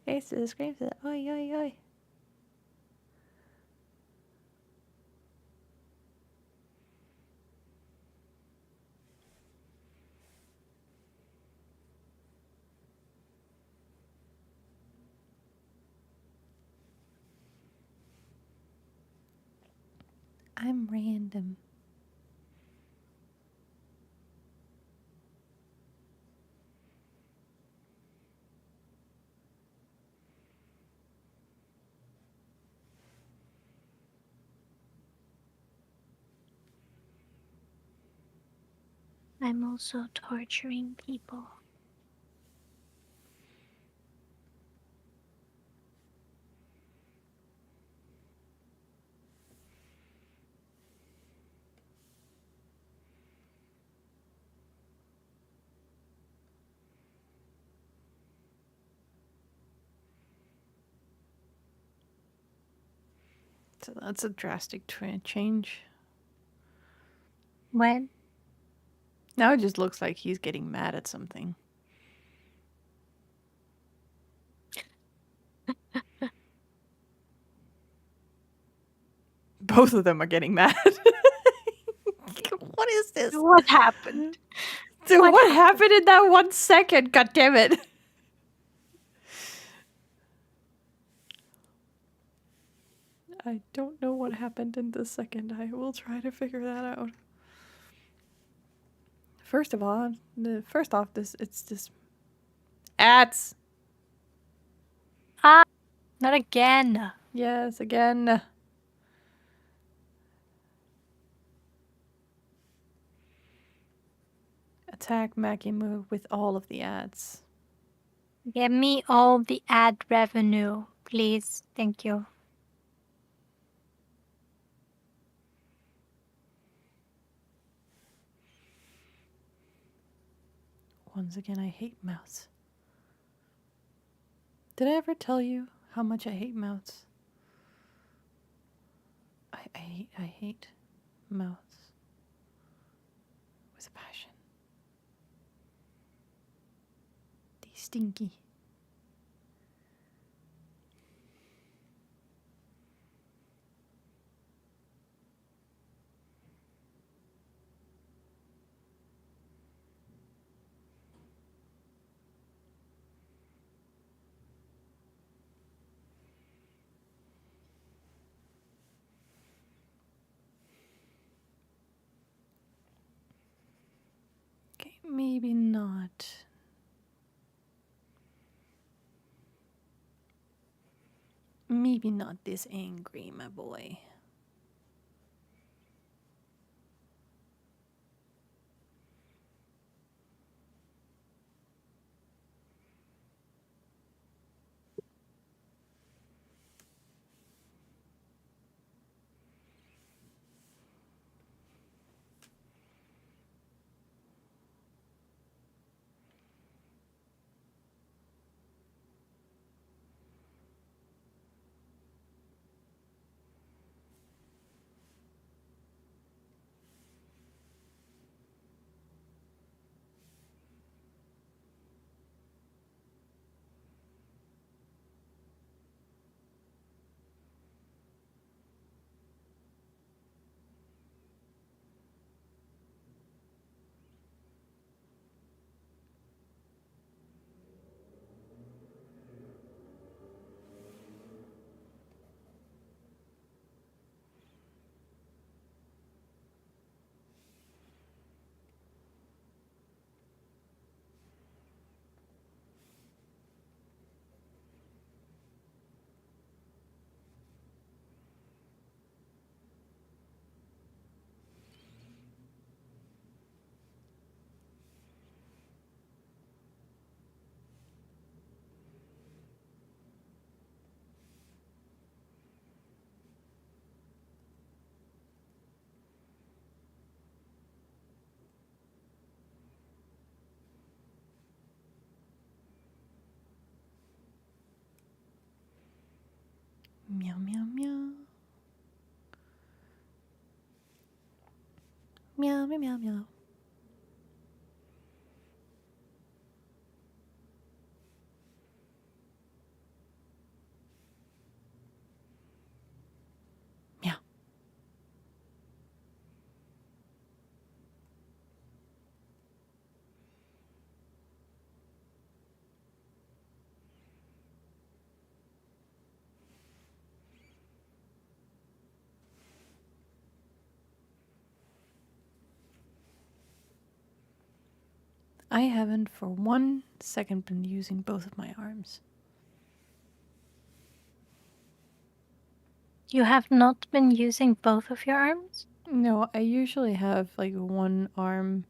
Face it, screams it. Oi, oi, oi. I'm random. I'm also torturing people. So that's a drastic change. When? Now it just looks like he's getting mad at something. Both of them are getting mad. What is this? What happened? Dude, what happened in that 1 second? God damn it. I don't know what happened in this second. I will try to figure that out. First off, it's this ads. Ah, not again. Yes, again. Attack Makimu with all of the ads. Give me all the ad revenue, please. Thank you. Once again, I hate mouths. Did I ever tell you how much I hate mouths? I hate mouths with a passion. They stinky. Okay, maybe not. Maybe not this angry, my boy. Meow, meow, meow. Meow, meow, meow, meow. I haven't for 1 second been using both of my arms. You have not been using both of your arms? No, I usually have like one arm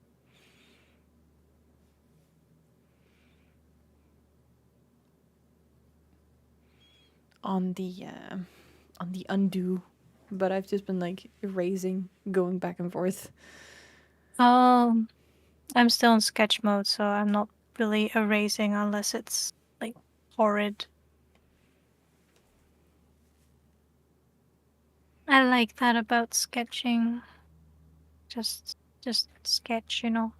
on the undo, but I've just been like erasing, going back and forth. Oh, I'm still in sketch mode, so I'm not really erasing unless it's like horrid. I like that about sketching. Just sketch, you know.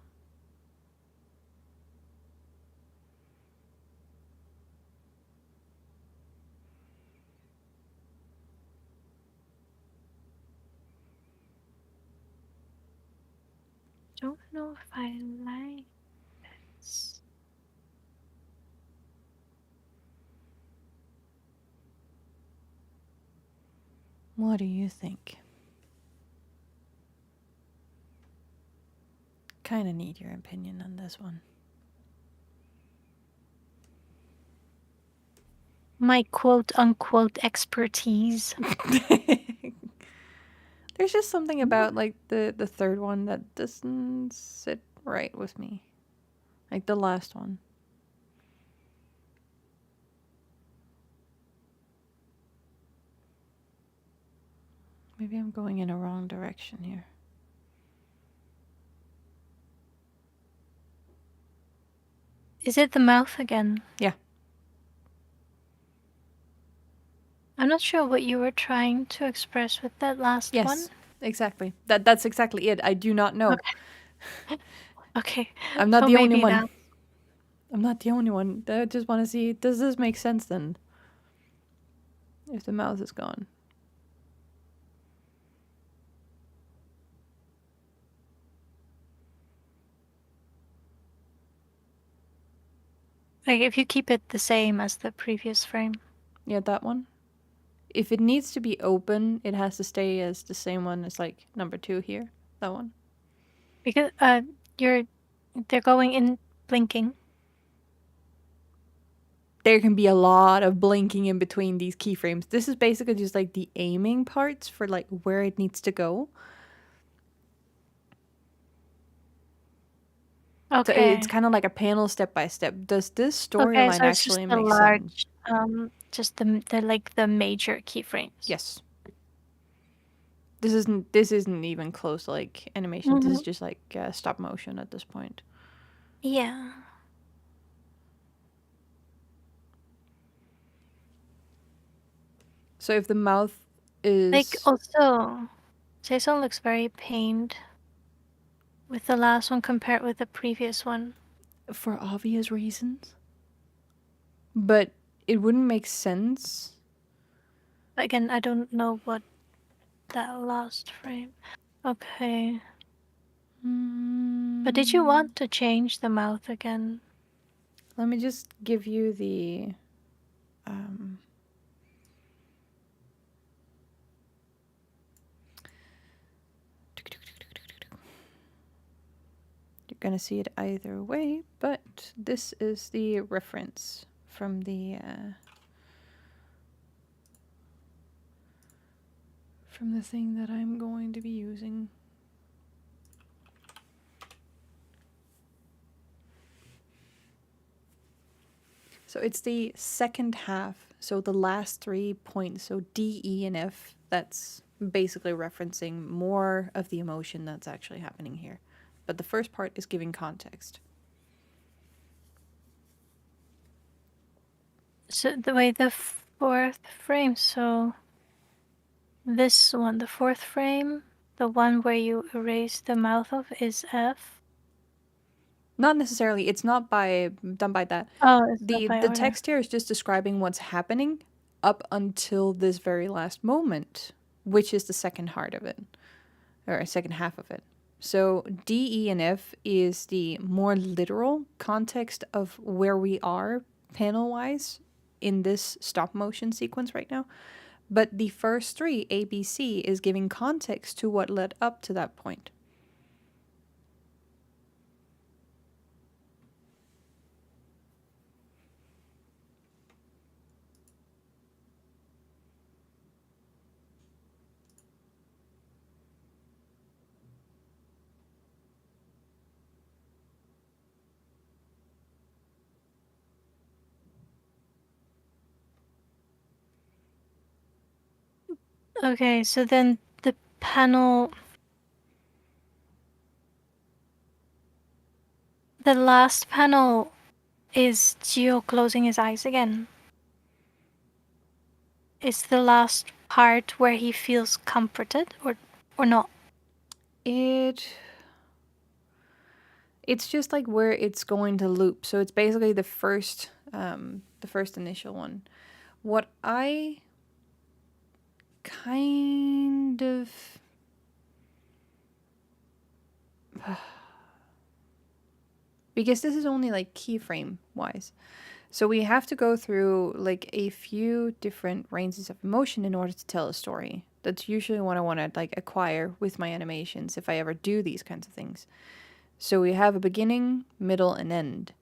Don't know if I like this. What do you think? Kind of need your opinion on this one. My quote unquote expertise. There's just something about like the third one that doesn't sit right with me. Like the last one. Maybe I'm going in a wrong direction here. Is it the mouth again? Yeah. I'm not sure what you were trying to express with that last Yes, one. exactly. That's exactly it. I do not know. Okay. I'm not So the only maybe one. that. I'm not the only one. I just want to see, does this make sense then? If the mouth is gone. Like if you keep it the same as the previous frame. Yeah, that one. If it needs to be open, it has to stay as the same one as like number 2 here. That one. Because they're going in blinking. There can be a lot of blinking in between these keyframes. This is basically just like the aiming parts for like where it needs to go. So Okay. it's kind of like a panel step by step. Does this Okay, storyline so it's just actually the make sense? large, just the like the major keyframes. Yes. This isn't even close to like animation. This is just like stop motion at this point. Yeah. So if the mouth is Like also, Jason looks very pained with the last one compared with the previous one. for obvious reasons, but it wouldn't make sense. Again, I don't know what that last frame. Okay. But did you want to change the mouth again? Let me just give you the you're gonna see it either way, but this is the reference from the thing that I'm going to be using. So it's the second half, so the last 3 points, so D, E, and F, that's basically referencing more of the emotion that's actually happening here. But the first part is giving context. So the way the fourth frame, so this one, the fourth frame, the one where you erase the mouth of is F. Not necessarily, it's not done by that. Oh, it's not The by the order. text here is just describing what's happening up until this very last moment, which is the second part of it, or second half of it. So D, E, and F is the more literal context of where we are panel-wise in this stop motion sequence right now. But the first 3, A, B, C, is giving context to what led up to that point. Okay, so then the panel. The last panel is Gio closing his eyes again. Is the last part where he feels comforted or not? It's just like where it's going to loop. So it's basically the first initial one. What I kind of because this is only like keyframe wise. So we have to go through like a few different ranges of emotion in order to tell a story. That's usually what I want to like acquire with my animations if I ever do these kinds of things. So we have a beginning, middle, and end.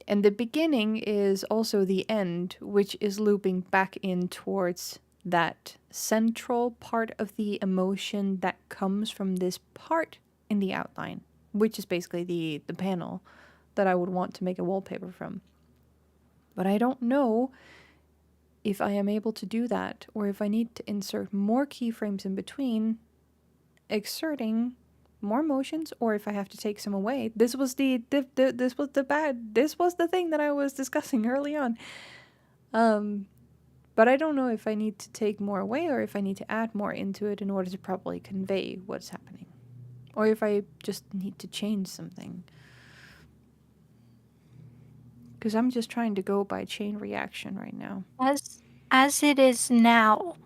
And the beginning is also the end, which is looping back in towards that central part of the emotion that comes from this part in the outline, which is basically the panel that I would want to make a wallpaper from. But I don't know if I am able to do that or if I need to insert more keyframes in between, exerting more motions, or if I have to take some away. This was the thing that I was discussing early on. But I don't know if I need to take more away or if I need to add more into it in order to properly convey what's happening, or if I just need to change something. Because I'm just trying to go by chain reaction right now. As it is now,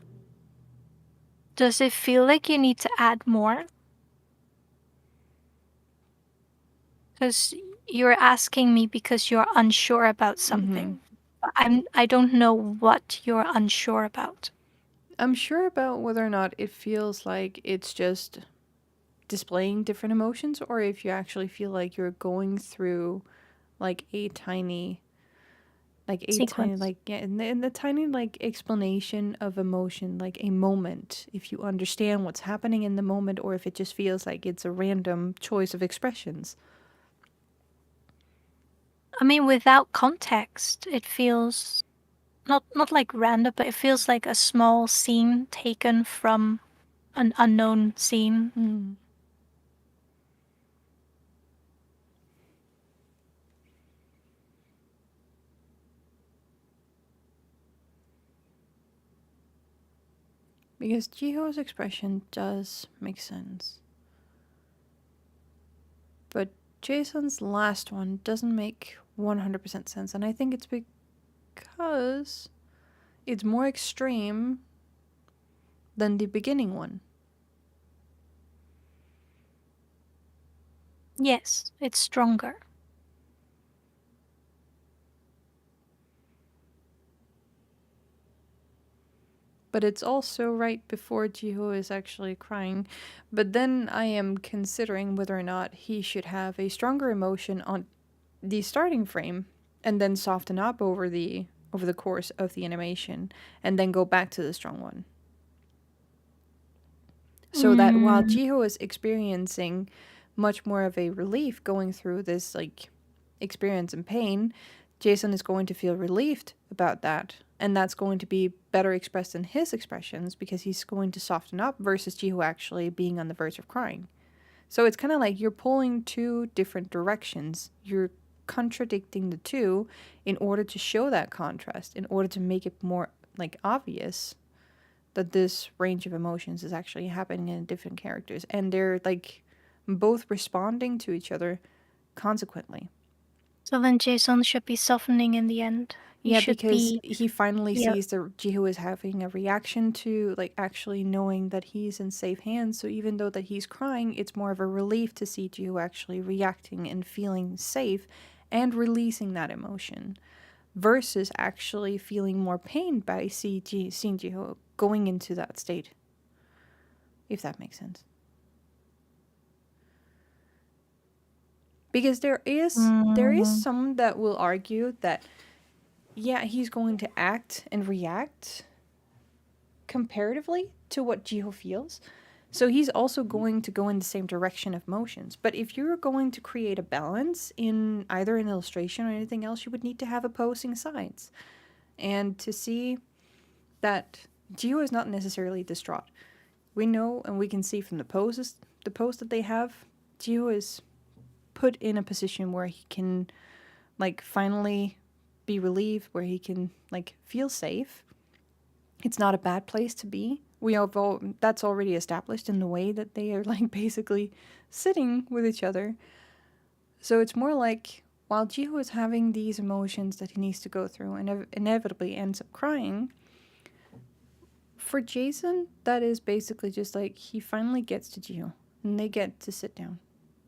does it feel like you need to add more? Because you're asking me because you're unsure about something. I don't know what you're unsure about. I'm sure about whether or not it feels like it's just displaying different emotions, or if you actually feel like you're going through like a tiny Sequence. in the tiny like explanation of emotion, like a moment, if you understand what's happening in the moment, or if it just feels like it's a random choice of expressions. I mean, without context, it feels not like random, but it feels like a small scene taken from an unknown scene. Because Jiho's expression does make sense. But Jason's last one doesn't make 100% sense, and I think it's because it's more extreme than the beginning one. Yes, it's stronger. But it's also right before Jiho is actually crying. But then I am considering whether or not he should have a stronger emotion on the starting frame and then soften up over the course of the animation and then go back to the strong one. So that while Jiho is experiencing much more of a relief going through this like experience and pain, Jason is going to feel relieved about that, and that's going to be better expressed in his expressions because he's going to soften up versus Jiho actually being on the verge of crying. So it's kind of like you're pulling two different directions. You're contradicting the two in order to show that contrast, in order to make it more like obvious that this range of emotions is actually happening in different characters, and they're like both responding to each other consequently. So then Jason should be softening in the end. Because he finally sees that Jiho is having a reaction to like actually knowing that he's in safe hands. So even though that he's crying, it's more of a relief to see Jiho actually reacting and feeling safe and releasing that emotion, versus actually feeling more pain by seeing Jiho going into that state. If that makes sense. Because there is some that will argue that yeah, he's going to act and react comparatively to what Jiho feels. So he's also going to go in the same direction of motions. But if you're going to create a balance in either an illustration or anything else, you would need to have opposing sides. And to see that Jiho is not necessarily distraught. We know and we can see from the pose that they have, Jiho is put in a position where he can, like, finally be relieved, where he can, like, feel safe. It's not a bad place to be. That's already established in the way that they are, like, basically sitting with each other. So it's more like, while Jiho is having these emotions that he needs to go through and inevitably ends up crying, for Jason, that is basically just like he finally gets to Jiho and they get to sit down.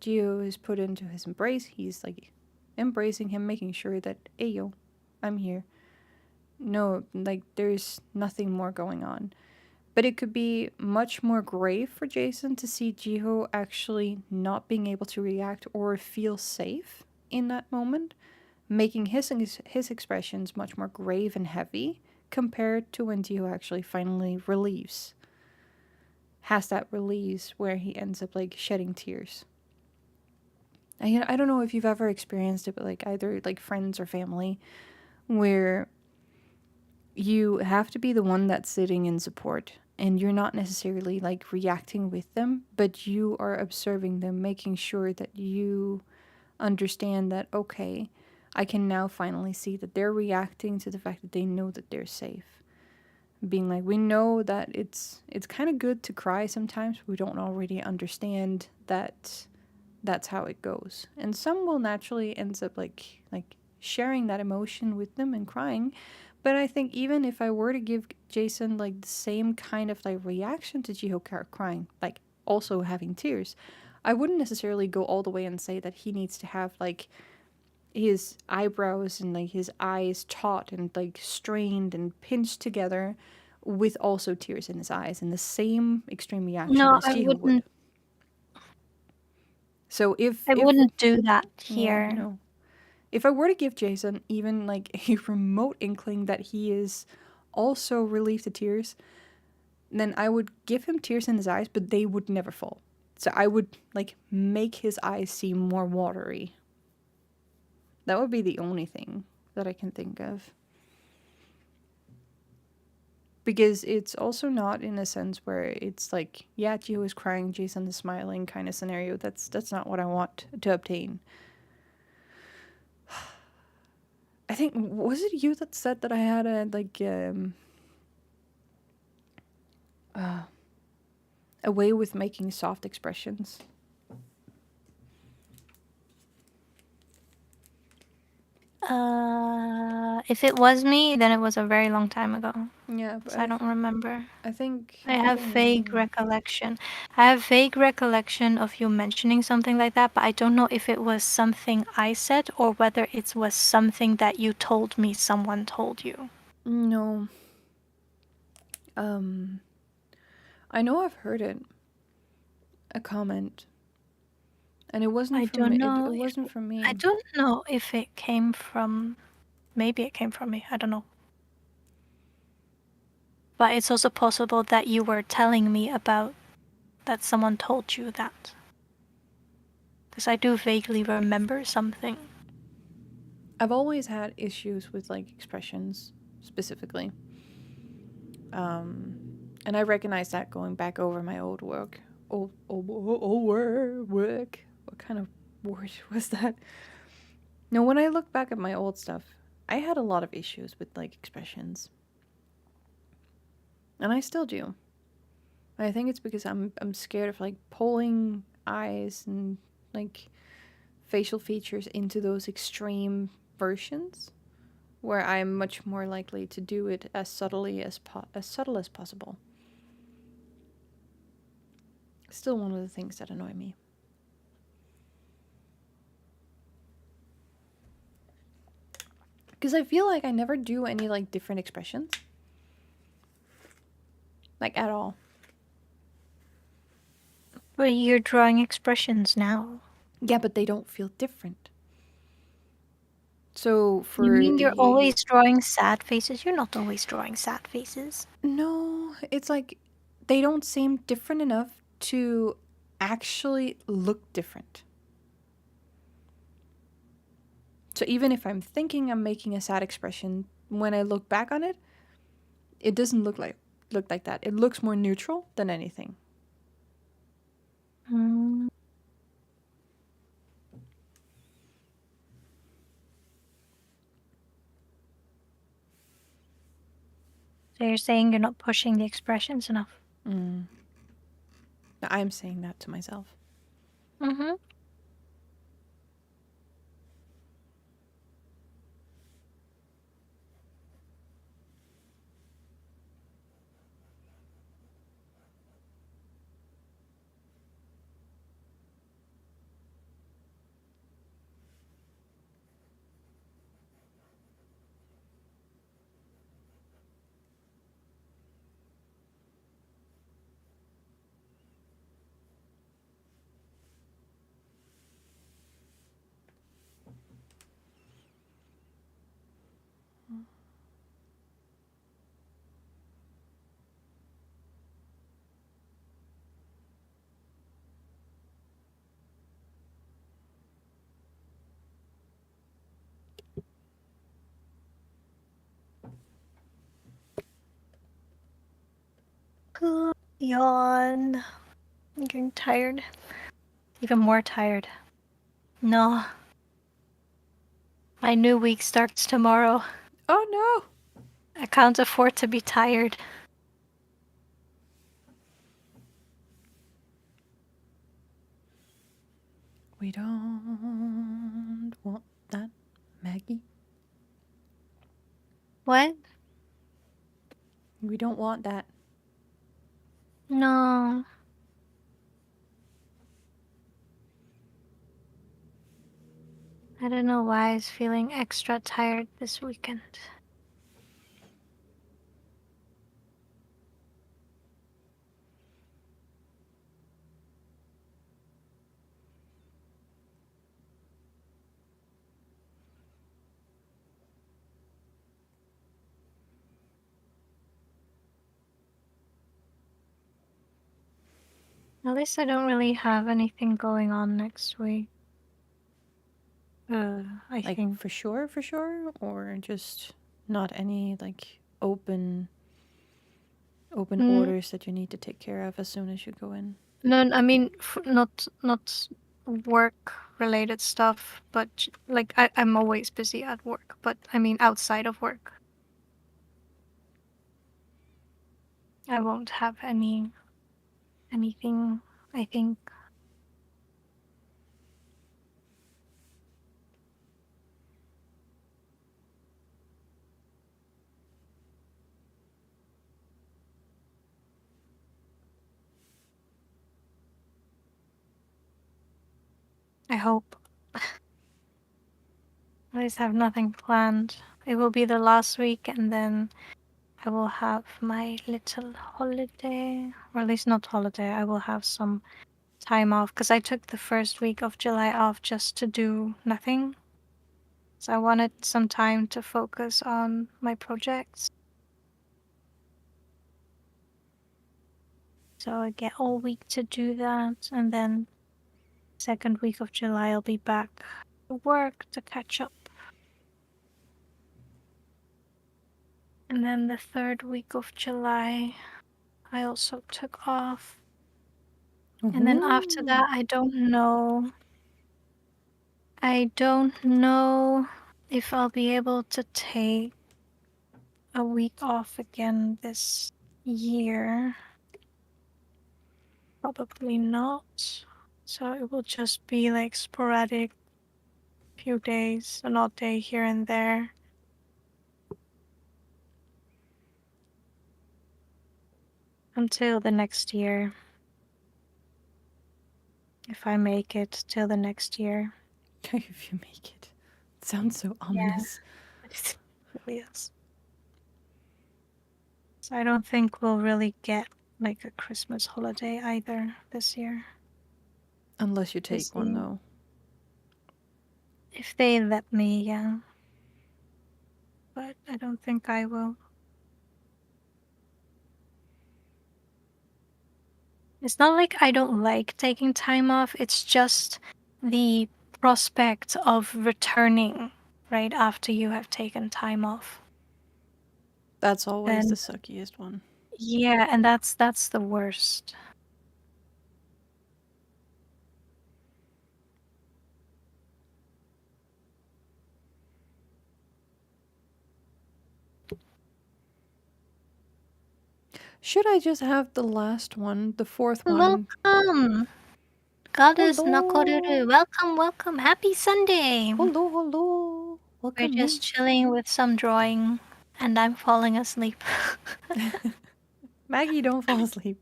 Jiho is put into his embrace. He's like embracing him, making sure that, hey, yo, I'm here. No, like, there's nothing more going on. But it could be much more grave for Jason to see Jiho actually not being able to react or feel safe in that moment, making his expressions much more grave and heavy compared to when Jiho actually finally has that release where he ends up, like, shedding tears. I don't know if you've ever experienced it, but, like, either, like, friends or family, where you have to be the one that's sitting in support and you're not necessarily, like, reacting with them, but you are observing them, making sure that you understand that, okay, I can now finally see that they're reacting to the fact that they know that they're safe. Being like, we know that it's kind of good to cry sometimes, but we don't already understand that that's how it goes. And some will naturally ends up like sharing that emotion with them and crying. But I think even if I were to give Jason, like, the same kind of, like, reaction to Jiho crying, like, also having tears, I wouldn't necessarily go all the way and say that he needs to have, like, his eyebrows and, like, his eyes taut and, like, strained and pinched together with also tears in his eyes and the same extreme reaction No, as Jiho would. So I wouldn't do that yeah, here. no. If I were to give Jason even, like, a remote inkling that he is also relieved to tears, then I would give him tears in his eyes, but they would never fall. So I would, like, make his eyes seem more watery. That would be the only thing that I can think of. Because it's also not in a sense where it's like, yeah, Jiho is crying, Jason is smiling kind of scenario. That's not what I want to obtain. I think, was it you that said that I had a way with making soft expressions? If it was me, then it was a very long time ago. Yeah, but I don't remember. I think I have vague recollection. I have vague recollection of you mentioning something like that, but I don't know if it was something I said or whether it was something that you told me someone told you. No. I know I've heard it. A comment. And it wasn't from me. It wasn't from me. I don't know if it came from... Maybe it came from me. I don't know. But it's also possible that you were telling me about that someone told you that. Because I do vaguely remember something. I've always had issues with, like, expressions, specifically. And I recognize that going back over my old work. Old work. What kind of word was that? No, when I look back at my old stuff, I had a lot of issues with, like, expressions. And I still do. I think it's because I'm scared of, like, pulling eyes and, like, facial features into those extreme versions, where I'm much more likely to do it as subtle as possible. Still one of the things that annoy me. Because I feel like I never do any, like, different expressions. Like, at all. But you're drawing expressions now. Yeah, but they don't feel different. So for... You mean you're always drawing sad faces? You're not always drawing sad faces. No, it's like they don't seem different enough to actually look different. So even if I'm thinking I'm making a sad expression, when I look back on it, it doesn't look look like that. It looks more neutral than anything. Mm. So you're saying you're not pushing the expressions enough? I'm saying that to myself. Mm-hmm. Yawn. I'm getting tired. Even more tired. No. My new week starts tomorrow. Oh no! I can't afford to be tired. We don't want that, Maggie. What? We don't want that. No. I don't know why I was feeling extra tired this weekend. At least I don't really have anything going on next week. I Like think. for sure, or just not any like open orders that you need to take care of as soon as you go in. No, I mean not work related stuff, but like I'm always busy at work. But I mean outside of work, I won't have anything. I think. I hope. I just have nothing planned. It will be the last week, and then I will have my little holiday, or at least not holiday. I will have some time off because I took the first week of July off just to do nothing. So I wanted some time to focus on my projects. So I get all week to do that, and then second week of July I'll be back to work to catch up. And then the third week of July I also took off. And then after that I don't know. I don't know if I'll be able to take a week off again this year. Probably not. So it will just be like sporadic few days, an odd day here and there. Until the next year. If I make it till the next year. If you make it. It sounds so ominous. It really is. So I don't think we'll really get like a Christmas holiday either this year. Unless you take one, though. If they let me, yeah. But I don't think I will. It's not like I don't like taking time off, it's just the prospect of returning right after you have taken time off. That's always And the suckiest one. Yeah, and that's the worst. Should I just have the last one, the fourth one? Welcome, Goddess Hello. Nakoruru. Welcome, welcome. Happy Sunday. Hello, hello. We're Welcome in. just chilling with some drawing, and I'm falling asleep. Maggie, don't fall asleep.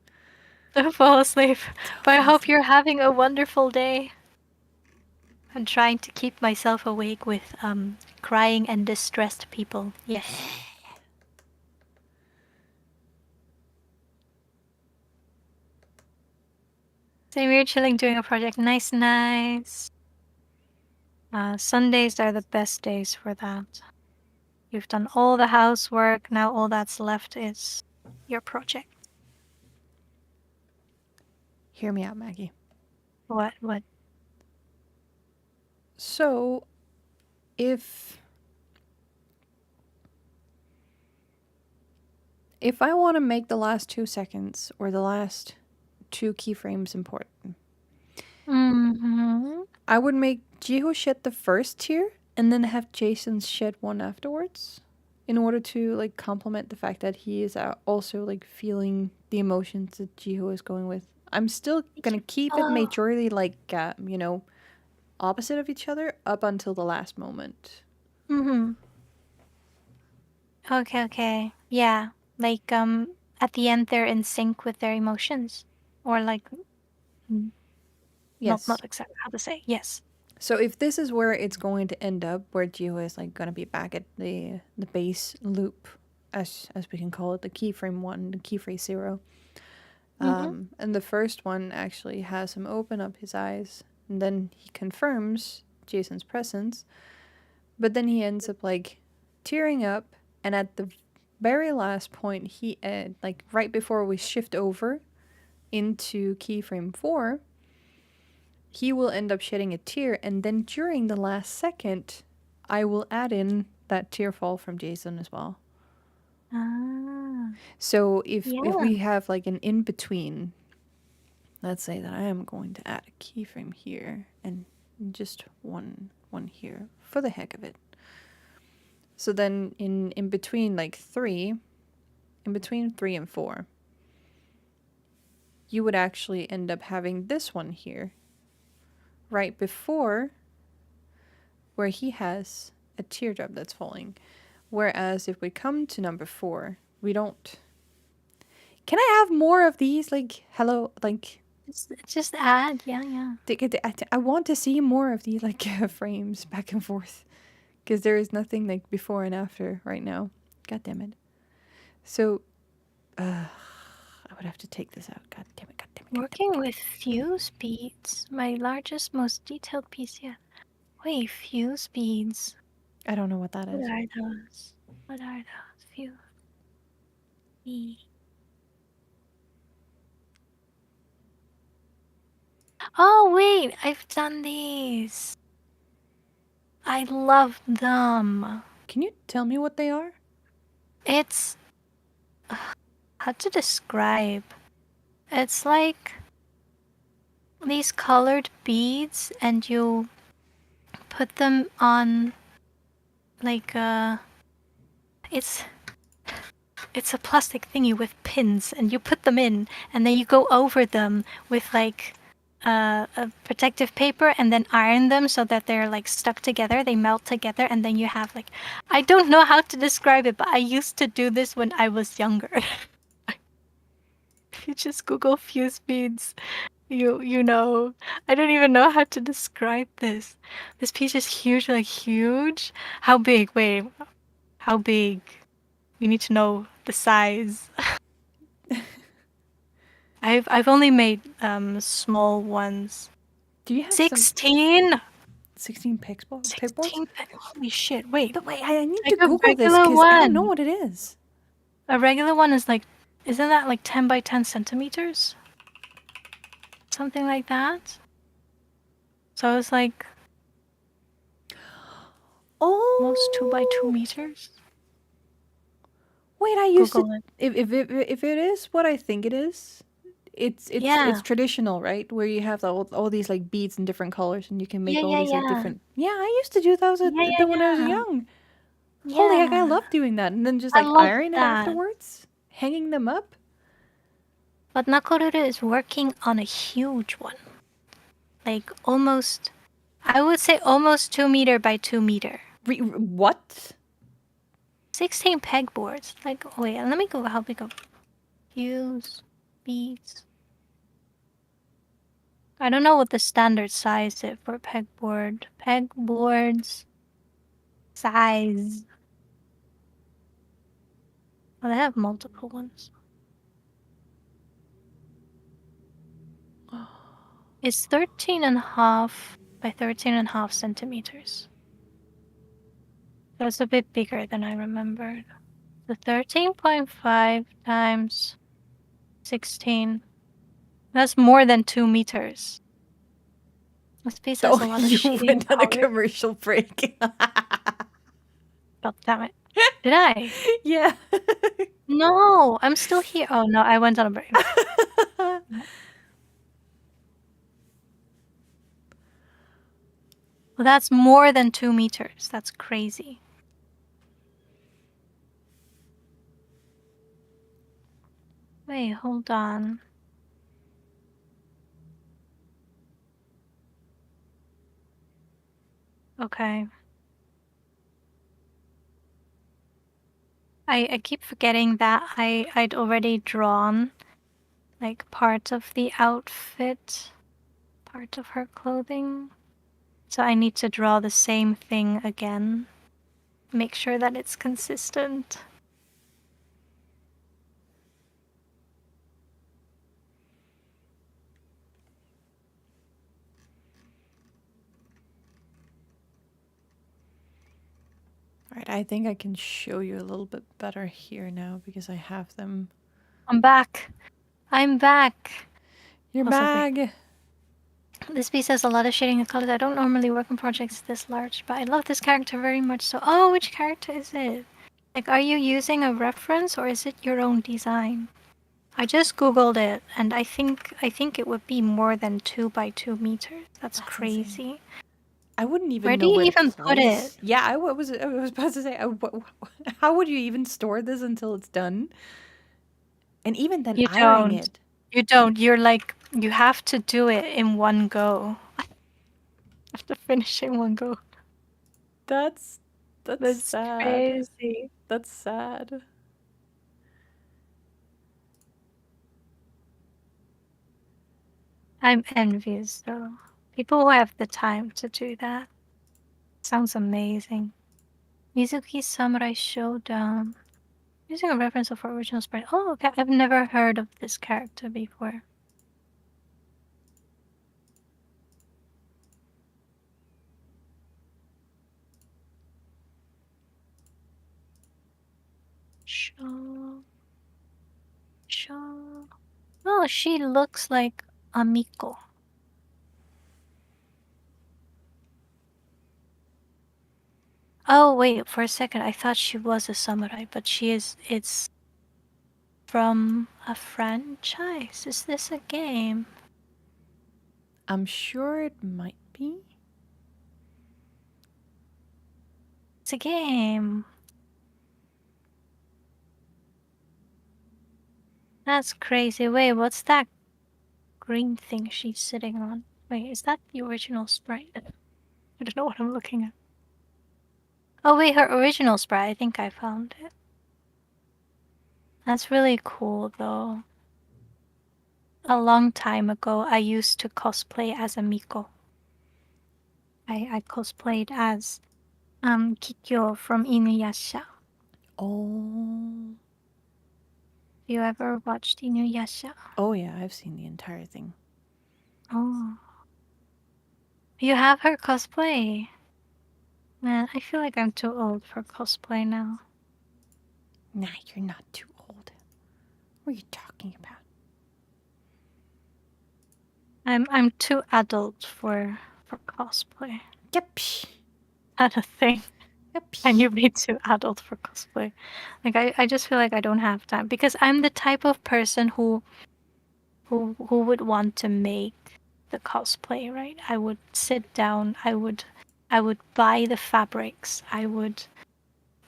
Don't fall asleep. Don't But I fall hope asleep. you're having a wonderful day. I'm trying to keep myself awake with crying and distressed people. Yes. Same here, chilling, doing a project. Nice, nice. Sundays are the best days for that. You've done all the housework, now all that's left is your project. Hear me out, Maggie. What? So, if I want to make the last 2 seconds or the last 2 keyframes important, Mm-hmm. I would make Jiho shed the first tear and then have Jason shed one afterwards in order to like complement the fact that he is also like feeling the emotions that Jiho is going with. I'm still going to keep it Oh. majorly like opposite of each other up until the last moment. Mm-hmm. Okay. Yeah. Like at the end they're in sync with their emotions. Or like Yes. not exactly how to say. Yes. So if this is where it's going to end up, where Jiho is like gonna be back at the base loop, as we can call it, the keyframe 1, the keyphrase 0. Mm-hmm. And the first one actually has him open up his eyes, and then he confirms Jason's presence, but then he ends up like tearing up, and at the very last point, he like right before we shift over into keyframe 4, he will end up shedding a tear, and then during the last second, I will add in that tear fall from Jason as well. Ah. So if Yeah. we have like an in between, let's say that I am going to add a keyframe here and just one here for the heck of it. So then in between like 3, in between 3 and 4, you would actually end up having this one here right before where he has a teardrop that's falling. Whereas if we come to number 4, we don't. Can I have more of these? Like, hello, like. Just add, yeah. I want to see more of these like frames back and forth, because there is nothing like before and after right now. God damn it. So, I would have to take this out. God damn it. God damn it. Working with fuse beads, my largest, most detailed piece yet. Wait, fuse beads. I don't know what that is. What are those? Fuse beads. Oh wait, I've done these. I love them. Can you tell me what they are? It's how to describe. It's like these colored beads, and you put them on like it's a plastic thingy with pins, and you put them in, and then you go over them with like a protective paper, and then iron them so that they're like stuck together. They melt together, and then you have like, I don't know how to describe it, but I used to do this when I was younger. You just Google fuse beads. You know, I don't even know how to describe this. This piece is huge, like huge. How big? Wait, how big? You need to know the size. I've only made small ones. Do you have 16? 16 pegboards? 16? Holy shit! Wait, But wait, I need like to a Google this regular because I don't know one. what it is. A regular one is like, isn't that like 10 by 10 centimeters? Something like that. So it's like Oh, almost 2 by 2 meters. Wait, I used to. Google it. If it is what I think it is, it's Yeah. traditional, right? Where you have all these like beads in different colors, and you can make Yeah, all yeah, these like yeah. different. Yeah, I used to do those Yeah, yeah, when I was yeah. young. Holy heck, I Yeah. love doing that, and then just I like love iron it that. afterwards, hanging them up. But Nakoruru is working on a huge one. Like almost, I would say almost 2 meter by 2 meter. What? 16 pegboards. Like, wait, let me go how big of use beads. I don't know what the standard size is for pegboard. Pegboards size. Oh, they have multiple ones. It's 13.5 by 13.5 centimeters. So it's a bit bigger than I remembered. The 13.5 times 16. That's more than 2 meters. This piece has Oh, a lot of you shading went on a color. commercial break. God damn it. Did I? Yeah. No, I'm still here. Oh no, I went on a break. Well, that's more than 2 meters. That's crazy. Wait, hold on. Okay. I keep forgetting that I'd already drawn like part of the outfit, part of her clothing. So I need to draw the same thing again. Make sure that it's consistent. Alright, I think I can show you a little bit better here now because I have them. I'm back. I'm back. Your Also, bag! this piece has a lot of shading and colors. I don't normally work on projects this large, but I love this character very much. So, oh, which character is it? Like, are you using a reference or is it your own design? I just googled it, and I think it would be more than 2 by 2 meters. That's crazy. Insane. I wouldn't even Where do know you where to even put place. it? Yeah, I was about to say, how would you even store this until it's done? And even then, You ironing don't. it. You don't. You're like, you have to do it in one go. You have to finish in one go. That's sad. Crazy. That's sad. I'm envious though. People who have the time to do that. Sounds amazing. Mizuki Samurai Showdown. Using a reference of her original sprite. Oh, okay. I've never heard of this character before. Show. Oh, she looks like Amiko. Oh, wait, for a second I thought she was a samurai, but it's from a franchise. Is this a game? I'm sure it might be. It's a game. That's crazy. Wait, what's that green thing she's sitting on? Wait, is that the original sprite? I don't know what I'm looking at. Oh wait, her original sprite. I think I found it. That's really cool though. A long time ago, I used to cosplay as a Miko. I cosplayed as Kikyo from Inuyasha. Oh. You ever watched Inuyasha? Oh yeah, I've seen the entire thing. Oh. You have her cosplay. Man, I feel like I'm too old for cosplay now. Nah, you're not too old. What are you talking about? I'm too adult for cosplay. Yep. Not a thing. And you be too adult for cosplay. Like I just feel like I don't have time because I'm the type of person who would want to make the cosplay, right? I would sit down, I would buy the fabrics, I would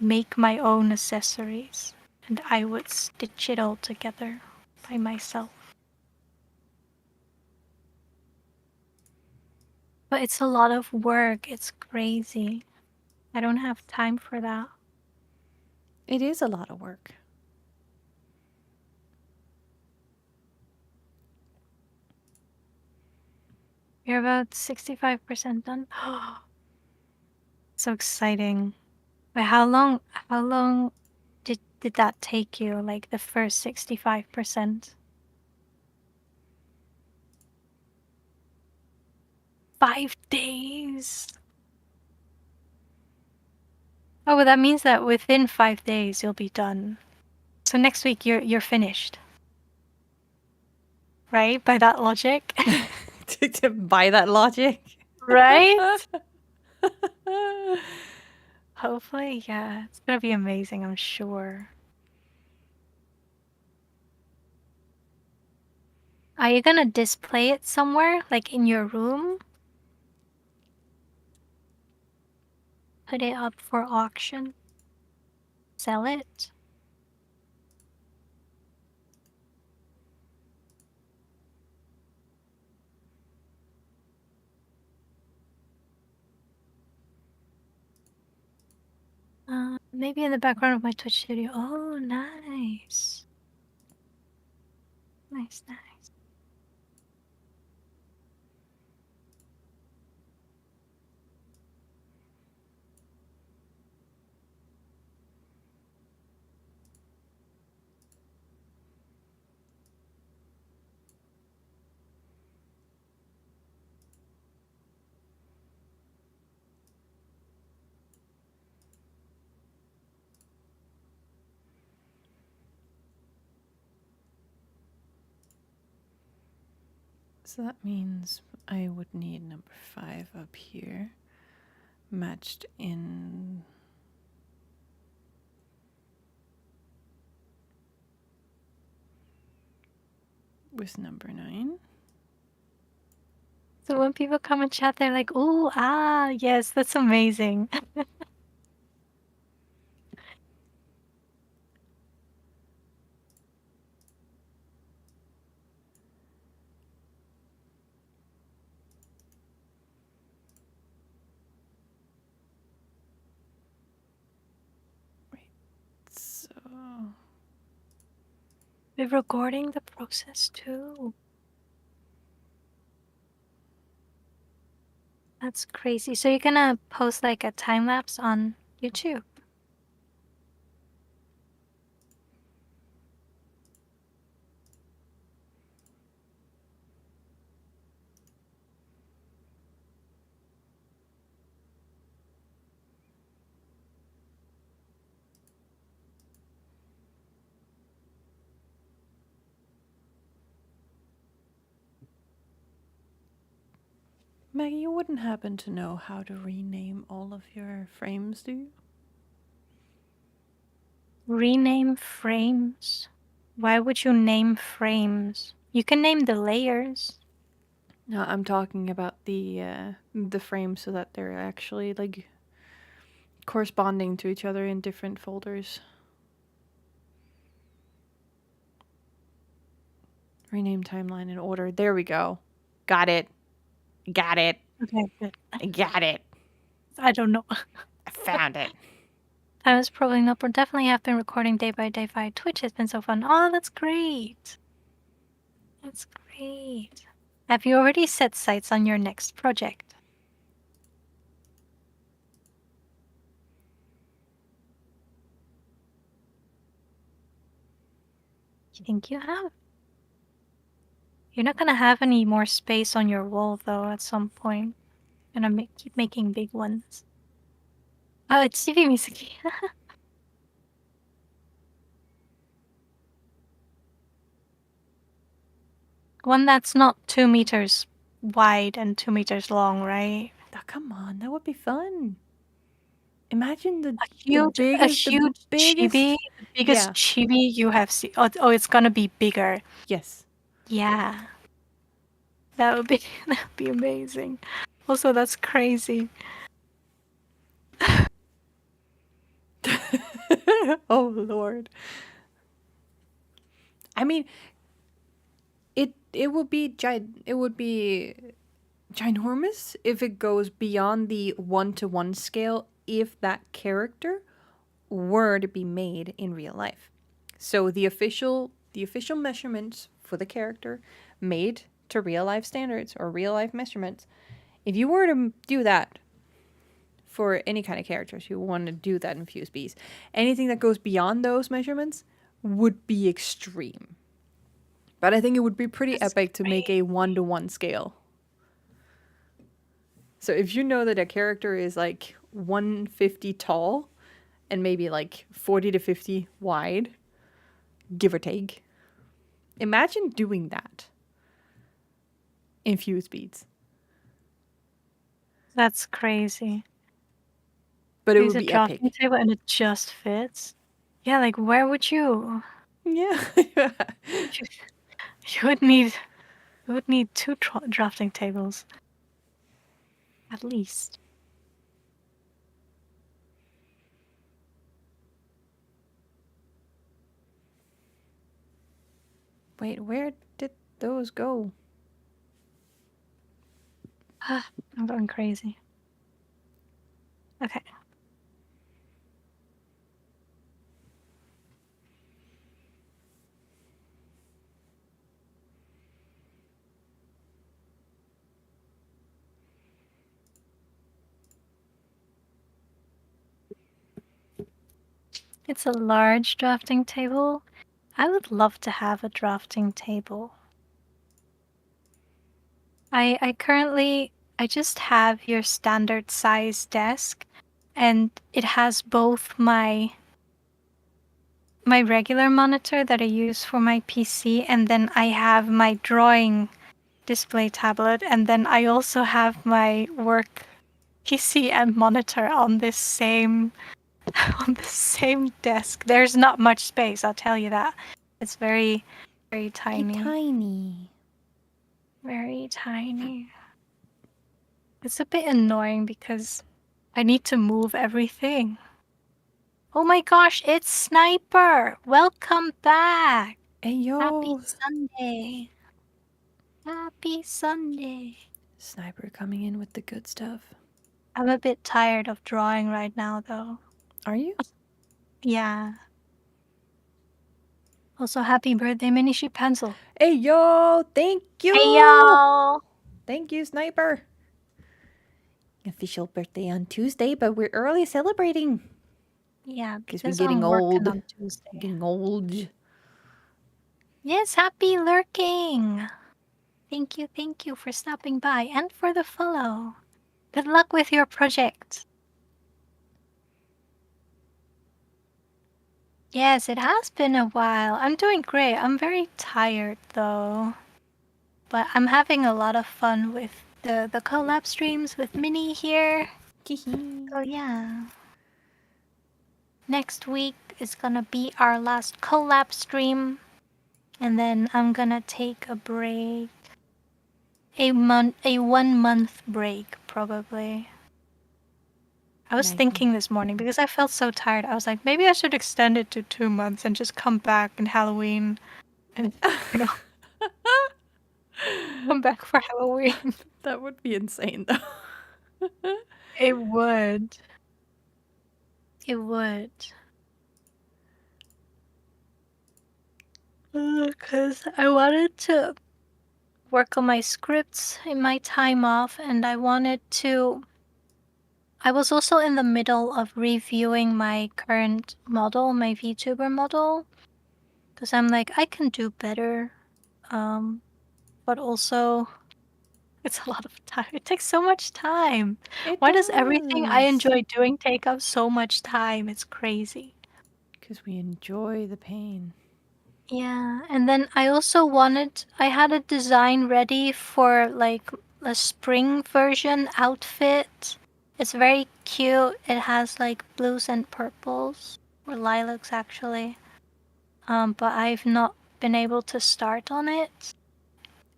make my own accessories, and I would stitch it all together by myself. But it's a lot of work, it's crazy. I don't have time for that. It is a lot of work. You're about 65% done. So exciting. But how long did that take you, like the first 65%? 5 days. Oh, well, that means that within 5 days you'll be done. So next week you're finished. Right? By that logic. To buy that logic. Right? Hopefully, yeah. It's gonna be amazing, I'm sure. Are you gonna display it somewhere? Like in your room? Put it up for auction? Sell it? Maybe in the background of my Twitch studio. Oh, nice. Nice, nice. So that means I would need number 5 up here, matched in with number 9. So when people come and chat, they're like, "Ooh, ah, yes, that's amazing." So We're recording the process too. That's crazy. So you're gonna post like a time lapse on YouTube? Maggie, you wouldn't happen to know how to rename all of your frames, do you? Rename frames? Why would you name frames? You can name the layers. No, I'm talking about the frames so that they're actually like corresponding to each other in different folders. Rename timeline in order. There we go. Got it. Got it. Okay, good. I got it. I don't know. I found it. Time is probably not, but definitely have been recording day by day via Twitch. It's been so fun. Oh, that's great. That's great. Have you already set sights on your next project? You think you have? You're not gonna have any more space on your wall, though, at some point. You're gonna keep making big ones. Oh, it's TV Mizuki. One that's not 2 meters wide and 2 meters long, right? Oh, come on, that would be fun. Imagine A the huge biggest, chibi, the biggest yeah, chibi you have seen. Oh, it's gonna be bigger. yes. Yeah, that would be that would be amazing. Also, that's crazy. Oh Lord. I mean, it would be ginormous if it goes beyond the 1-to-1 scale if that character were to be made in real life. So the official measurements for the character made to real life standards or real life measurements, if you were to do that for any kind of characters who want to do that in Fuse Bees, anything that goes beyond those measurements would be extreme. But I think it would be pretty That's epic to make great. a 1-to-1 scale. So if you know that a character is like 150 tall and maybe like 40 to 50 wide, give or take, imagine doing that in Fuse Beats. That's crazy. But it Use would a be drafting epic. table and it just fits. Yeah, like where would you? Yeah. You would need two drafting tables, at least. Wait, where did those go? I'm going crazy. Okay. It's a large drafting table. I would love to have a drafting table. I just have your standard size desk, and it has both my regular monitor that I use for my PC, and then I have my drawing display tablet, and then I also have my work PC and monitor on this same on the same desk. There's not much space, I'll tell you that. It's very, very tiny. Tiny. Very tiny. It's a bit annoying because I need to move everything. Oh my gosh, it's Sniper! Welcome back! Hey yo. Happy Sunday! Happy Sunday! Sniper coming in with the good stuff. I'm a bit tired of drawing right now, though. Are you? Yeah. Also, happy birthday, Mini Sheep Pencil. Hey yo, thank you. Hey, y'all! Thank you, Sniper. Official birthday on Tuesday, but we're early celebrating. Yeah, Because because we're getting I'm working old. on Tuesday. Getting old. Yes, happy lurking! Thank you for stopping by and for the follow. Good luck with your project. Yes, it has been a while. I'm doing great. I'm very tired though. But I'm having a lot of fun with the collab streams with Minnie here. So yeah. Next week is gonna be our last collab stream. And then I'm gonna take a break. A 1 month break probably. I was Nice. thinking this morning because I felt so tired. I was like, maybe I should extend it to 2 months and just come back in Halloween and come back for Halloween. That would be insane though. It would. It would. Because I wanted to work on my scripts in my time off, and I wanted to. I was also in the middle of reviewing my current model, my VTuber model, because I'm like, I can do better. But also, it's a lot of time. It takes so much time. Why does everything I enjoy doing take up so much time? It's crazy. Because we enjoy the pain. Yeah, and then I also I had a design ready for like a spring version outfit It's very cute. It has like blues and purples, or lilacs actually. But I've not been able to start on it.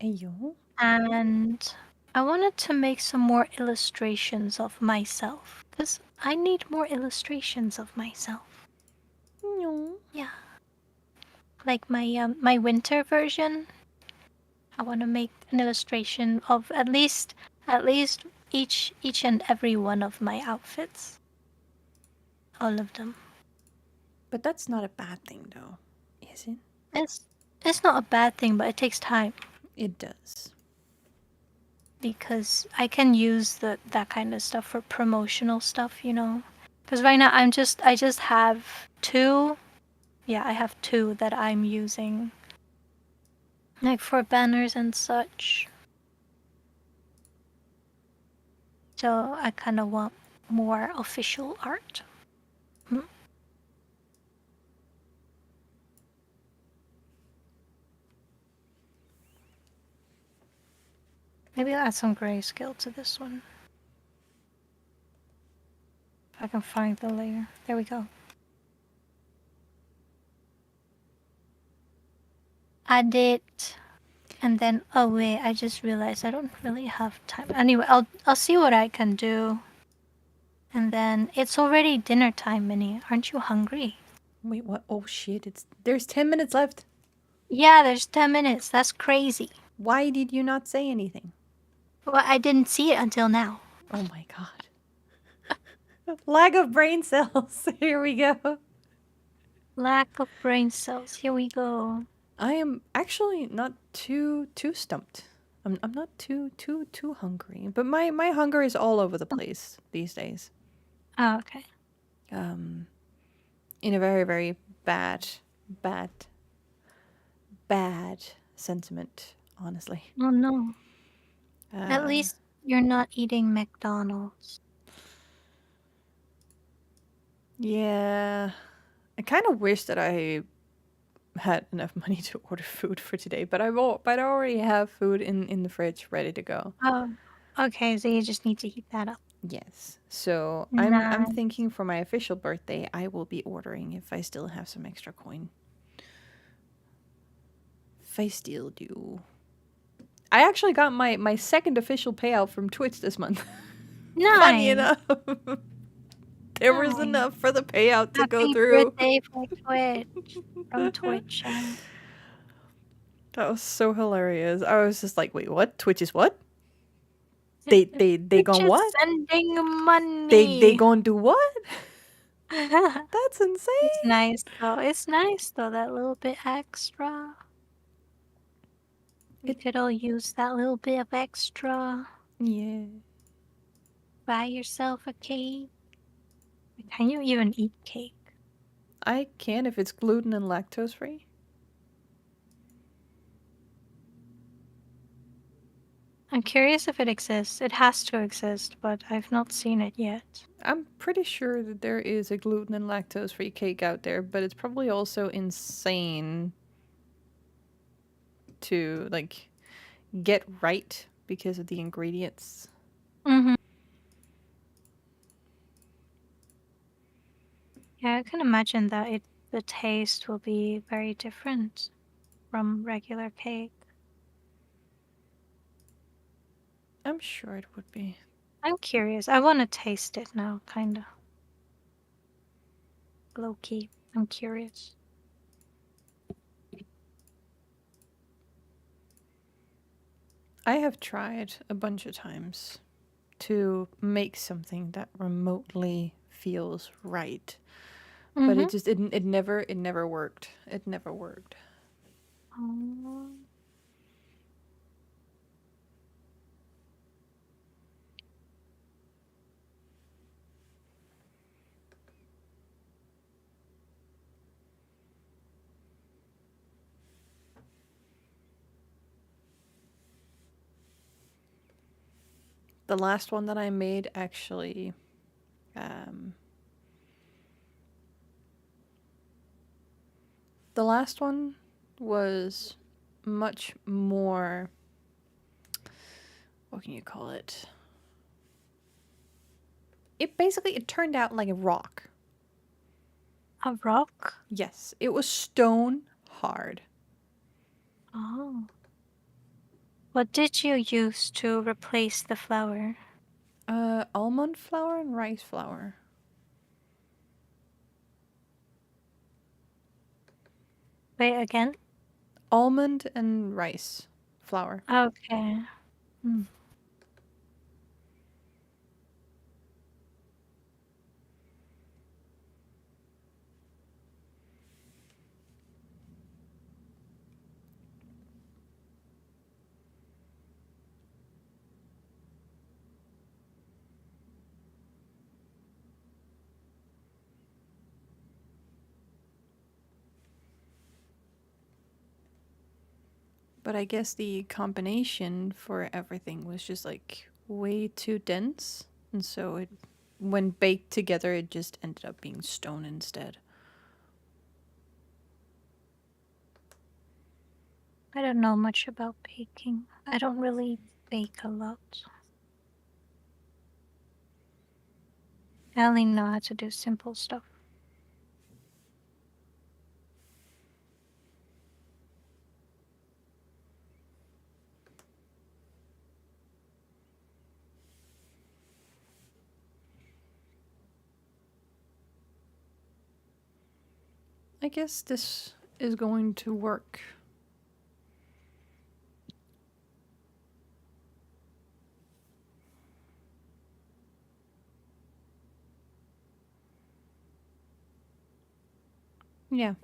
Ayo. And I wanted to make some more illustrations of myself. Because I need more illustrations of myself. No. Yeah. Like my winter version. I want to make an illustration of at least each and every one of my outfits. All of them. But that's not a bad thing, though, is it? It's not a bad thing, but it takes time It does. because I can use that kind of stuff for promotional stuff, you know. Because right now I just have two. Yeah, I have two that I'm using, like for banners and such. So I kind of want more official art. Maybe I'll add some grayscale to this one. If I can find the layer. There we go. Add it. And then, oh wait, I just realized I don't really have time. Anyway, I'll see what I can do. And then it's already dinner time, Minnie. Aren't you hungry? Wait, what? Oh shit! There's 10 minutes left. Yeah, there's 10 minutes. That's crazy. Why did you not say anything? Well, I didn't see it until now. Oh my god. Lack of brain cells. Here we go. Lack of brain cells. Here we go. I am actually not too stumped. I'm not too hungry, but my hunger is all over the place these days. Oh, okay. In a very very bad sentiment, honestly. Oh no. At least you're not eating McDonald's. Yeah. I kind of wish that I had enough money to order food for today, but I already have food in the fridge ready to go. Oh, okay. So you just need to heat that up. Yes. So I'm Nice. thinking for my official birthday I will be ordering if I still have some extra coin. If I still do. I actually got my second official payout from Twitch this month. Funny Nice. enough. There was Nice. enough for the payout to go Happy through. birthday for Twitch from Twitch. That was so hilarious. I was just like, wait, what? Twitch is what? They Twitch gone is what? sending money. They gonna do what? That's insane. It's nice though. It's nice though. That little bit extra. We could all use that little bit of extra. Yeah. Buy yourself a cake. Can you even eat cake? I can if it's gluten and lactose free. I'm curious if it exists. It has to exist, but I've not seen it yet. I'm pretty sure that there is a gluten and lactose free cake out there, but it's probably also insane to like get right because of the ingredients. Mm-hmm. Yeah, I can imagine that the taste will be very different from regular cake. I'm sure it would be. I'm curious. I want to taste it now, kinda. Low key. I'm curious. I have tried a bunch of times to make something that remotely feels right. But it just it never worked. It never worked. Oh. The last one that I made actually the last one was much more, what can you call it? it turned out like a rock. A rock? Yes, it was stone hard. Oh. What did you use to replace the flour? Almond flour and rice flour. Wait, again? Almond and rice flour. Okay. But I guess the combination for everything was just like way too dense. And so it, when baked together, it just ended up being stone instead. I don't know much about baking. I don't really bake a lot. I only know how to do simple stuff. I guess this is going to work. Yeah.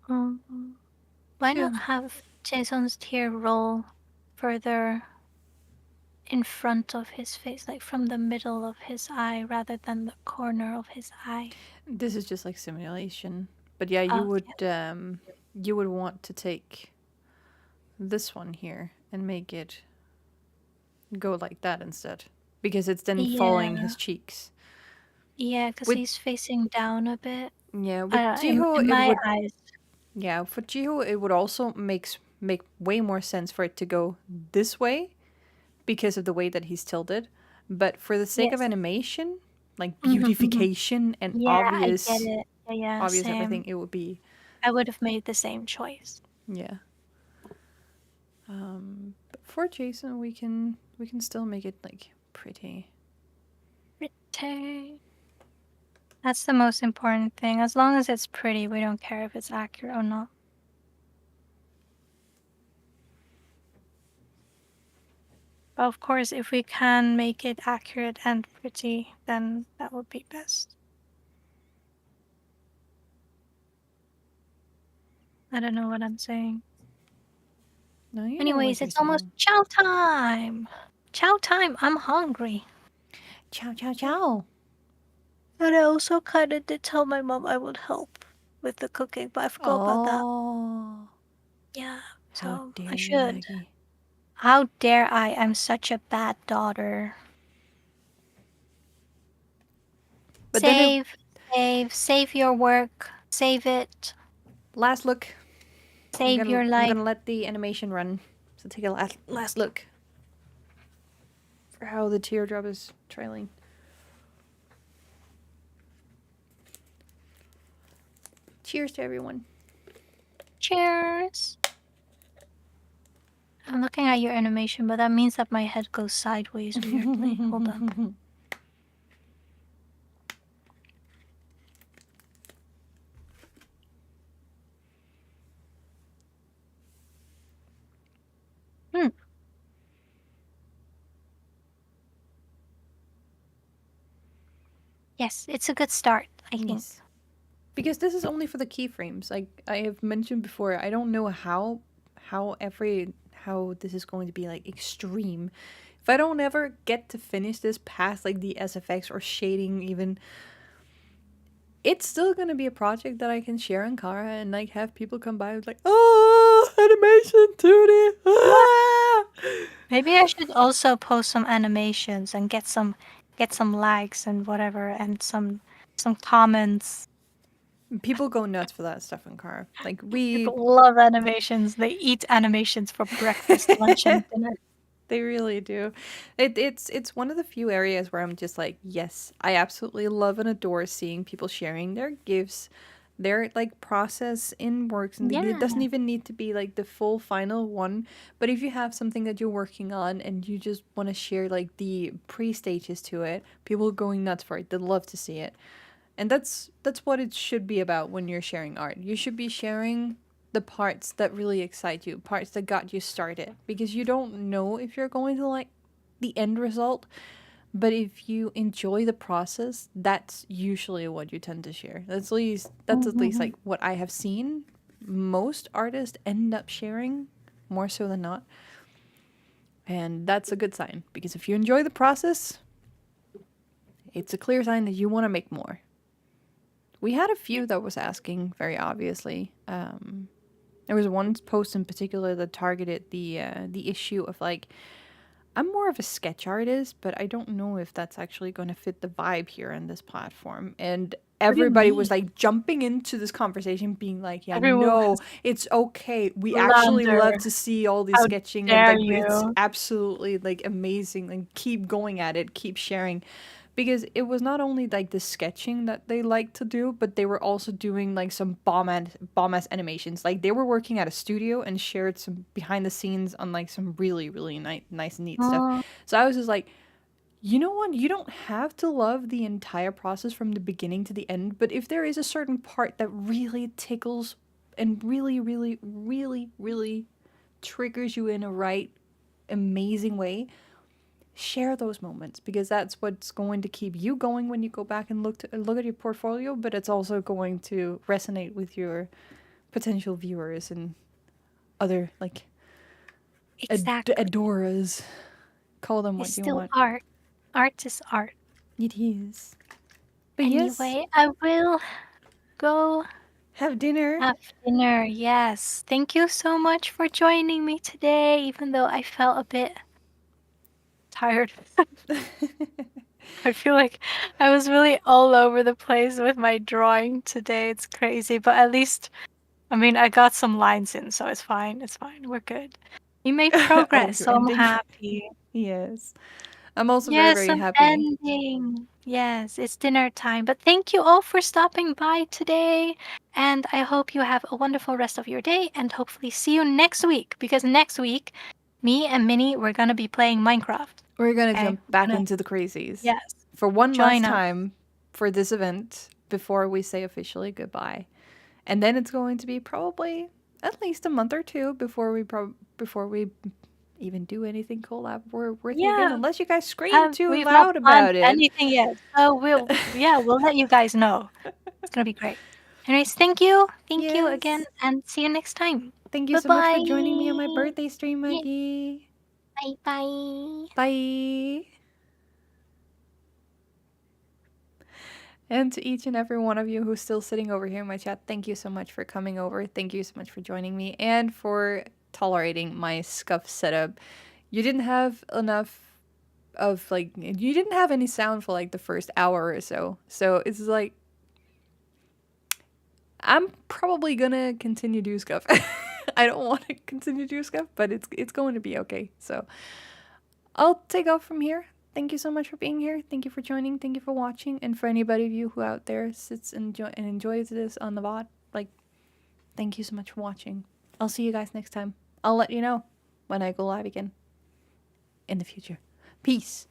Why Yeah. not have Jason's tear roll further in front of his face, like from the middle of his eye rather than the corner of his eye? This is just like simulation. But yeah, Okay. you would want to take this one here and make it go like that instead. Because it's then following Yeah, his cheeks. yeah, because With he's facing down a bit. yeah, with Jiho In it my would eyes. yeah, for Jiho it would also make way more sense for it to go this way because of the way that he's tilted. But for the sake of Yes. animation, like beautification and Yeah, I get it. Yeah, obvious everything, same. it would be I would have made the same choice. yeah. But for Jason, we can still make it like pretty. Pretty. That's the most important thing. As long as it's pretty, we don't care if it's accurate or not. But of course, if we can make it accurate and pretty, then that would be best. I don't know what I'm saying. No, you know what Anyways, you're it's almost saying. chow time. Chow time. I'm hungry. Ciao, ciao, ciao. But I also kind of did tell my mom I would help with the cooking, but I forgot about that. Oh, Yeah, how so dare I you, should. Maggie? How dare I? I'm such a bad daughter. But then it Save your work. Save it. last look. Save your I'm life. gonna let the animation run. So take a last look for how the teardrop is trailing. Cheers to everyone. Cheers. I'm looking at your animation, but that means that my head goes sideways weirdly. Hold on. Yes, it's a good start, I think. Yes. Because this is only for the keyframes. Like I have mentioned before, I don't know how this is going to be like extreme. If I don't ever get to finish this past like the SFX or shading even, it's still gonna be a project that I can share on Kara and like have people come by and like, oh, animation 2D. Ah! Maybe I should also post some animations and get some likes and whatever and some comments. People go nuts for that stuff in Car. Like we People love animations. They eat animations for breakfast, lunch, and dinner. They really do. It's one of the few areas where I'm just like, yes, I absolutely love and adore seeing people sharing their gifts, their like process in works, and it Yeah. doesn't even need to be like the full final one. But if you have something that you're working on and you just want to share like the pre-stages to it, people are going nuts for it. They love to see it. And that's what it should be about when you're sharing art. You should be sharing the parts that really excite you, parts that got you started, because you don't know if you're going to like the end result, but if you enjoy the process, that's usually what you tend to share. That's at least Mhm. like what I have seen most artists end up sharing more so than not. And that's a good sign because if you enjoy the process, it's a clear sign that you want to make more. We had a few that was asking very obviously. There was one post in particular that targeted the issue of like I'm more of a sketch artist, but I don't know if that's actually going to fit the vibe here on this platform. And What do you everybody was mean? like jumping into this conversation, being like, "Yeah, Everyone no, was it's okay. We actually slander. love to see all this How sketching, and dare like it's you? absolutely like amazing. And keep going at it, keep sharing." Because it was not only like the sketching that they liked to do, but they were also doing like some bomb ass animations. Like they were working at a studio and shared some behind the scenes on like some really nice and neat stuff. Oh, So I was just like, you know what? You don't have to love the entire process from the beginning to the end, but if there is a certain part that really tickles and really triggers you in a right amazing way, share those moments because that's what's going to keep you going when you go back and look at your portfolio, but it's also going to resonate with your potential viewers and other like exactly. adoras. Call them It's what you still want. art. Art is art. It is. But yes, Anyway, I will go have dinner. have dinner. Yes. Thank you so much for joining me today, even though I felt a bit tired. I feel like I was really all over the place with my drawing today. It's crazy, but at least, I mean, I got some lines in, so it's fine. It's fine. We're good. We made Oh, progress, your so I'm ending. happy. Yes. I'm also Yes, very some happy. ending. Yes, it's dinner time. But thank you all for stopping by today. And I hope you have a wonderful rest of your day and hopefully see you next week. Because next week, me and Minnie, we're going to be playing Minecraft. We're gonna Okay? jump We're back gonna, into the crazies yes, for one last join us. time for this event before we say officially goodbye. And then it's going to be probably at least a month or two before we even do anything collab worthy again, Yeah, unless you guys scream too we've not loud planned about it. anything yet. So we'll let you guys know. It's going to be great. Anyways, thank you. Thank you again Yes. and see you next time. Thank you so much for Bye-bye. joining me on my birthday stream, Maggie. Bye bye. Bye. And to each and every one of you who's still sitting over here in my chat, thank you so much for coming over. Thank you so much for joining me and for tolerating my scuff setup. You didn't have enough of like you didn't have any sound for like the first hour or so. So it's like I'm probably gonna continue to do scuff. I don't want to continue to do scuff, but it's going to be okay. So I'll take off from here. Thank you so much for being here. Thank you for joining. Thank you for watching. And for anybody of you who out there sits and enjoys this on the VOD, like, thank you so much for watching. I'll see you guys next time. I'll let you know when I go live again in the future. Peace.